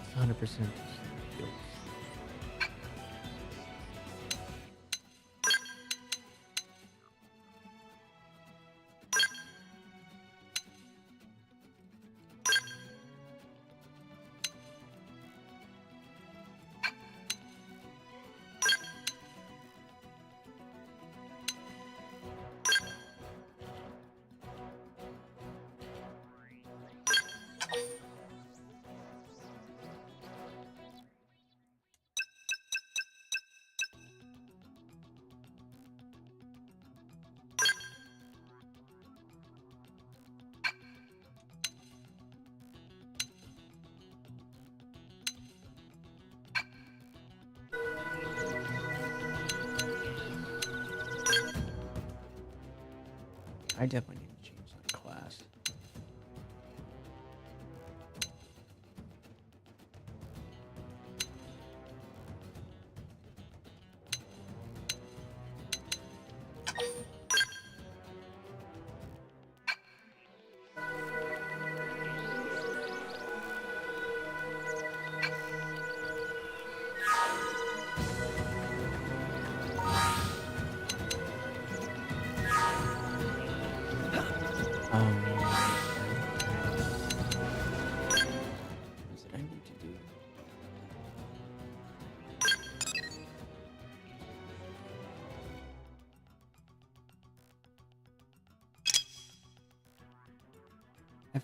It's 100% skills. I definitely need to change that class.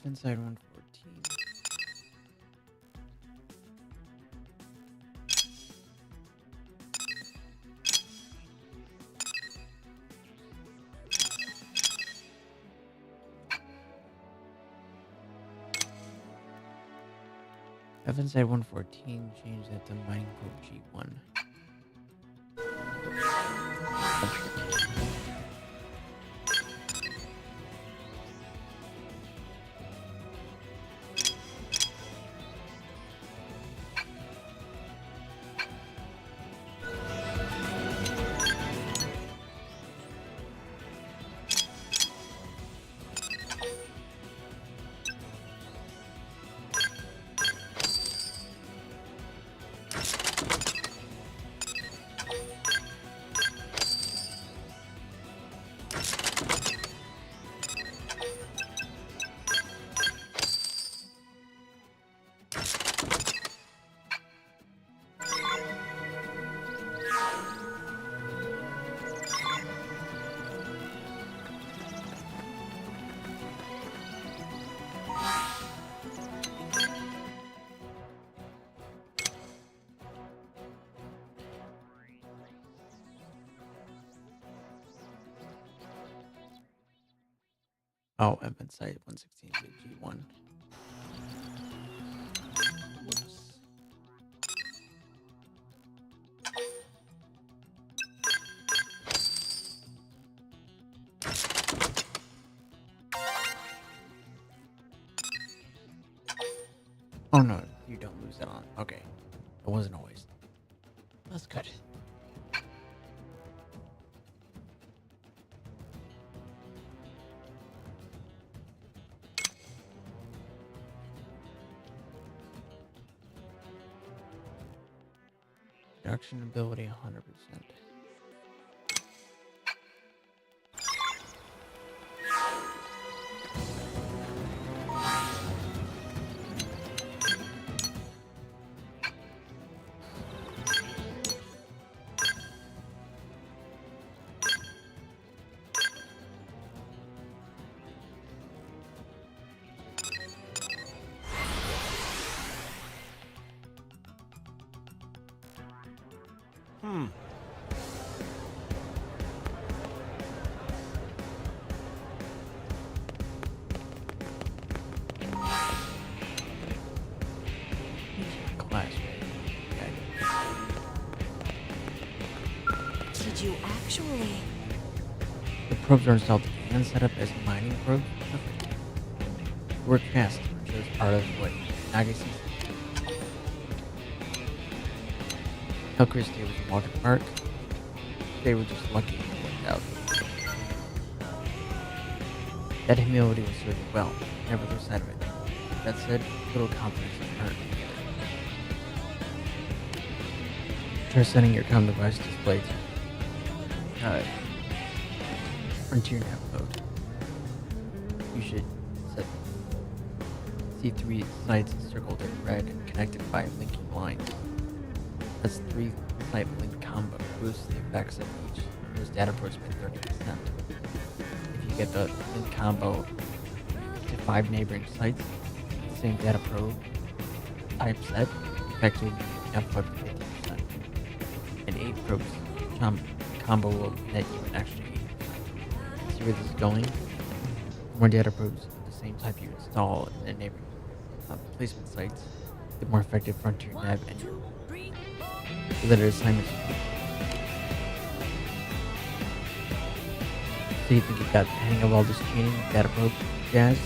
F inside 114. F inside 114, change that to mining probe G1. Oh, F inside 116 G1. Whoops. Oh no, you don't lose that on. Okay. It wasn't a waste. That's good. Production ability 100%. Class, Did you actually? the probes are installed and set up as mining probes. Work fast, which is part of what Naga sees. Hellcrest was a walk apart. They were just lucky it worked out. That humility was served well, never lose sight of it. That said, little confidence in her. Try setting your comm device display to frontier nav mode. You should set see 3 sites circled in red and connected by linking lines. That's 3 site link combo boosts the effects of each of those data probes by 30%. If you get the link combo to 5 neighboring sites, the same data probe type set, effects will be amplified for 50%. And 8 probes combo will net you an extra 80%. See where this is going? The more data probes of the same type you install in the neighboring placement sites, the more effective frontier nav and your related assignments. So you think you got the hang of all this cheating, data probe jazz?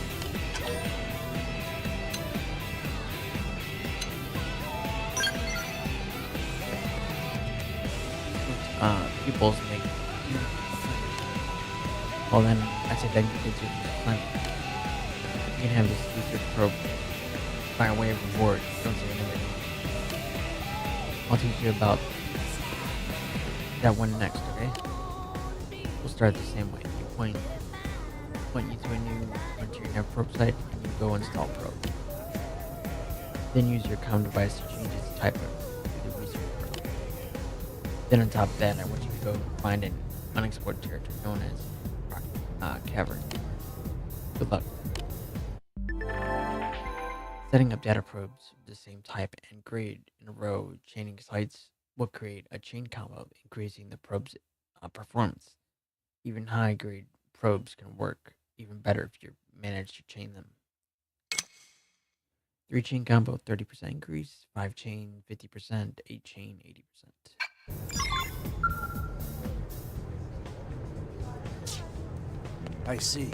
Pupils make. Well then, I say that you could do plenty. You can have this research probe by way of reward. Don't say anything. I'll teach you about that one next, okay? We'll start the same way. You point you to a new frontier nav probe site, and you go install probe. Then use your comm device to change its type of the research probe. Then on top of that, I want you to go find an unexplored territory known as Cavern. Good luck. Setting up data probes of the same type and grade in a row, chaining sites will create a chain combo, increasing the probe's performance. Even high grade probes can work even better if you manage to chain them. 3 chain combo 30% increase, 5 chain 50%, 8 chain 80%. I see.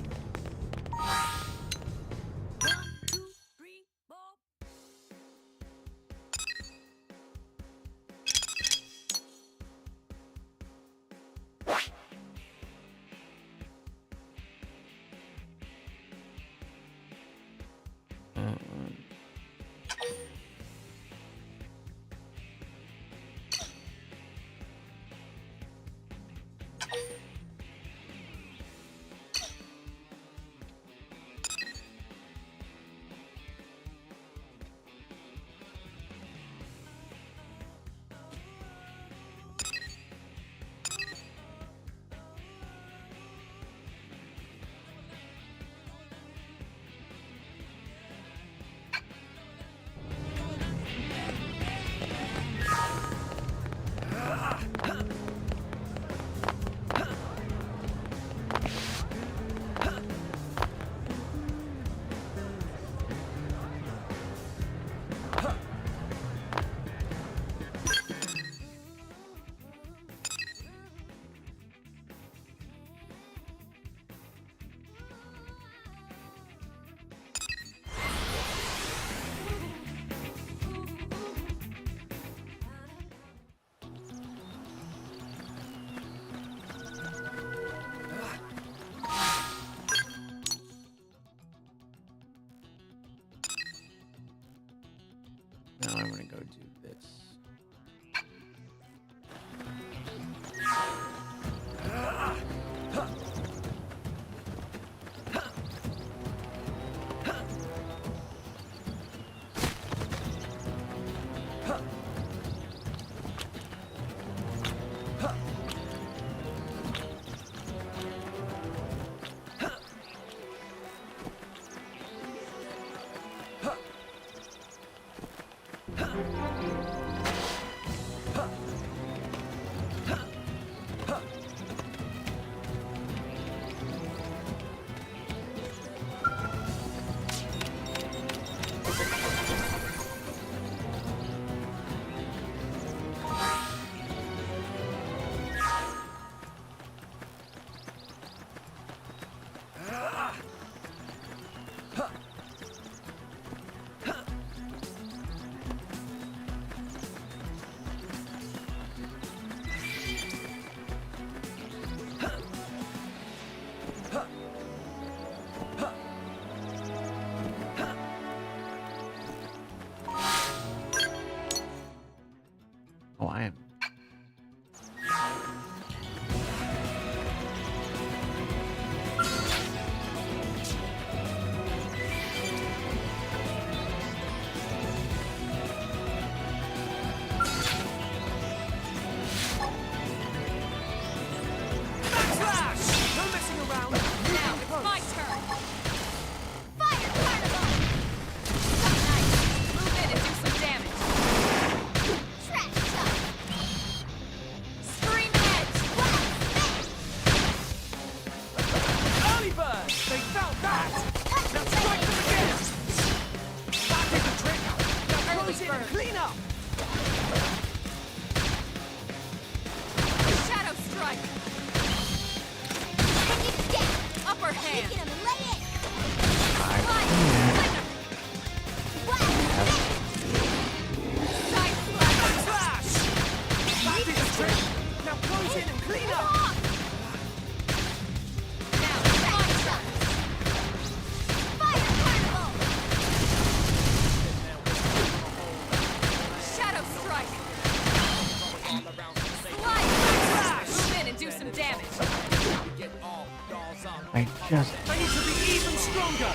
Now I'm gonna go do this. Oh, I am. Backslash! No messing around. Now it's my turn. Fire Carnival! So nice. Move in and do some damage. Trash talk! Scream edge. Early bird! They felt that! Now strike them again! That did the trick! Now close in and clean up! Shadow strike. And you dead! Upper hand. Taking him, lay it! Fire. Side slash. Slash! That did the trick! Now close in and clean up! Now it's my turn. Fire Carnival! Shadow strike. Slide. Move in and do some damage. I just I need to be even stronger!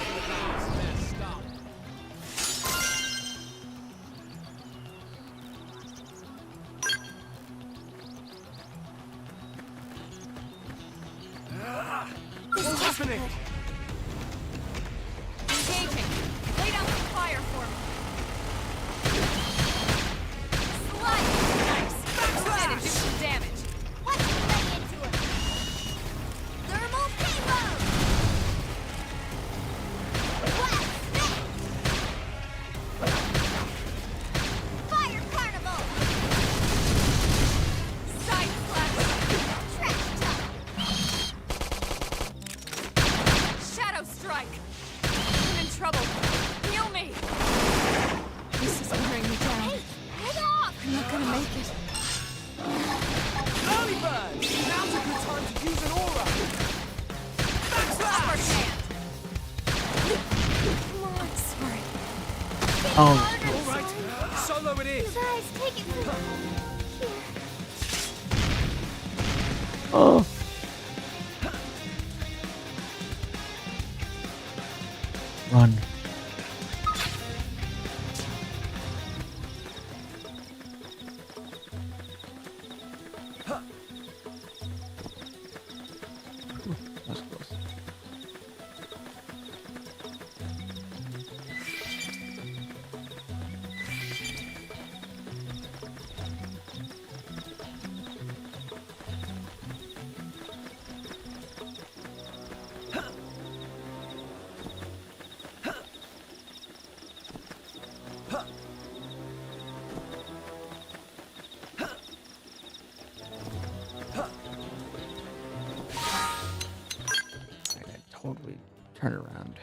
What's happening? Engaging. Lay down some fire for me. Oh, All right, solo it You is. guys, take it from here. oh. Run. That's close. I totally turn around.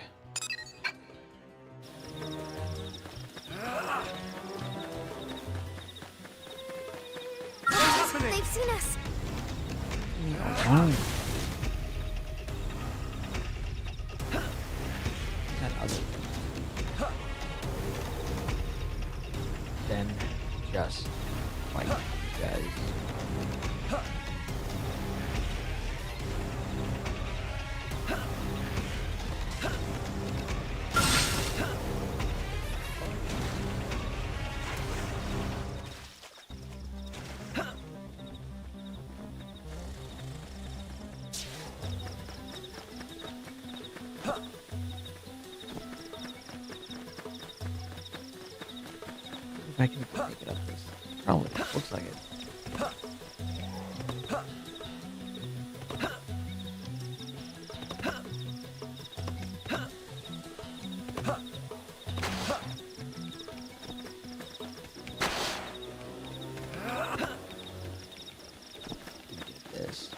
They've seen us. Leave me alone. That other one. Then just fight, you guys. If I can make it up this. Probably. Looks like it. Get this.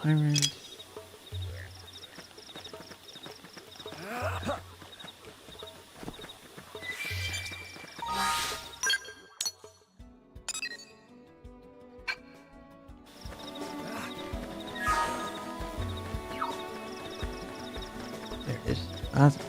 Tyrant. There it is. Awesome.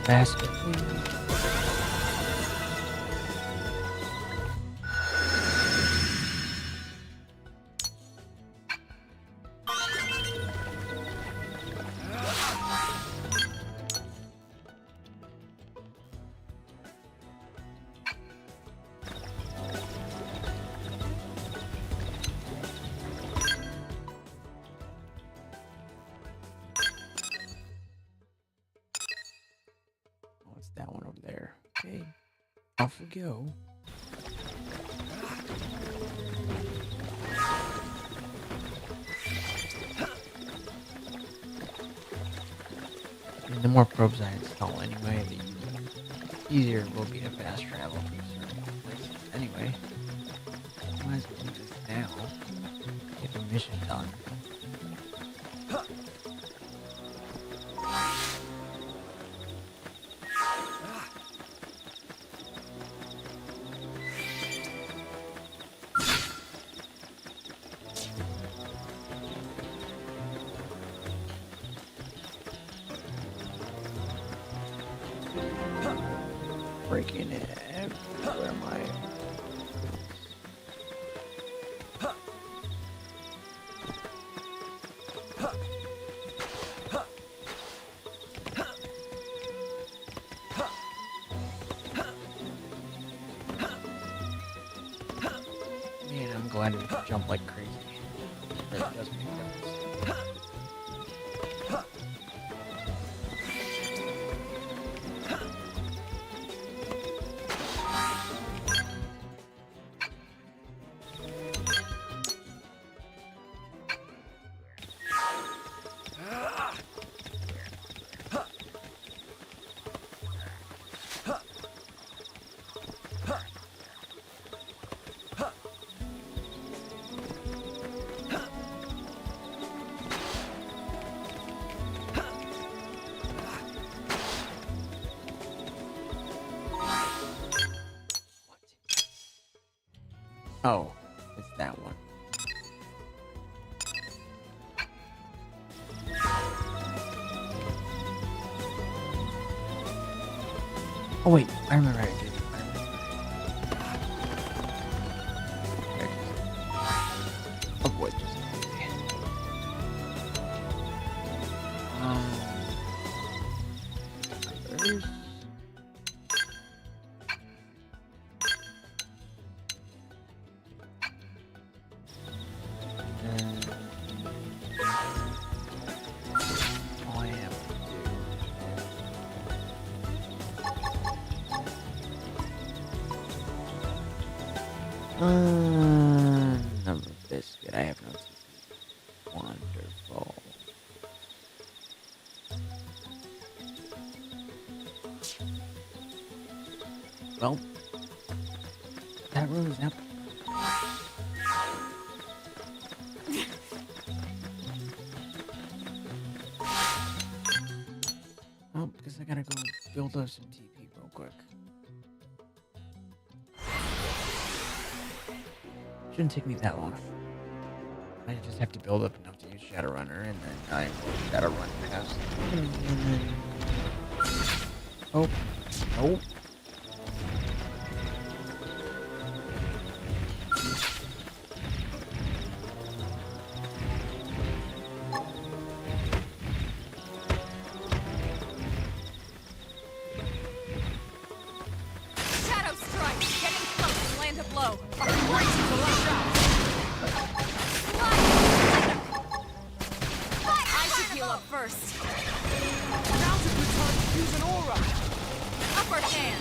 Basket, please. Oh, it's that one over there. Okay. Off we go. And the more probes I install anyway, the easier it will be to fast travel to certain places. Anyway, might as well do this now. Get the mission done. breaking it everywhere, am I? Man, I'm glad we can jump like crazy. It really does make a difference. Oh, it's that one. Oh wait, I remember how to do it. Avoid this. Others. All I have to do. Number biscuit. I have no TP. Wonderful. Well, that room is empty. Oh, because I gotta go build up some TP real quick. Shouldn't take me that long. I just have to build up enough to use Shadowrunner, and then I will Shadowrun past. Oh, no. Shadow strike! Get in close and land a blow! I should heal up first. Now's a good time to use an aura. Upper hand!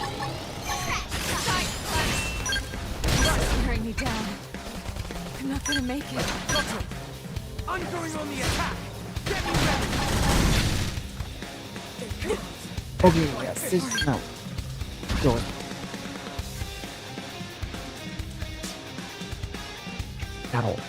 Side slash! It's tearing me down. I'm not gonna make it. Got him. I'm going on the attack. Get me ready. Okay, yeah, this no. Go it. At all.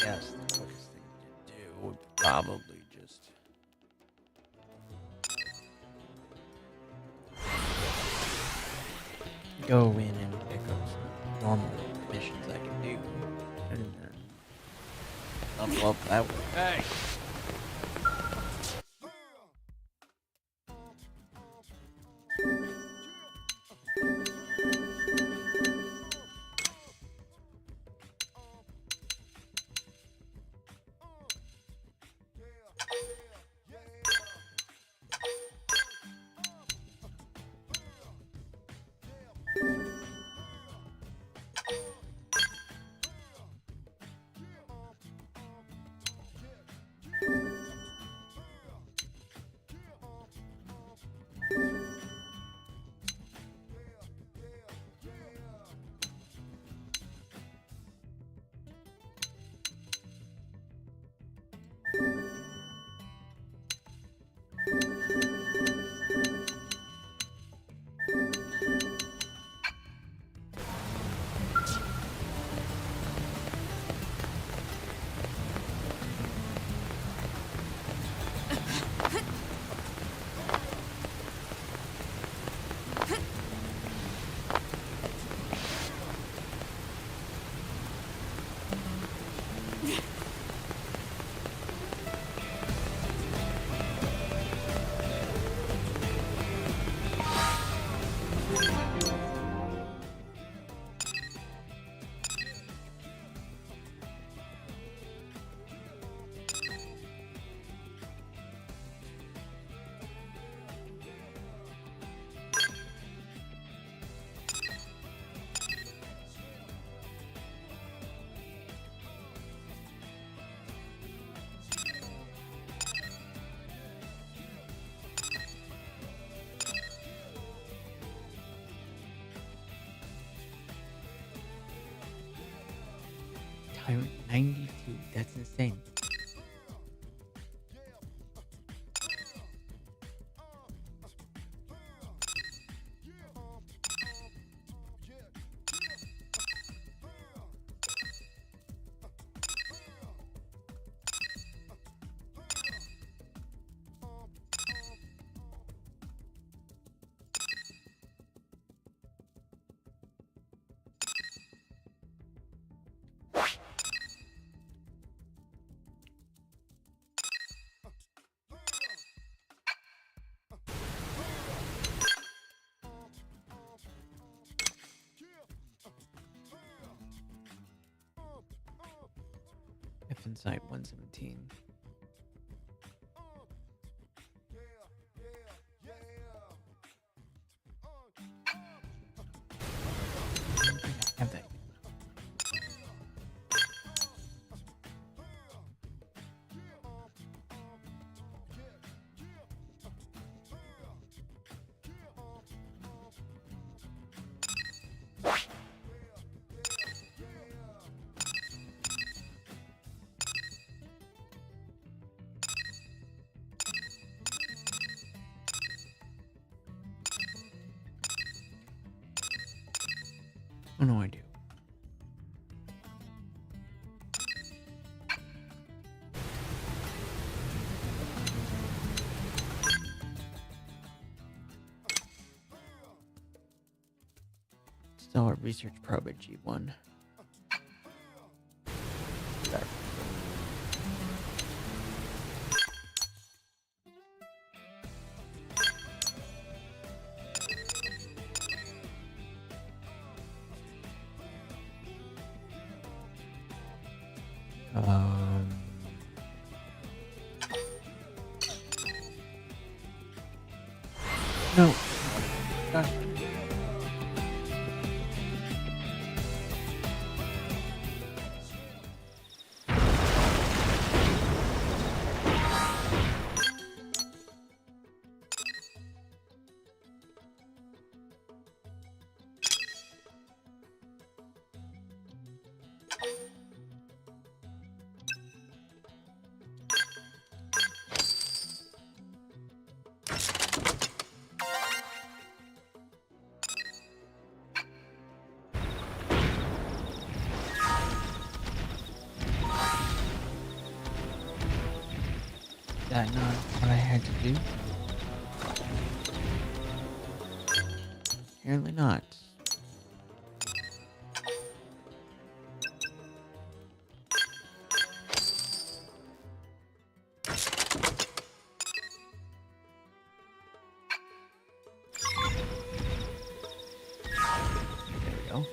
Yes, the quickest thing to do would probably just go in and pick up some normal missions I can do, and then level up that way. Hey. 92. That's insane. F inside 117. I have that. Oh no, I do. Still a research probe at G1. There. No. Gosh. That not what I had to do? Apparently not. There we go.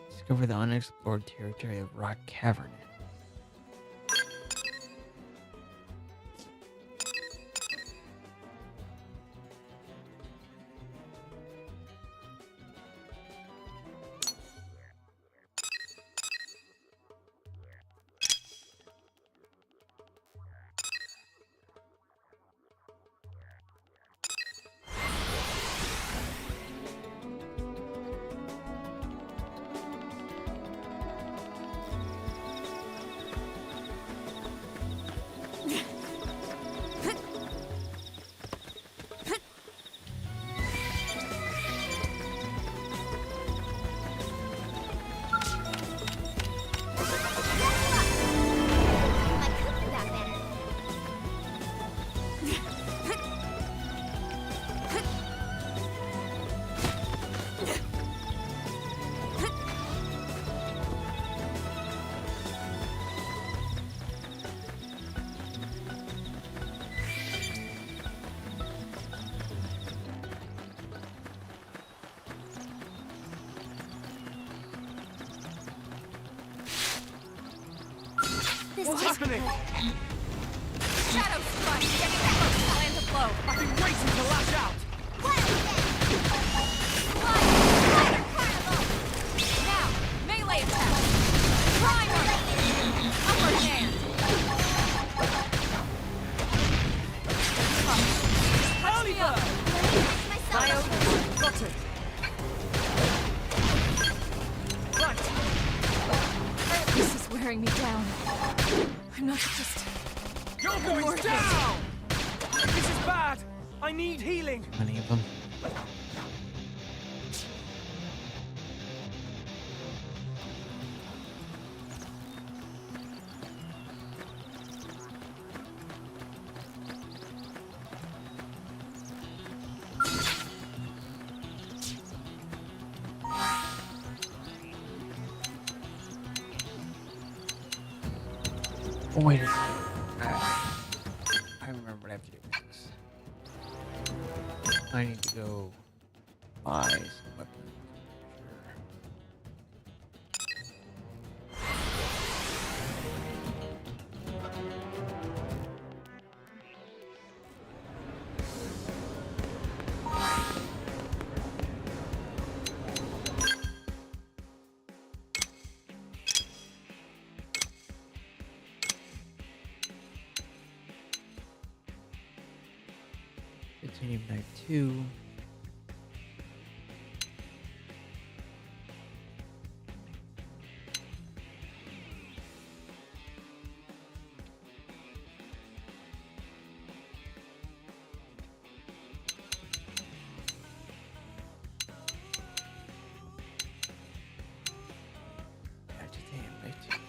Discover the unexplored territory of Rock Cavern. What's happening? Shadow strike! Getting that close! Land to blow! I've been waiting to lash out! Spider carnival! Now, melee attack! Primer! Upper hand! wearing me down. I'm not just... You're going down! This is bad! I need healing! Many of them. Oh, wait a second. I remember what I have to do with this. I need to go buy some weapons. Titanium Knife 2. Titanium Knife 2.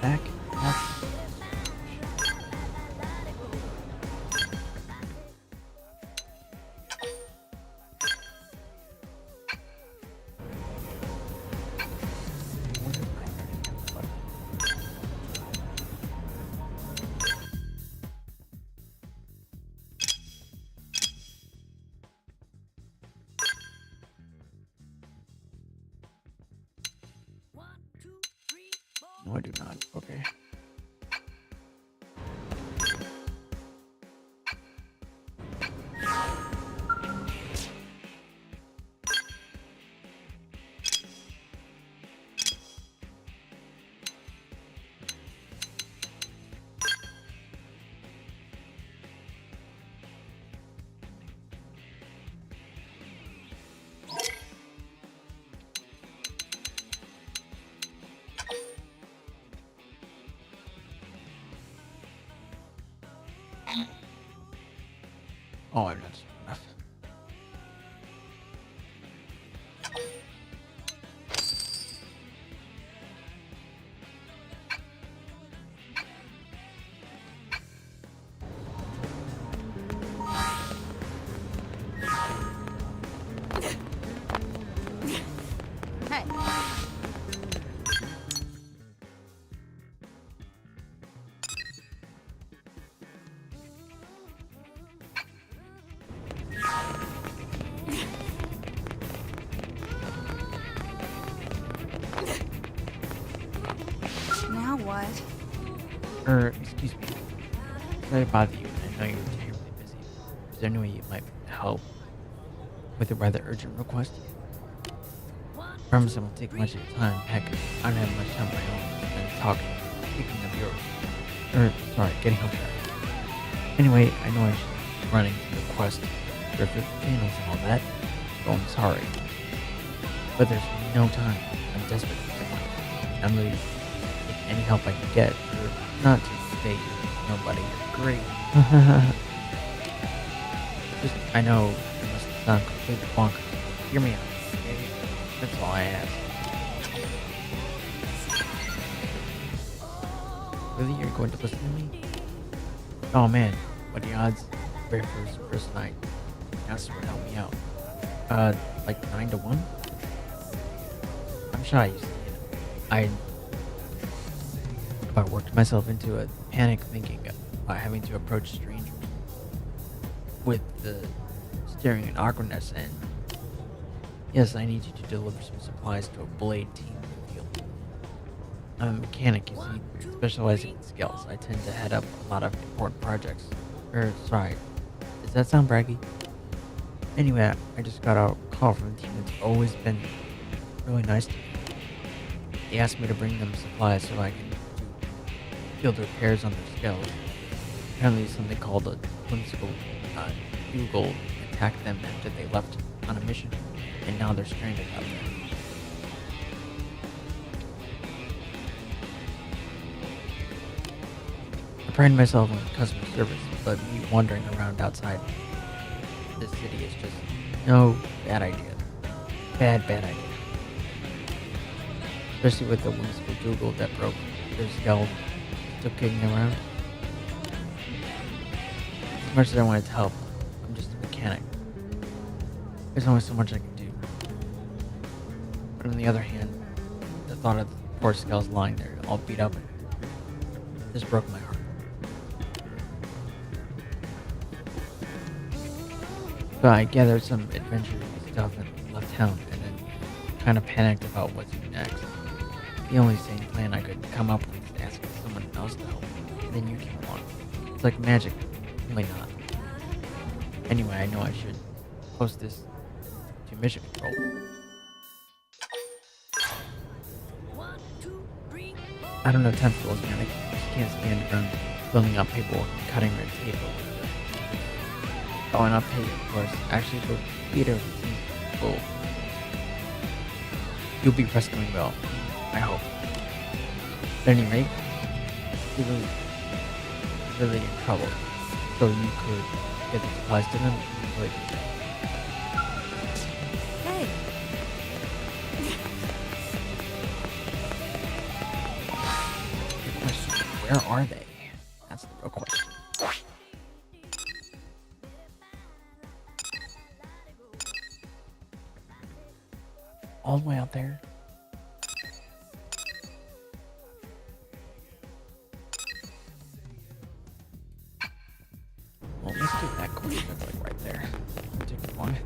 Back. No, I do not. Okay. Oh, I've done enough. Excuse me. Sorry to bother you, I know you're terribly busy. Is there any way you might help with a rather urgent request? I promise I won't take much of your time. Heck, I don't have much time of my own and talking. Speaking of getting home track. Anyway, I know I should be running to the quest griffith channels and all that. So I'm sorry. But there's no time. I'm desperate for someone. I'm really taking any help I can get. Or not to say you're nobody. You're great. Just, I know it must sound completely bonkers. Hear me out, okay? That's all I ask. Really? You're going to listen to me? Oh man, what are the odds? Very first night. Asked her to help me out. Like 9 to 1? I'm shy, you see. I worked myself into a panic thinking about having to approach strangers with the steering an Aquaness, and yes, I need you to deliver some supplies to a blade team in the field. I'm a mechanic, you see, specializing in skills. I tend to head up a lot of important projects. Sorry, does that sound braggy? Anyway, I just got a call from a team that's always been really nice to me. They asked me to bring them supplies so I can do field repairs on their skills. Apparently something called a whimsical Google attacked them after they left on a mission, and now they're stranded out there. I pride myself on customer service, but me wandering around outside this city is just no bad idea. Bad idea. Especially with the whimsical Google that broke their skull, still kicking around. As much as I wanted to help, I'm just a mechanic. There's only so much I can do. But on the other hand, the thought of the poor skulls lying there, all beat up, just broke my heart. So I gathered some adventure stuff and left town, and then kind of panicked about what to do next. The only sane plan I could come up with is asking someone else to help, and then you came along. It's like magic, only not. Anyway, I know I should post this to mission control. I don't have time for those, man. I just can't stand around filling out paperwork and cutting red tape over it. Oh, and I'll pay you, of course. Actually, the theater of the team will... You'll be rescuing well, I hope. At any rate, you're really in trouble. So you could get the supplies to them and really good. Hey. Good question. Where are they? That's the real question. All the way out there? Well, let's do that quick. That's like right there. I'll take it long.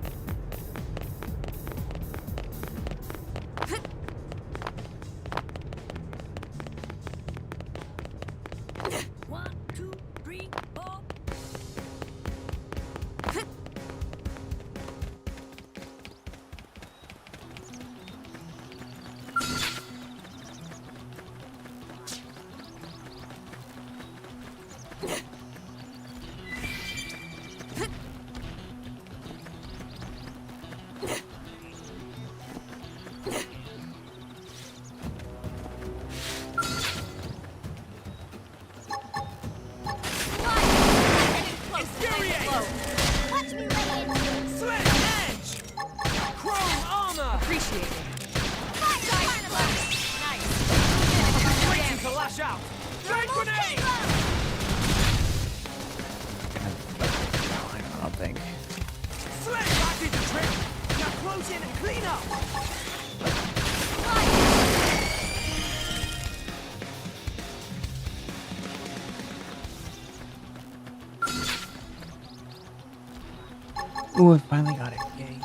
Ooh, I finally got it. Yay.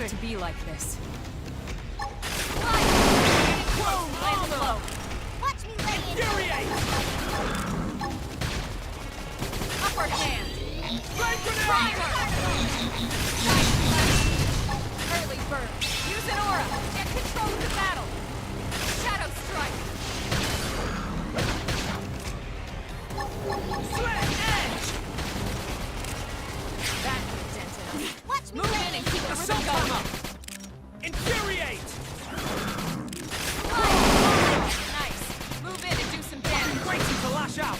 have to be like this. Watch me lay in. Infuriate! Upward hand. Flame grenade! Primer. Early bird. Use an aura. Get control of the battle. Shadow strike. Slit edge! That dented him. Watch me Move lay in and keep the rhythm Assault going. armor! Infuriate! Nice. Move in and do some damage. Waiting to lash out!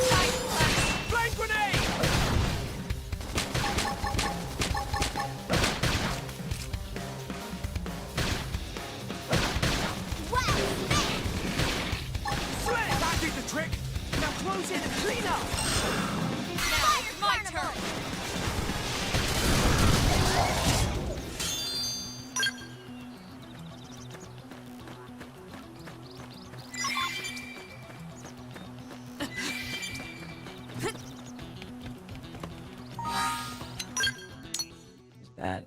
Side flash. Flame grenade! Slit! That did the trick! Now close in and clean up! Now it's my turn. Is that?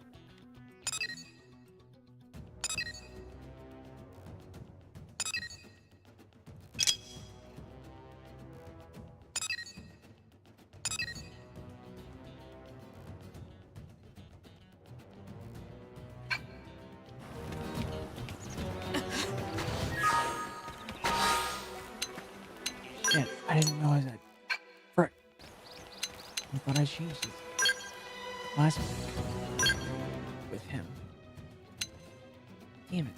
Yeah, I didn't realize that. Frick. I thought I changed it last week with him. Damn it.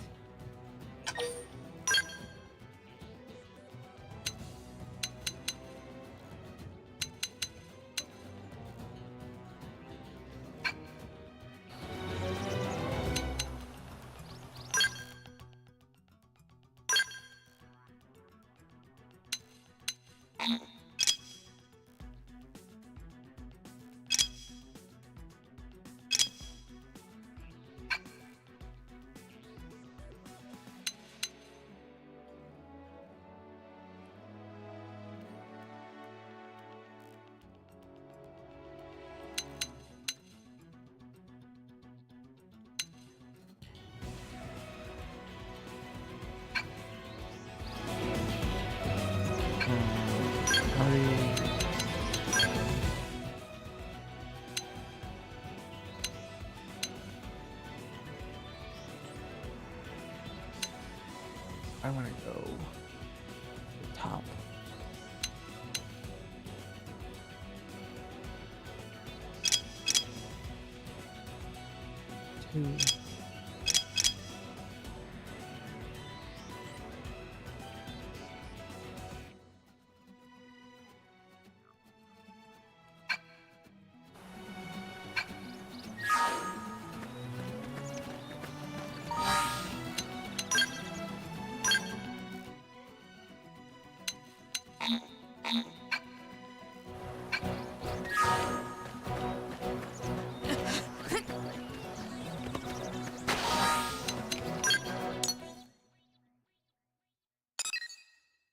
I want to go to the top. Two.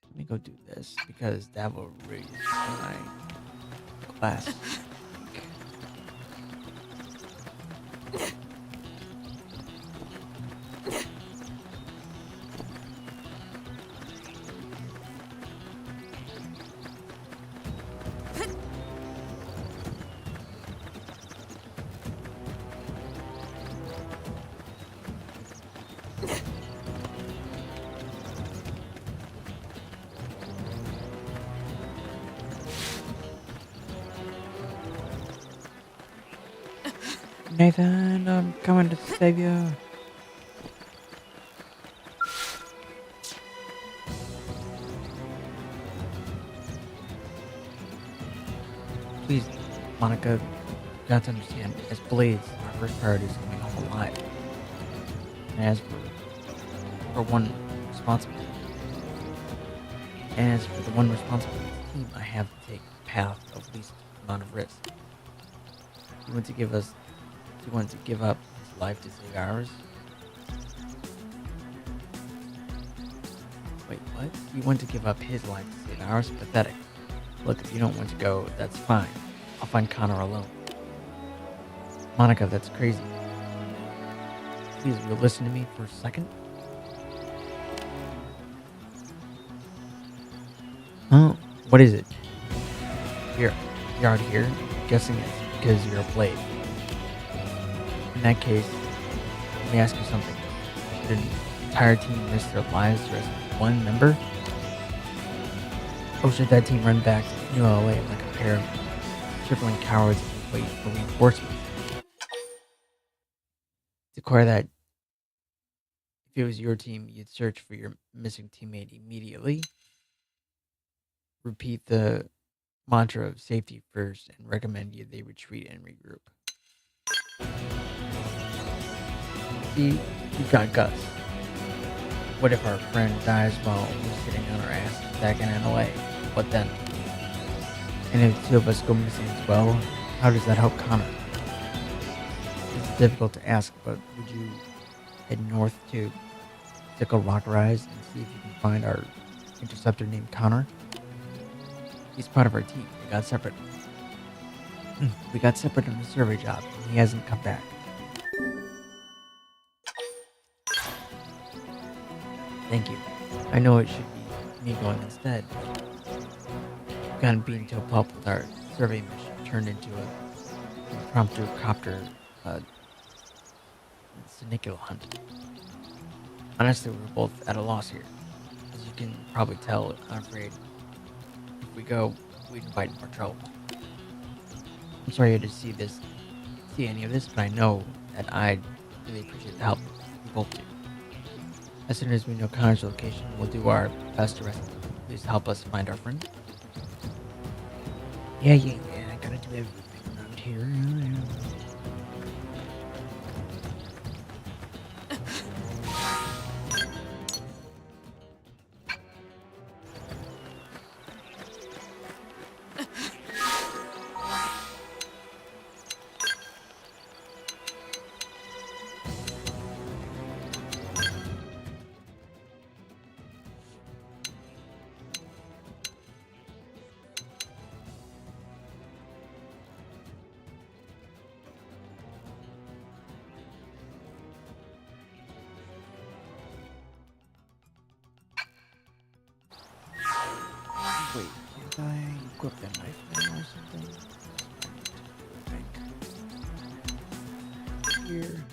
Let me go do this because that will raise my class. Nathan, I'm coming to save you. Please, Monica, you got to understand, as Blades, our first priority is coming home alive. And as for one responsible, and as for the one responsible for this team, I have to take the path of least amount of risk. You want to give us, you want to give up his life to save ours? Wait, what? You want to give up his life to save ours? Pathetic. Look, if you don't want to go, that's fine. I'll find Connor alone. Monica, that's crazy. Please, will you listen to me for a second? Huh? What is it? You're out here? Guessing it's because you're a blade. In that case, let me ask you something. Should an entire team risk their lives to rescue one member? Or should that team run back to New LA like a pair of shivering cowards and wait for reinforcements? Declare that if it was your team, you'd search for your missing teammate immediately. Repeat the mantra of safety first and recommend they retreat and regroup. See, you've got guts. What if our friend dies while we're sitting on our asses back in LA? What then? And if the two of us go missing as well, how does that help Connor? It's difficult to ask, but would you head north to Sickle Rock Rise and see if you can find our interceptor named Connor? He's part of our team. We got separate. We got separate on the survey job, and he hasn't come back. Thank you. I know it should be me going instead, but we've gotten beaten to a pulp with our survey mission turned into a impromptu copter Sinicular hunt. Honestly, we're both at a loss here. As you can probably tell, I'm afraid if we go, we'd invite more trouble. I'm sorry you had to see any of this, but I know that I'd really appreciate the help we both do. As soon as we know Connor's location, we'll do our best to rescue him. Please help us find our friend. Yeah, I gotta do everything around here. Wait, can't I equip the knife now or something? Here.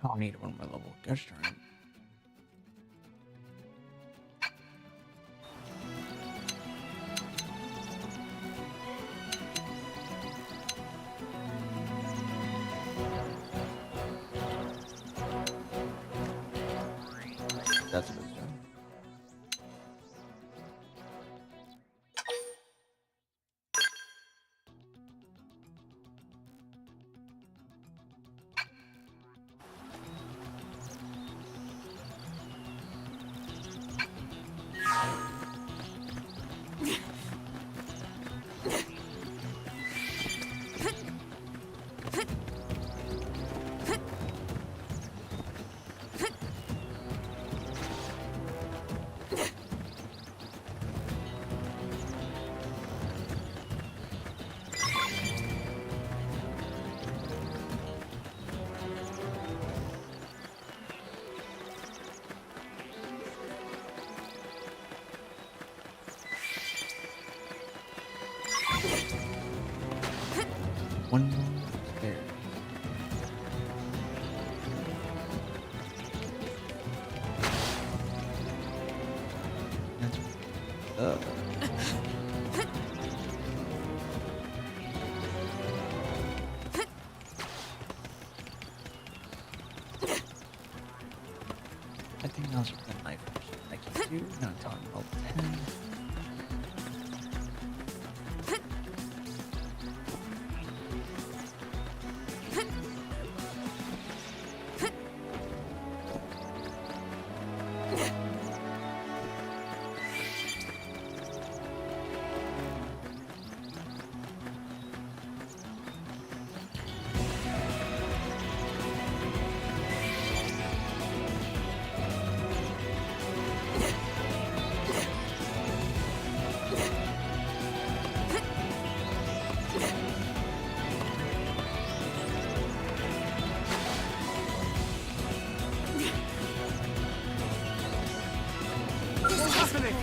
I'll need one more level. Gosh darn it. That's a good job. else with the knife. Like you do, not talking about 10. What's happening?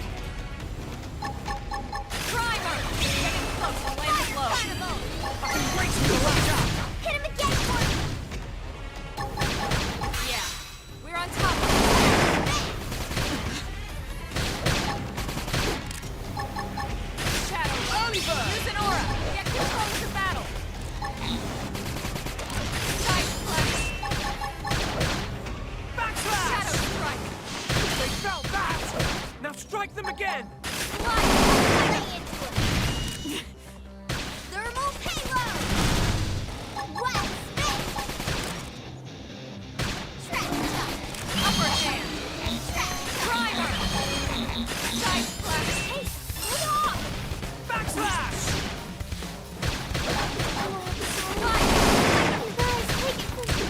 Primer! Getting close, I'll land it low. I've been waiting to lash out. Hit him again for me! Yeah, we're on top of it. Shadow, early bird! Use an aura! Get control of the battle! Side flash! Backslash! Shadow strike! They felt that! Now strike them again! Thermal payload! West! Trap shot! Upper hand! Trap Primer! Side flash! Hey, hold on! Backslash! You guys, take it quickly.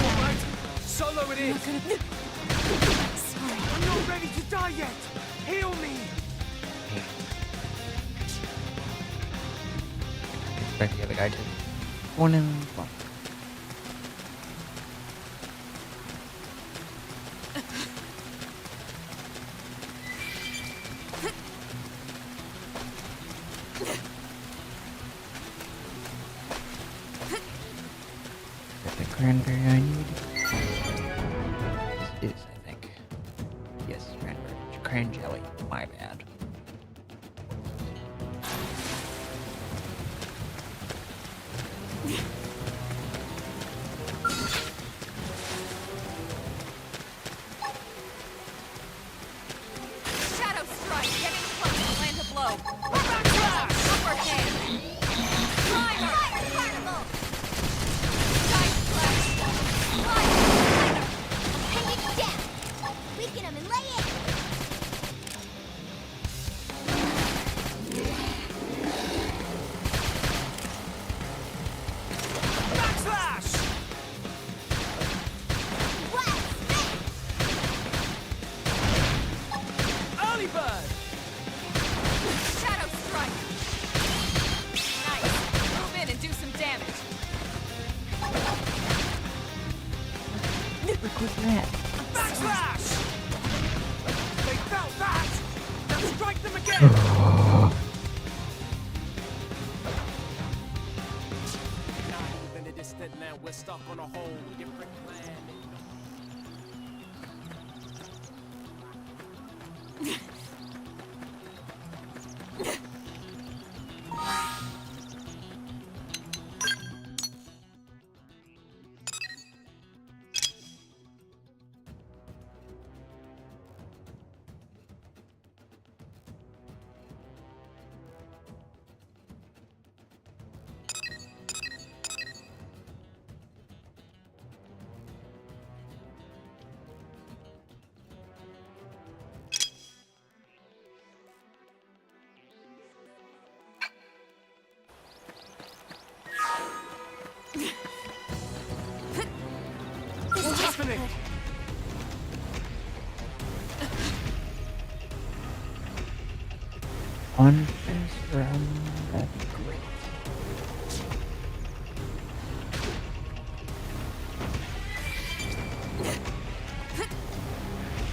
Alright, solo it is! Sorry. I'm not ready to die yet! Heal me! Expect the other guy to one in. Well, get the cranberry I need. This is, I think. Yes, cranberry. Cran jelly. My bad. Shadow strike! Getting close, I'll land a blow. Backslash! Upper hand! Primer! Fire carnival! Side flash! Hang it down! Weaken him and lay in! Backslash! West! Early bird! Shadow strike! Nice! Move in and do some damage. Look what's that. Backslash! They felt that! Now strike them again! Not even a distant land, we're stuck on a whole different planet. What's happening? One first round. That'd be great.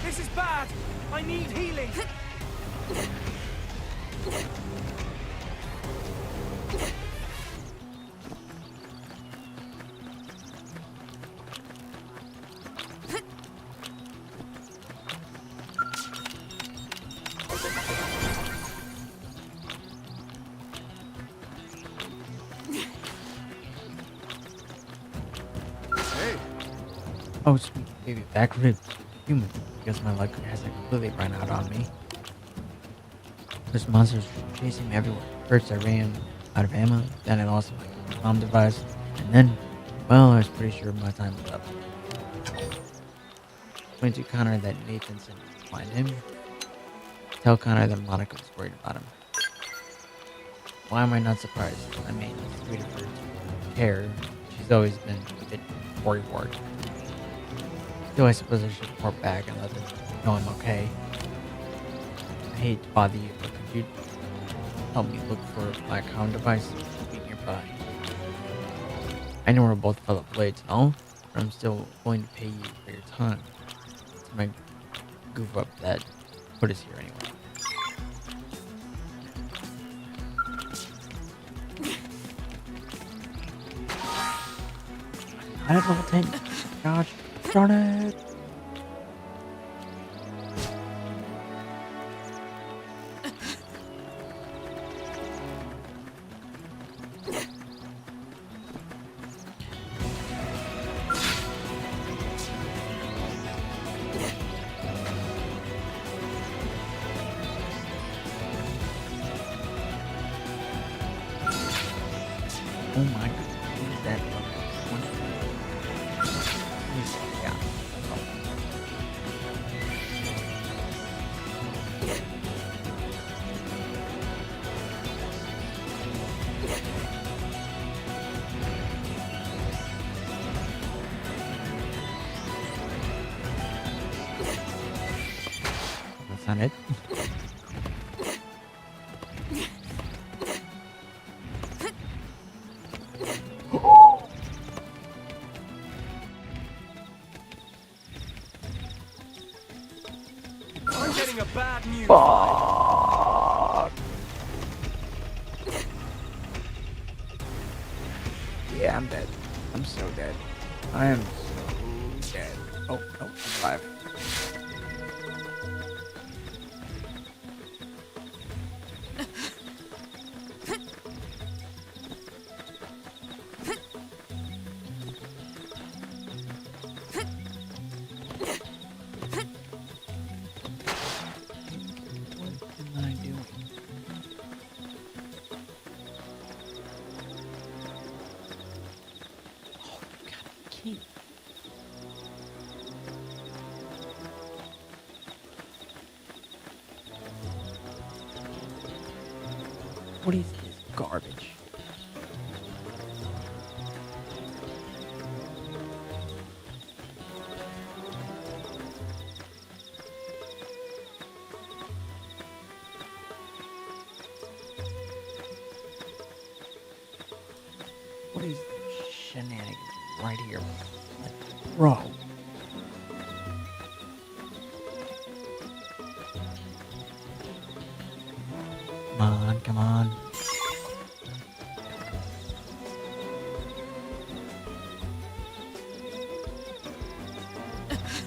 This is bad! I need healing! Oh, sweet. Baby back ribs. Human. Because my luck hasn't completely run out on me. There's monsters chasing me everywhere. First I ran out of ammo, then I lost my comm device, and then, well, I was pretty sure my time was up. Went to Connor that Nathan sent me to find him. Tell Connor that Monica was worried about him. Why am I not surprised? I mean, it's sweet of her to care. She's always been a bit worried. Still, I suppose I should report back and let them know I'm okay. I hate to bother you, but could you help me look for my comm device? Be nearby. I know we're both fellow blades and all, but I'm still going to pay you for your time. It's my goof up that put us here anyway. I have level 10. Gosh, darn it. Oh my god, what is that level? Yeah. That's not it. I'm getting a bad news. Fuck. Yeah, I'm dead. I'm so dead. I am so dead. Oh, no, I'm alive. What am I doing? Oh, God, key. What is this garbage? What is this shenanigans right here? Like, bro. Come on.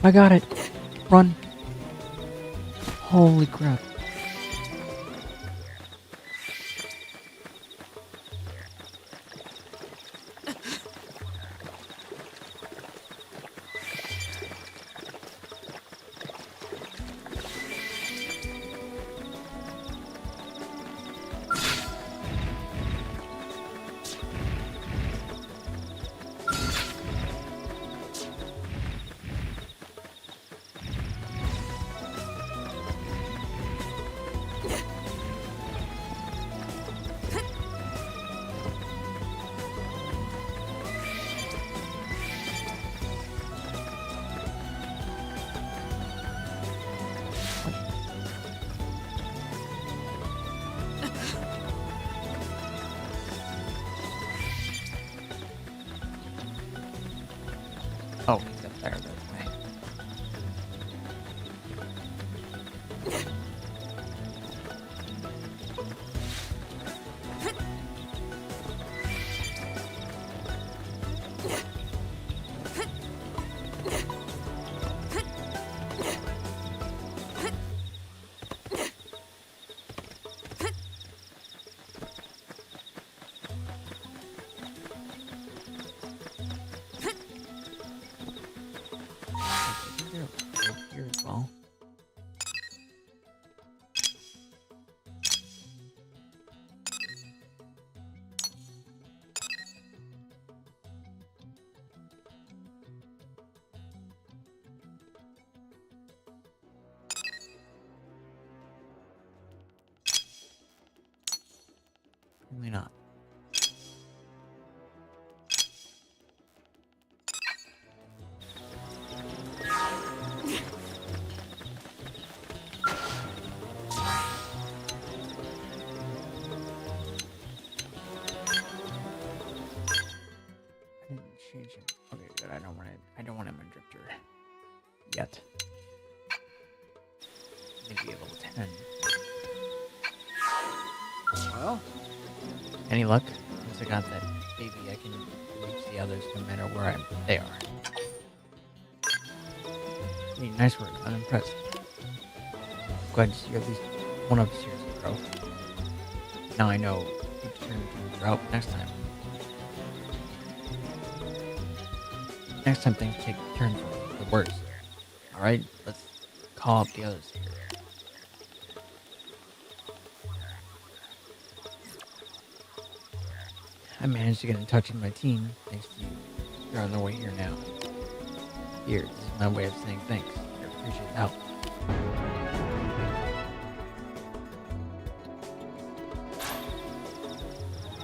I got it. Run. Holy crap. Oh, he's up there. That's right. Certainly not. I didn't change him. Okay, good. I don't want him in Drifter yet. Maybe a level 10. Well, any luck? Once I got that baby, I can reach the others no matter where they are. Hey, nice work. I'm impressed. Glad to see at least one of us here is a pro. Now I know who to turn to for help next time. Next time things take a turn for the worse. Alright, let's call up the others here. I managed to get in touch with my team, thanks to you. You're on their way here now. Here, this is my way of saying thanks. I appreciate the help.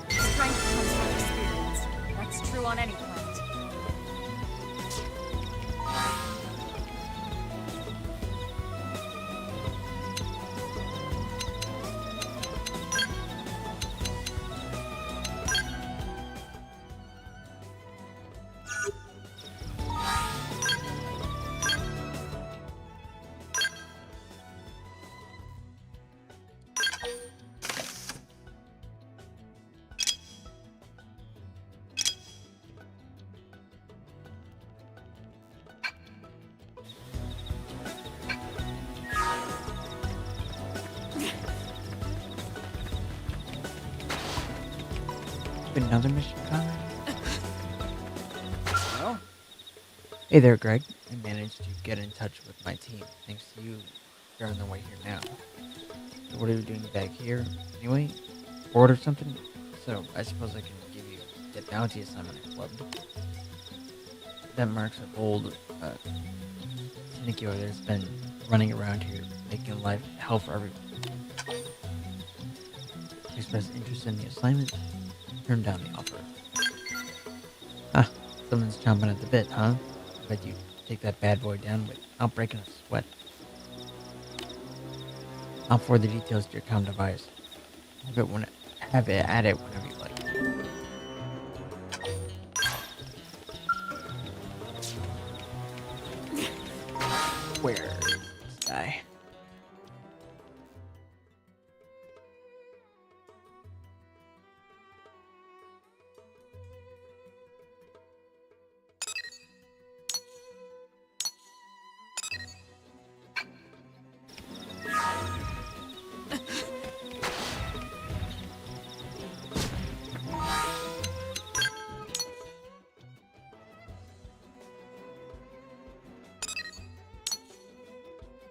Strength comes from experience. That's true on any planet. Another mission, Conrad? well, Hey there, Greg. I managed to get in touch with my team. Thanks to you, you're on the way here now. So what are you doing back here, anyway? Bored or something? So, I suppose I can give you the bounty assignment I clubbed. That marks an old, Syndicate that's been running around here, making life hell for everyone. Express interest in the assignment, turn down the offer. Ah, someone's chomping at the bit, huh? Bet you take that bad boy down without breaking a sweat. I'll forward the details to your comm device. Have it at it whenever you like. Where is this guy?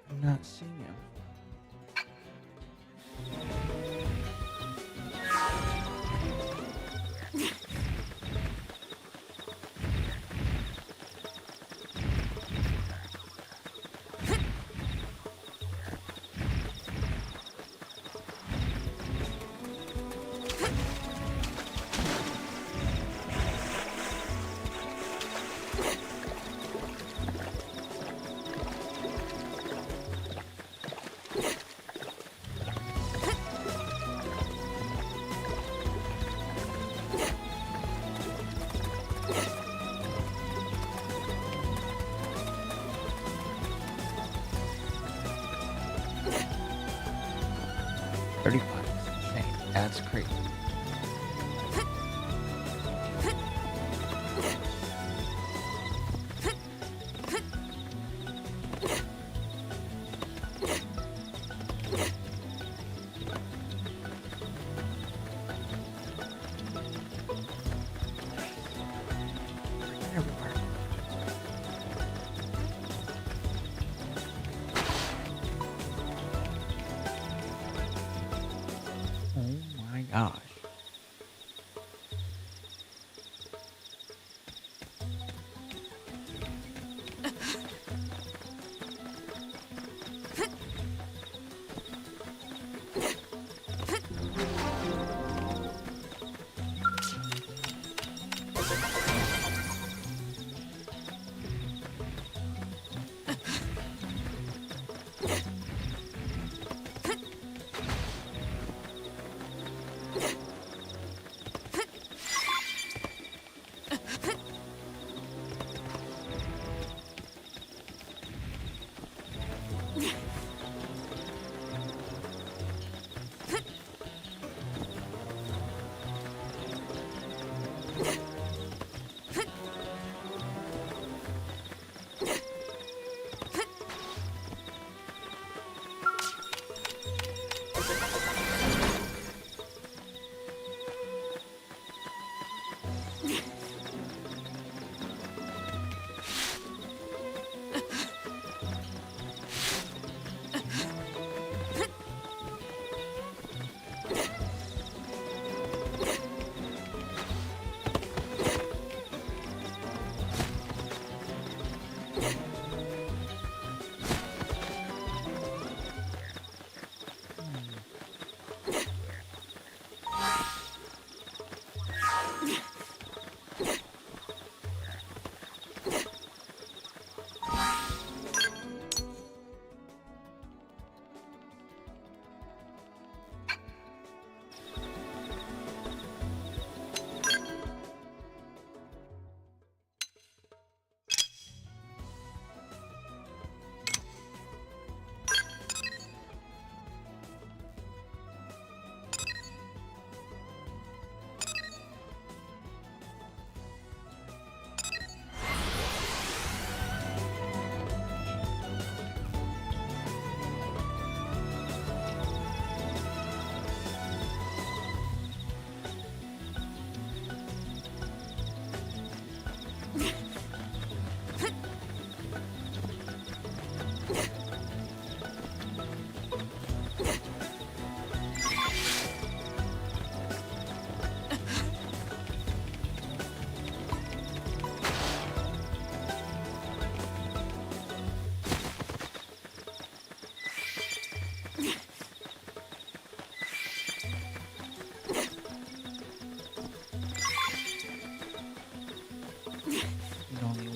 I'm not seeing him. That's crazy. Everywhere. Oh my gosh.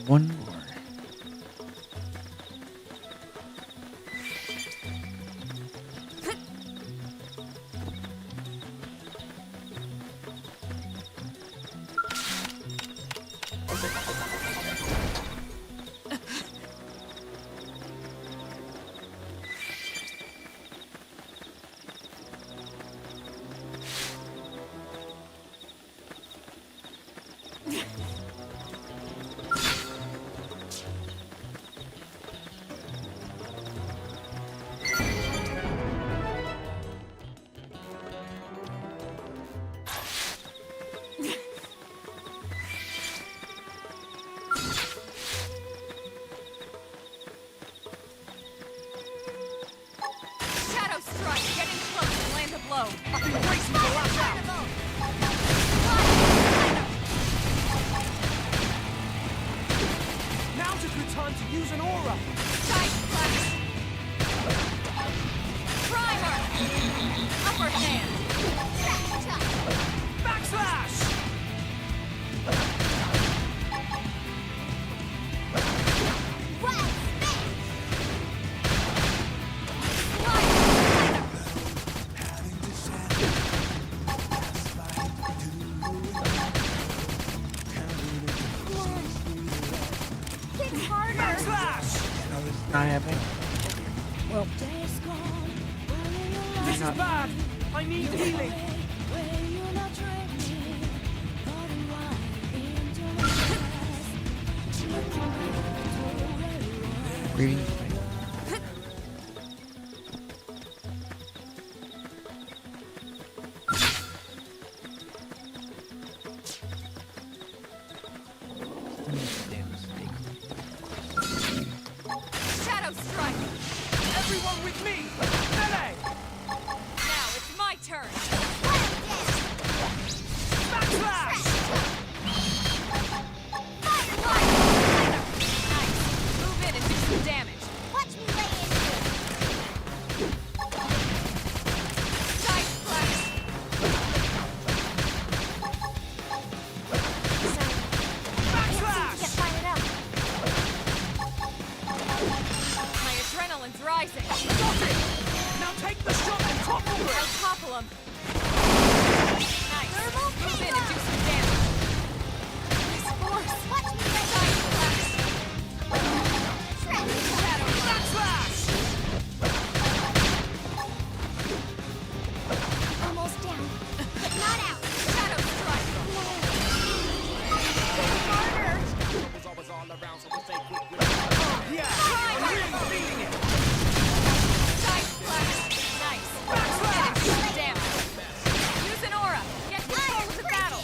one more. Shadow strike, getting close to land a blow. I've been waiting to lash out. Now's a good time to use an aura. Side flash. Primer. Upper hand. Backslash! Backslash! Not happening. Well, This is bad! I need healing! breathing. Shadow strike. Everyone with me! Melee! Now it's my turn. Backslash! Nice. Move in and do some damage. Watch me lay into it. Side flash. Backslash! Get fired up. My adrenaline's rising. Got it! Now take the shot and topple I'll them! topple him. Nice. Move in and do some damage. Nice force. Watch me lay Side flash. Shadow flash. Backslash! Almost down, but not out. Shadow strike. Harder. Was always all around, so we stay quick with Yeah! I'm really feeling it! Side flash. Nice. Backslash! Do some damage. Use an aura. Get control of the battle.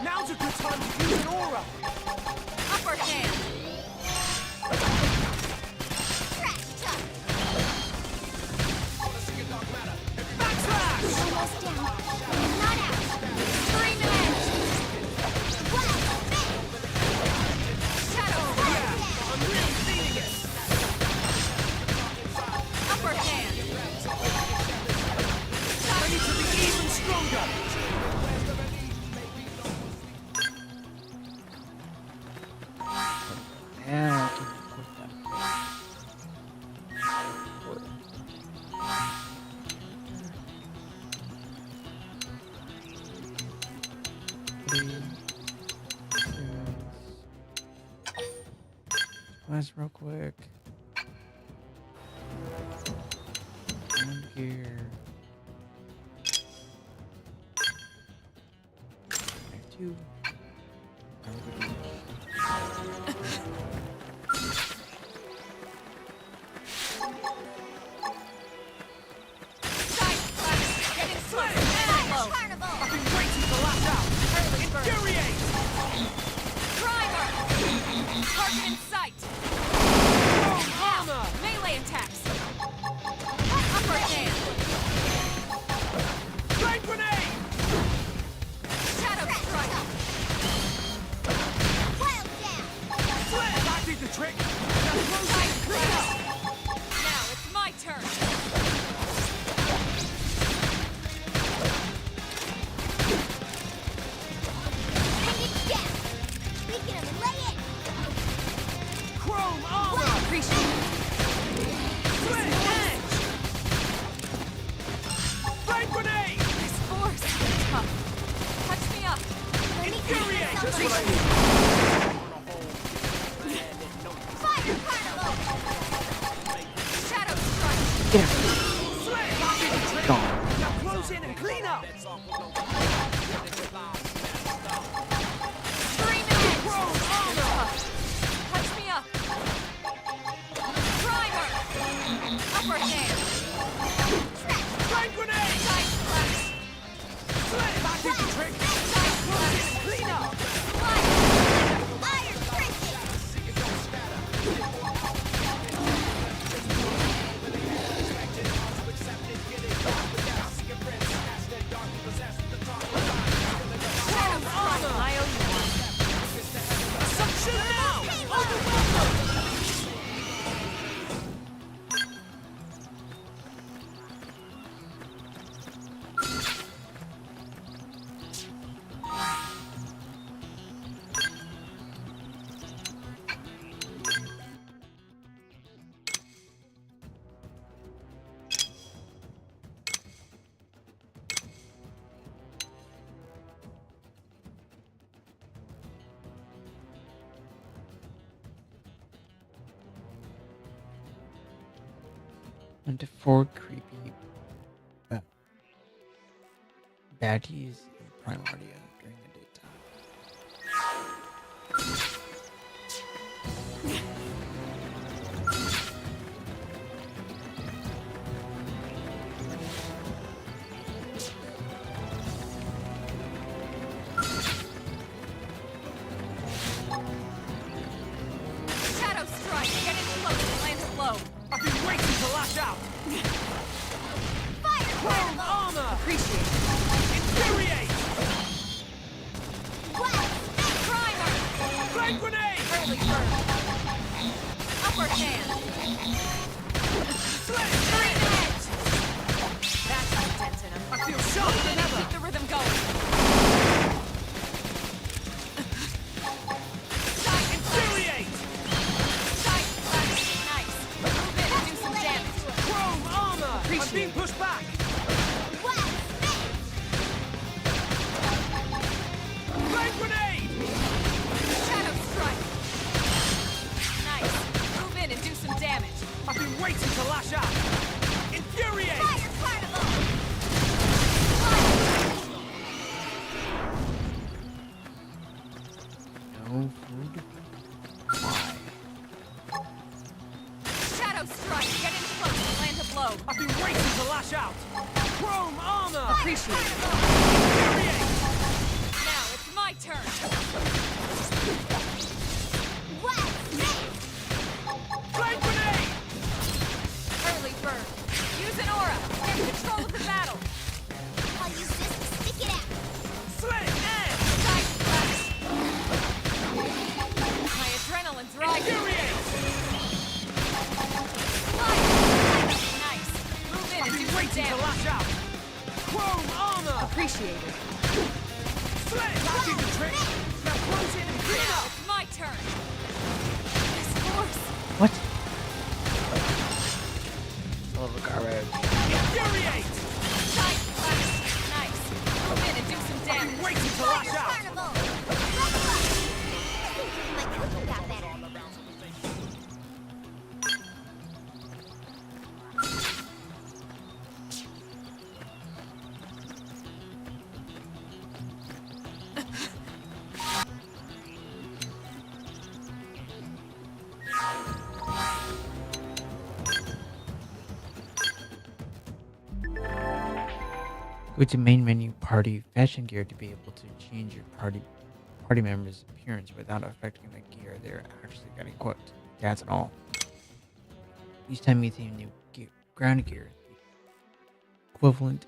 Now's a good time to use an aura! Upper hand. Trash chuck. Backslash! Almost down, not out. Scream edge. Shadow flash. Yeah! I'm really feeling it! Upper hand. I need to be even stronger! Yeah. Pause real quick. One gear. Back two. Side flash. Getting close. And low. Carnival. I've been waiting to lash out! Early burn. Infuriate! Primer. Target in sight. Now. Melee attacks. Upper hand. Flame grenade! Shadow strike. Wild down. Flare! That did the trick! Now close Side it! Clean up! flash. Now it's my turn. Just what I need. Fire carnival! Shadow strike! Get out. Slay! Gone. Now close in and clean up! 3 minutes! Touch me up! Primer! Upper hand! Flame grenade! Side flash! Slay! That did the trick! Side Close in flash! and clean up! Iron trinket! Shadow strike! I owe you one. Suction now! Overwhelm! And to 4 creepy baddies in Primordia during the daytime. Shadow strike! Get in close and land a blow! I've been waiting to lash out! Fire Chrome carnival! armor! Appreciate it. Infuriate! West! Primer! Flame grenade! Early burn! Upper hand! Slay! 3 minutes! That's no dent in him. I feel sharper than ever! Keep the rhythm going! Side Infuriate! Side flash! Nice! Move in and do some damage! Chrome armor! I'm Appreciate being it. pushed back! West! Flame grenade! Shadow strike! Nice! Move in and do some damage! I've been waiting to lash out! Infuriate! Fire carnival! No food? Why? Shadow strike! Get in close and land a blow! I've been waiting to lash out! Chrome armor! Appreciate it. Infuriate! Now it's my turn! West! Flame grenade! Early burn! Use an aura! Get control of the battle! I'll use this to stick it out! Slay! Air! Side flash! My adrenaline's rising! Infuriate! Nice! Move in I've and do been some waiting to damage! lash out! Chrome armor! Appreciate it. Slay! That did the trick! Now close in and clean Now up! it's my turn! This force! What? A little garbage. Infuriate! Side flash! Nice! Move in and do some I've damage! been waiting to lash out! Carnival! Level up! I think my cooking got better. Go to main menu party fashion gear to be able to change your party members' appearance without affecting the gear they're actually got equipped. That's all. Each time you see a new ground gear, the equivalent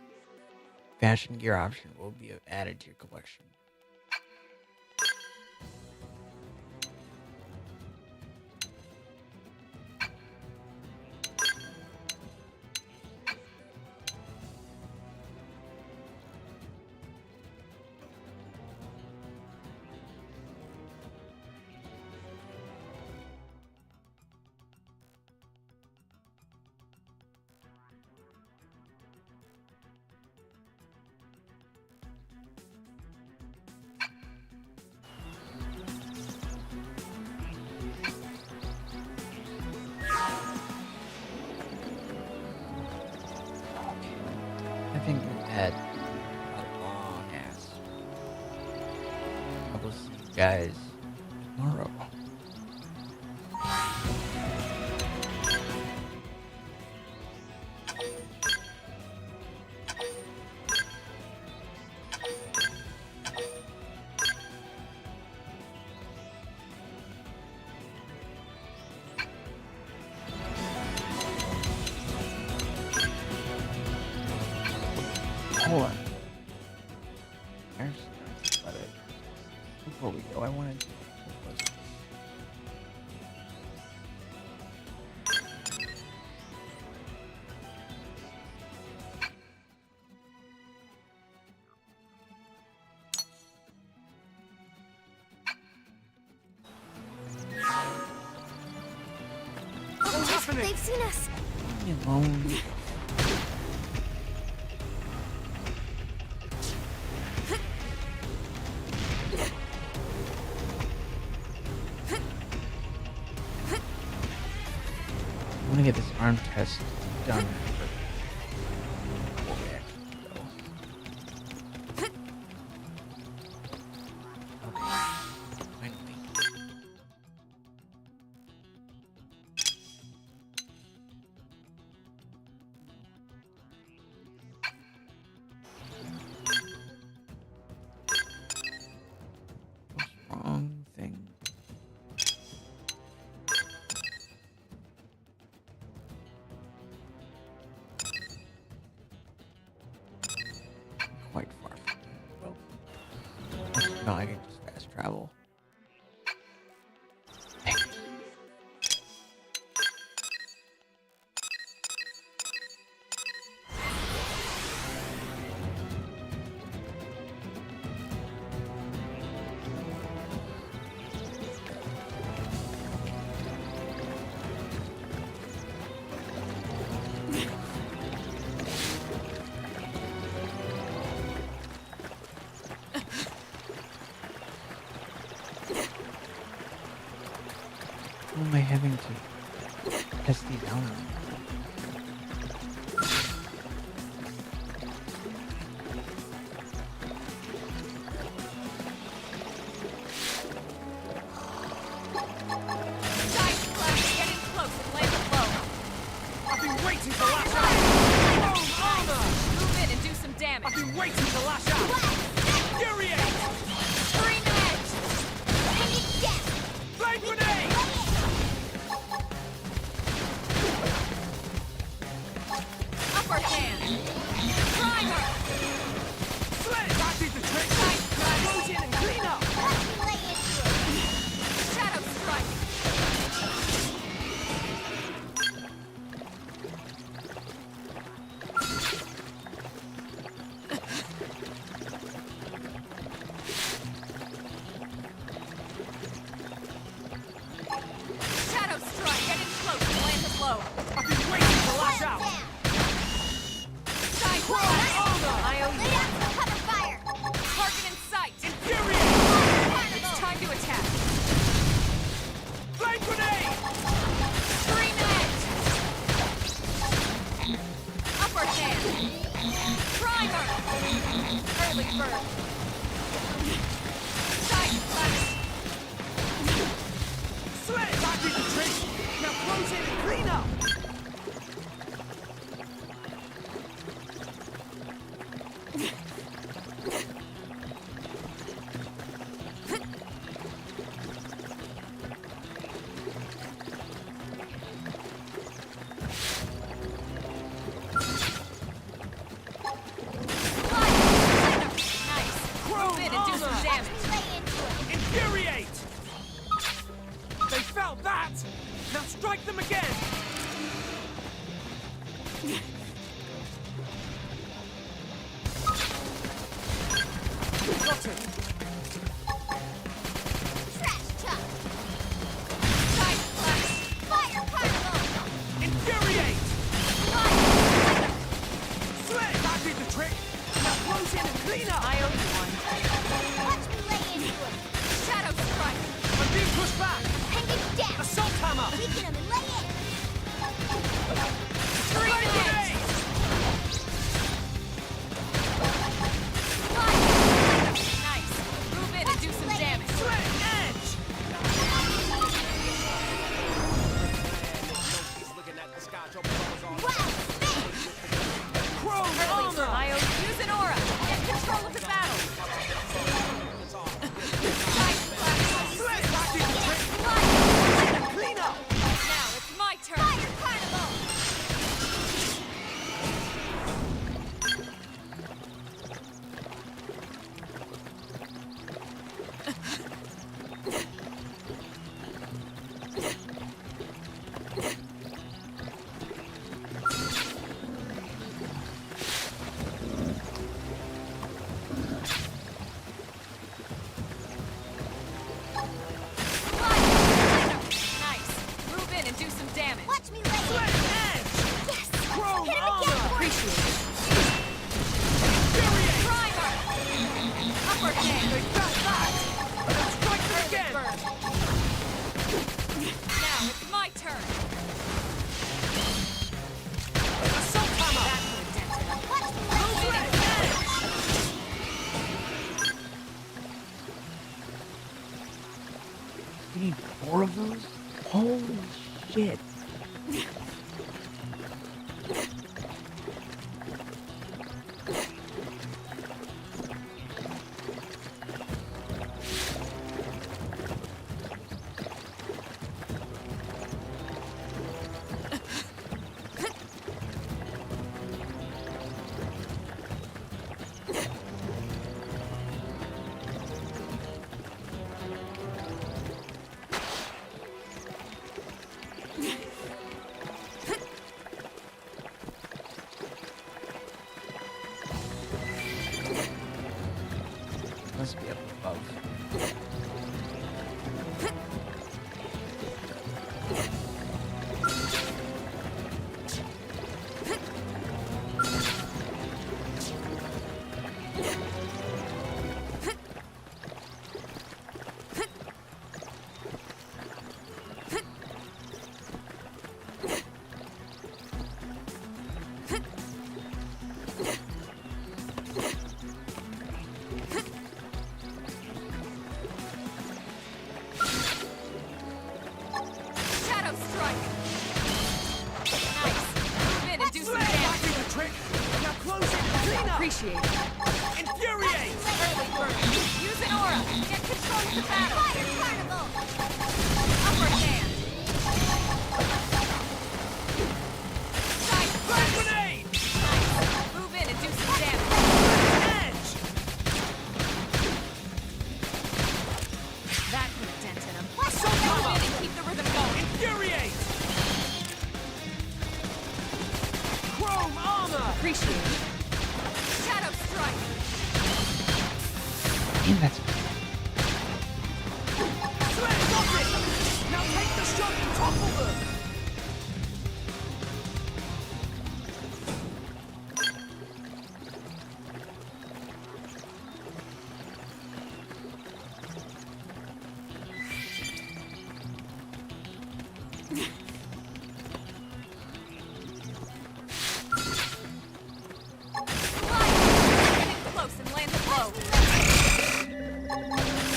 fashion gear option will be added to your collection. guys tomorrow. Hold on. There's something about it. Before we go, I wanted to. They've seen us. Leave me alone. I want to get this arm test done. Before we actually go. Okay. Finally. What's wrong thing? Quite far from here. Well, no, I can just fast travel. Dang it. How am I having to test these out? I've been waiting to lash out! Boom, armor! Move in and do some damage. I've been waiting to lash out! Infuriate! Scream edge! Flame grenade! Clean up! Now it's my turn! Fire carnival! Nice. Move in and do some damage. Watch me later. Sweat edge! Yes. Chrome Hit him armor! again. Appreciate it. Infuriate! Primer! Upper hand! They got that! Now strike them again! Burn. Now it's my turn. Assault hammer! That could have dented him. Watch me Sweat later. edge! We need 4 of those? Holy shit. Must be up above. Shadow strike! Nice. Move in and do some That damage. did the trick! Now close it! Clean up! Appreciate it. Infuriate! Early burn. Use an aura. Get control of the battle. Fire carnival. Upper hand. Side Flash burn. grenade! Nice. Move in and do some damage. Edge! That could have dented him. Assault Move hammer! in and keep the rhythm going. Infuriate! Chrome armor! Appreciate it. Shadow strike. Damn, that's Sweat rocket! Now take the shot and topple them! Get in close and land the blow.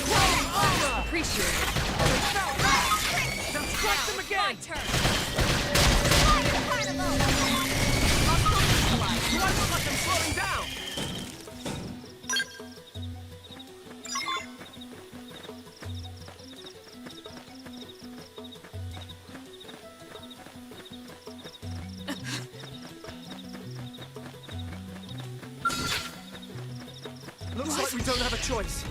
Chrome armor! Appreciate it. They felt that! Now strike them My again! turn. Fire carnival. Hostile neutralized. Do I look like I'm slowing down? Looks like we don't have a choice.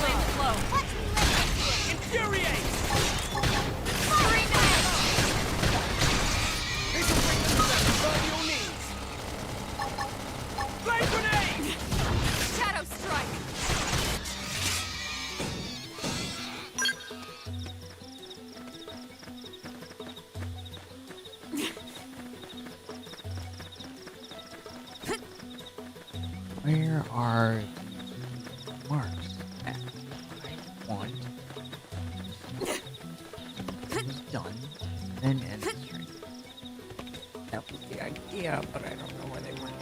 Land the blow. Watch me later. Infuriate! Three now. This will bring them down to burn your knees. Flame grenade! Shadow strike. Where are the marks at? I want. It was done, then end the string. That was the idea, but I don't know where they went.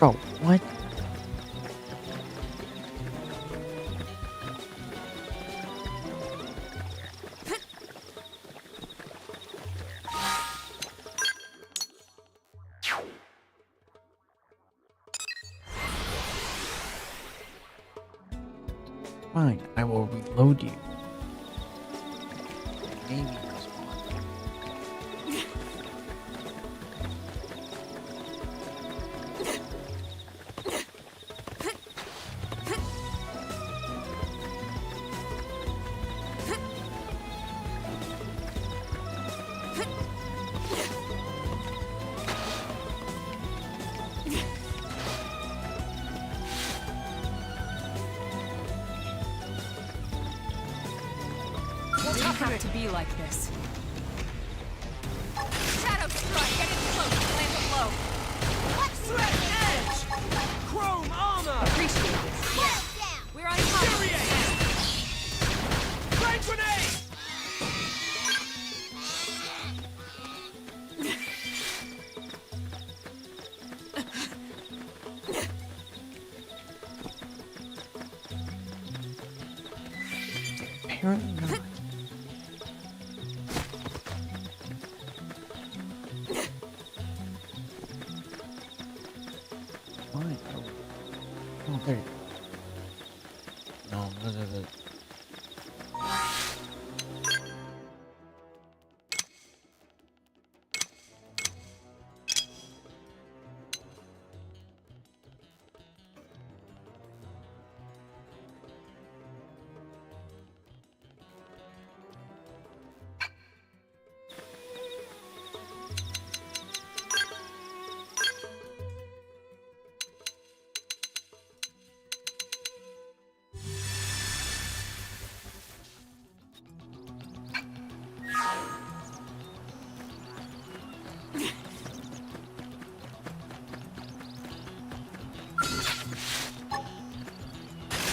Bro, what? Fine, I will reload you. Maybe respawn. It didn't have to be like this. Shadow strike, getting close, land a blow. Threat edge! Chrome armor! Appreciate this. Yeah. We're on top of Infuriate! this. Flame grenade! Apparently not. Why? Oh, there you go. No, the.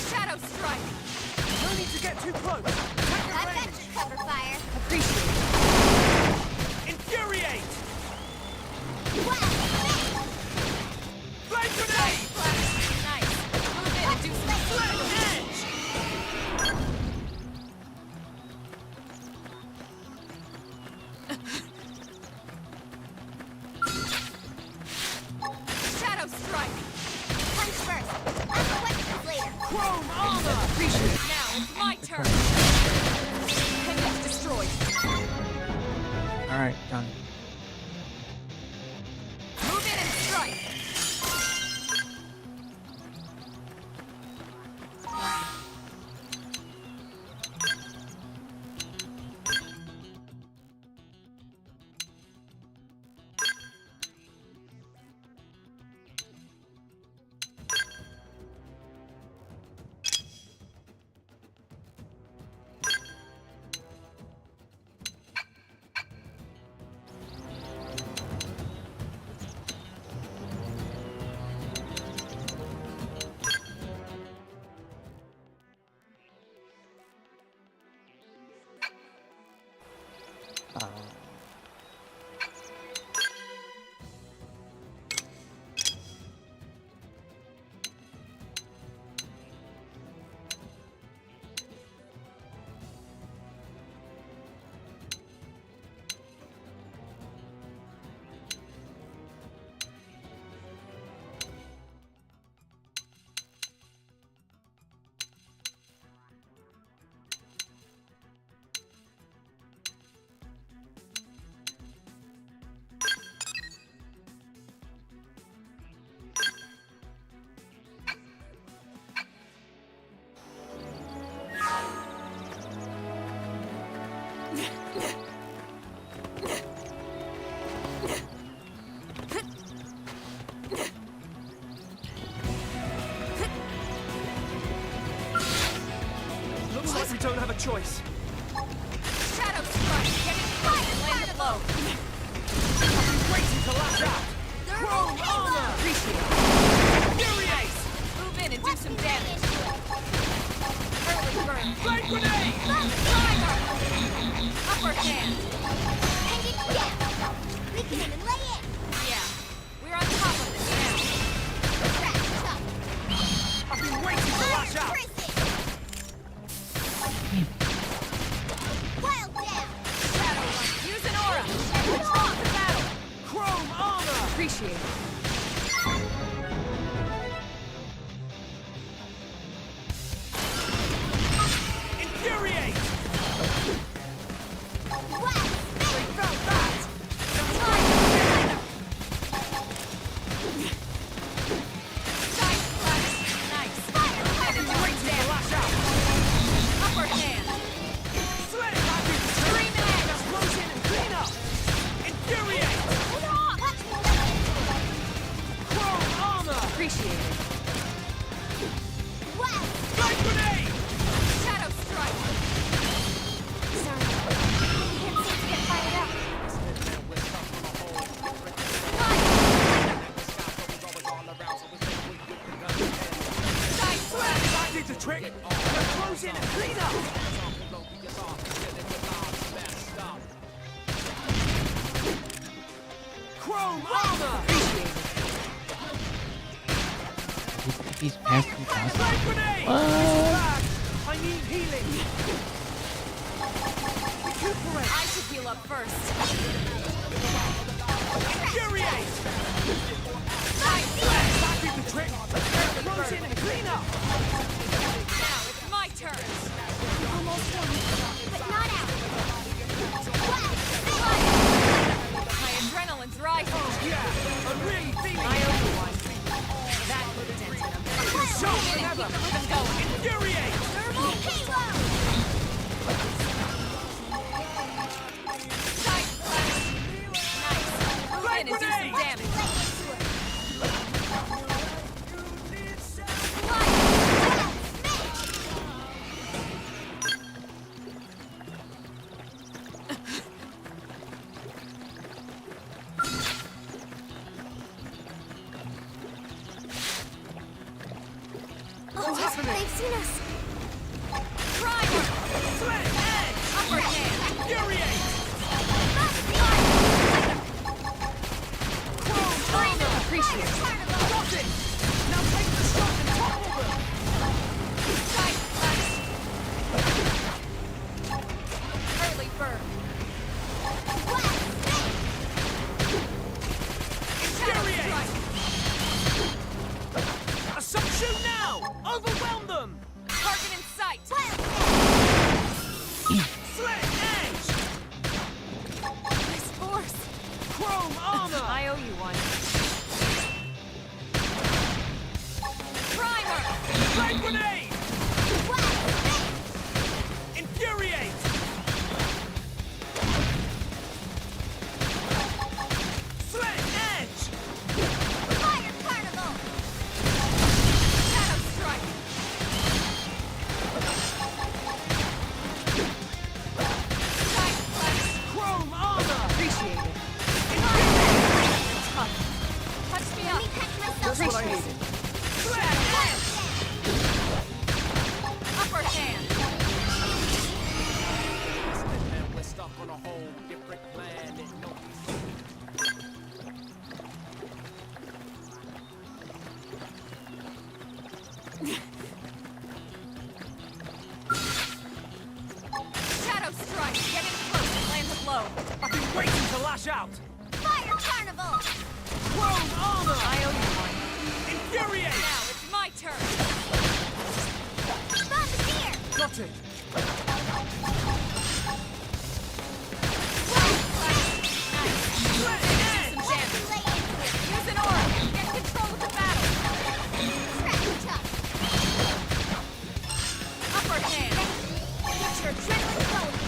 Shadow strike. No need to get too close! I've got your cover fire. Appreciate it. Infuriate! Wow. Flame grenade! Nice. Move in and do some Threat edge! shadow strike. Punch first. Other questions later. Chrome armor! Appreciate it. Now it's my turn. Pendant destroyed. Alright, done. Move in and strike. Looks like we don't have a choice. Shadow strike. Getting close and land a blow. I've been waiting to lash out. Chrome armor! Appreciate it. Infuriate! Move in and do some damage. Early burn. Flame grenade! Timer. Upper hand. And you down. We can even lay in. Yeah. We're on top of this now. Appreciated. Flash grenade! Shadow strike! Sorry. Can't seem to get fired up. Side slash! That did the trick! Now close in and clean up! Chrome armor! He's fast and fast. Flash grenade! What? This is bad! I need healing! Recuperate! I should heal up first. Infuriate! Side slash! That did the trick! Now close in and clean up! Now it's my turn. Almost done. But not out. My adrenaline's rising. Yeah! I'm really feeling I it! owe you one. That put a dent in him. Show me Keep never! the rhythm going. Infuriate! Thermal payload! Side slash! Nice. Move in and do some damage. Oh, they've seen us. Primer! Slit! Edge! Upper hand! Infuriate! Appreciate it. Got it! Now take the shot and topple them! Side slash! Early burn. Shadow Infuriate! strike. Assumption now! Overwhelm them! Target in sight. Slit edge! This force. Chrome armor! I owe you one. Primer! Flag grenade! Infuriate! Slit edge! Fire carnival! Shadow strike. Side slash. Chrome armor! Appreciate it. Tough. Touch me Let up. me catch myself. Appreciate it. Slit edge! Upper hand. We're stuck on a whole different planet. No Shadow strike. Get in close and land a blow. I've been waiting to lash out! Fire carnival! Chrome armor! I owe you one. Infuriate! Now it's my turn. Bombardier! Got it! Nice. Slit edge! Some damage. Lay into it. Use an aura. Get control of the battle. Crack tough. Upper hand. Get your adrenaline flowing.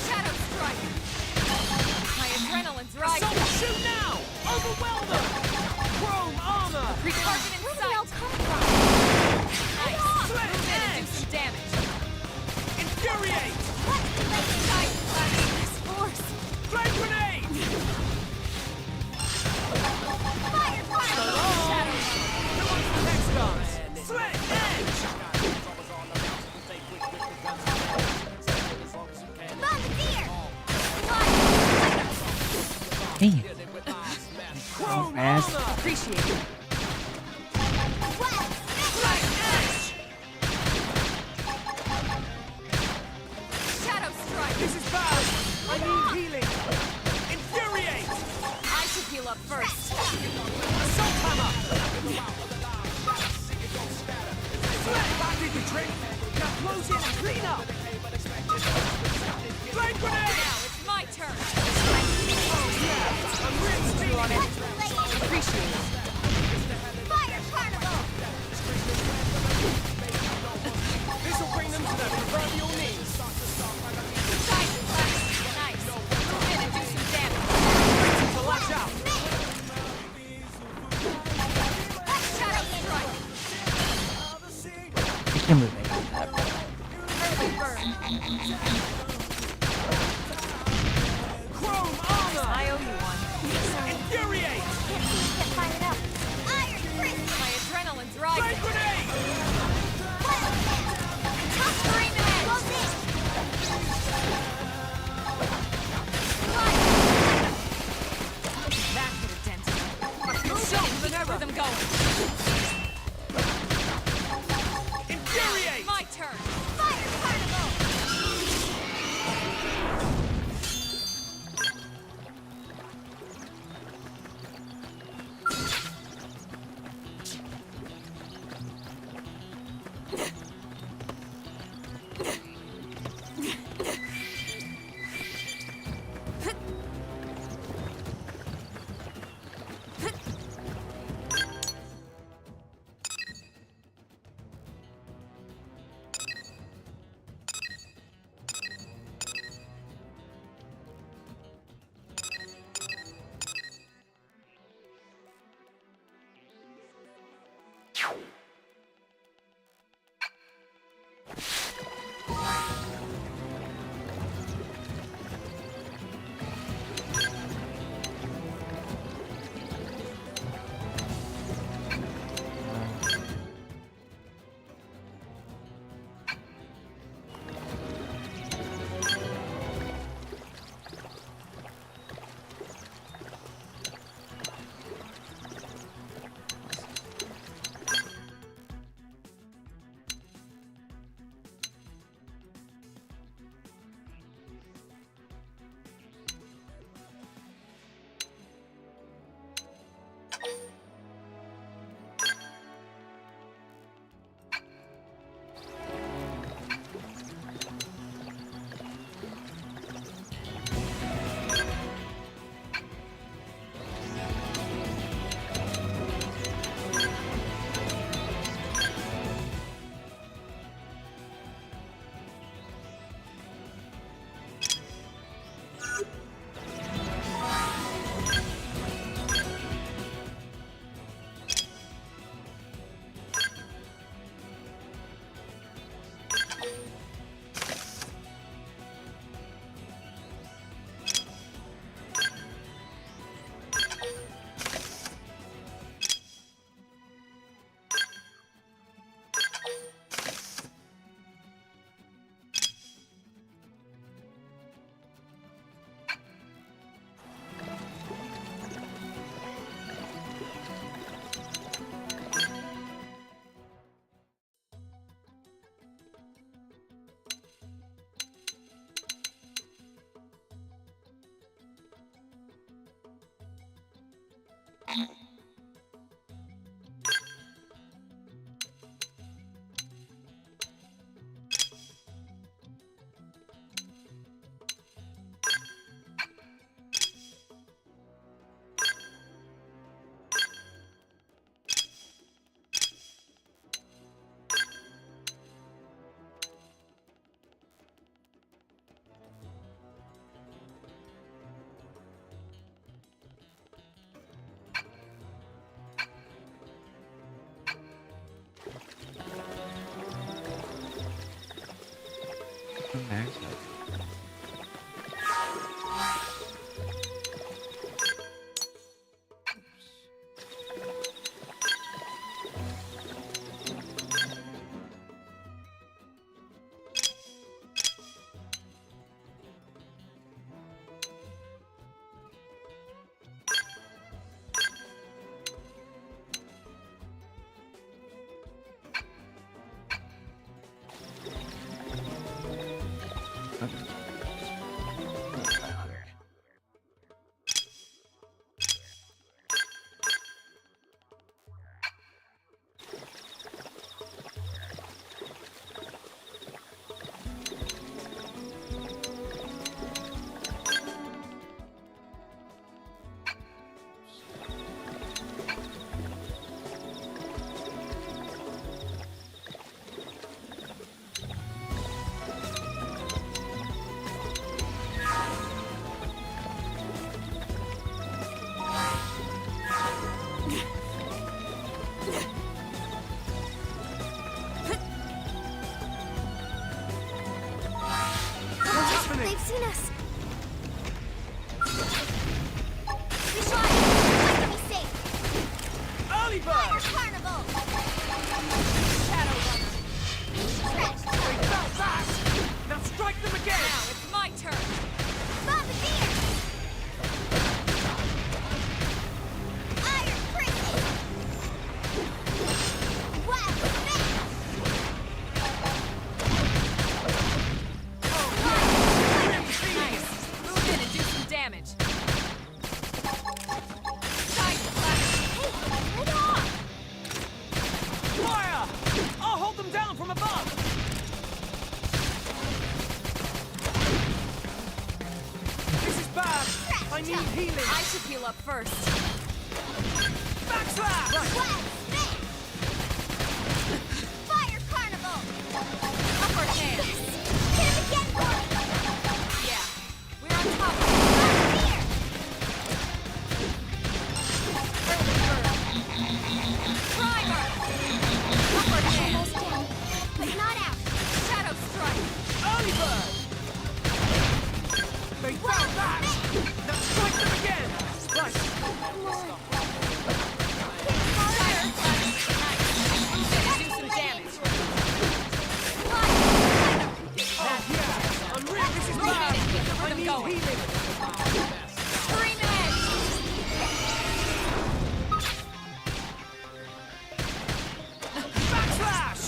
Shadow strike. My adrenaline's rising. Assumption now! Overwhelm them! Chrome armor! Target in Where did they all sight. come from? Nice. Slit Move in and do edge! some damage. Infuriate! Side slash. This force. Flag grenade! Fire carnival! Shadow. Next guns! Slit edge! Bombardier! Damn. Chrome fast. armor! Appreciate it. Flag edge! Shadow strike. This is bad! I need healing! Infuriate! I should heal up first. Assault hammer! Slit! That did the trick! Now close in and clean up! Flag grenade! Now it's my turn. Oh yeah! I'm really feeling it! Appreciate it. Fire carnival! This'll bring them to their proverbial knees! Side slash. Nice. Move in and do some damage. To lash out! can't believe they got that. Chrome armor! I owe you one. Infuriate! Can't seem to get fired up. Iron Fist! My adrenaline's rising. Flame grenade! Tough scream edge! Close in! That could have dented it. Show them where them going. Infuriate! My turn. Fire particle! join us! We shot it! Let me safe! Early Fire bird! carnival! Shadow Runner. Stretch They jump! felt that! Now strike them again! Now it's my turn. Bombardier! Iron prison! Wild smash! Nice. Move in and do some damage. Side slash. Hey, right on! Fire! I'll hold them down from above! This is bad! I need healing! I should heal up first. Backslash! Wild smash! Fire carnival! Upper hand. Hit him again, boy! Yeah. We're on top of Bombardier! Primer. Upper hand. Almost down, but not out. Shadow strike. Early bird! They found that! Now strike them again! Right! Fire slash. Nice. Move in and do some damage. Yeah! I'm ready! This is Move in bad! and keep the I rhythm need going. healing! Scream edge. Backslash!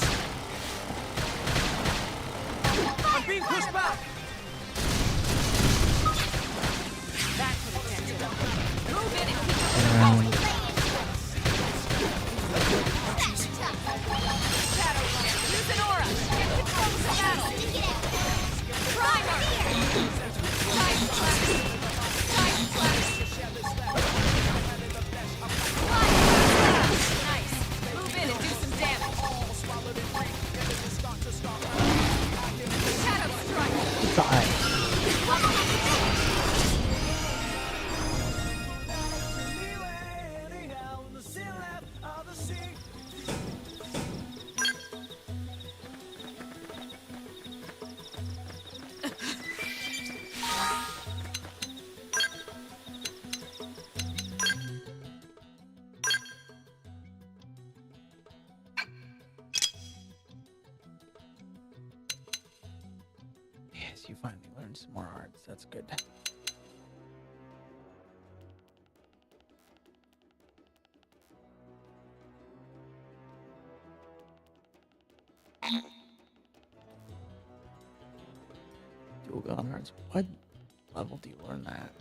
I'm being pushed back! That could have tempted him. Move in and keep the rhythm going. Shadow Runner. Use an aura. Get control of the battle. Primer. Side slash. Side slash. Nice. Move in and do some damage. Shadow strike. Die. Yes, you finally learned some more arts. That's good. Dual gun arts. What level do you learn that?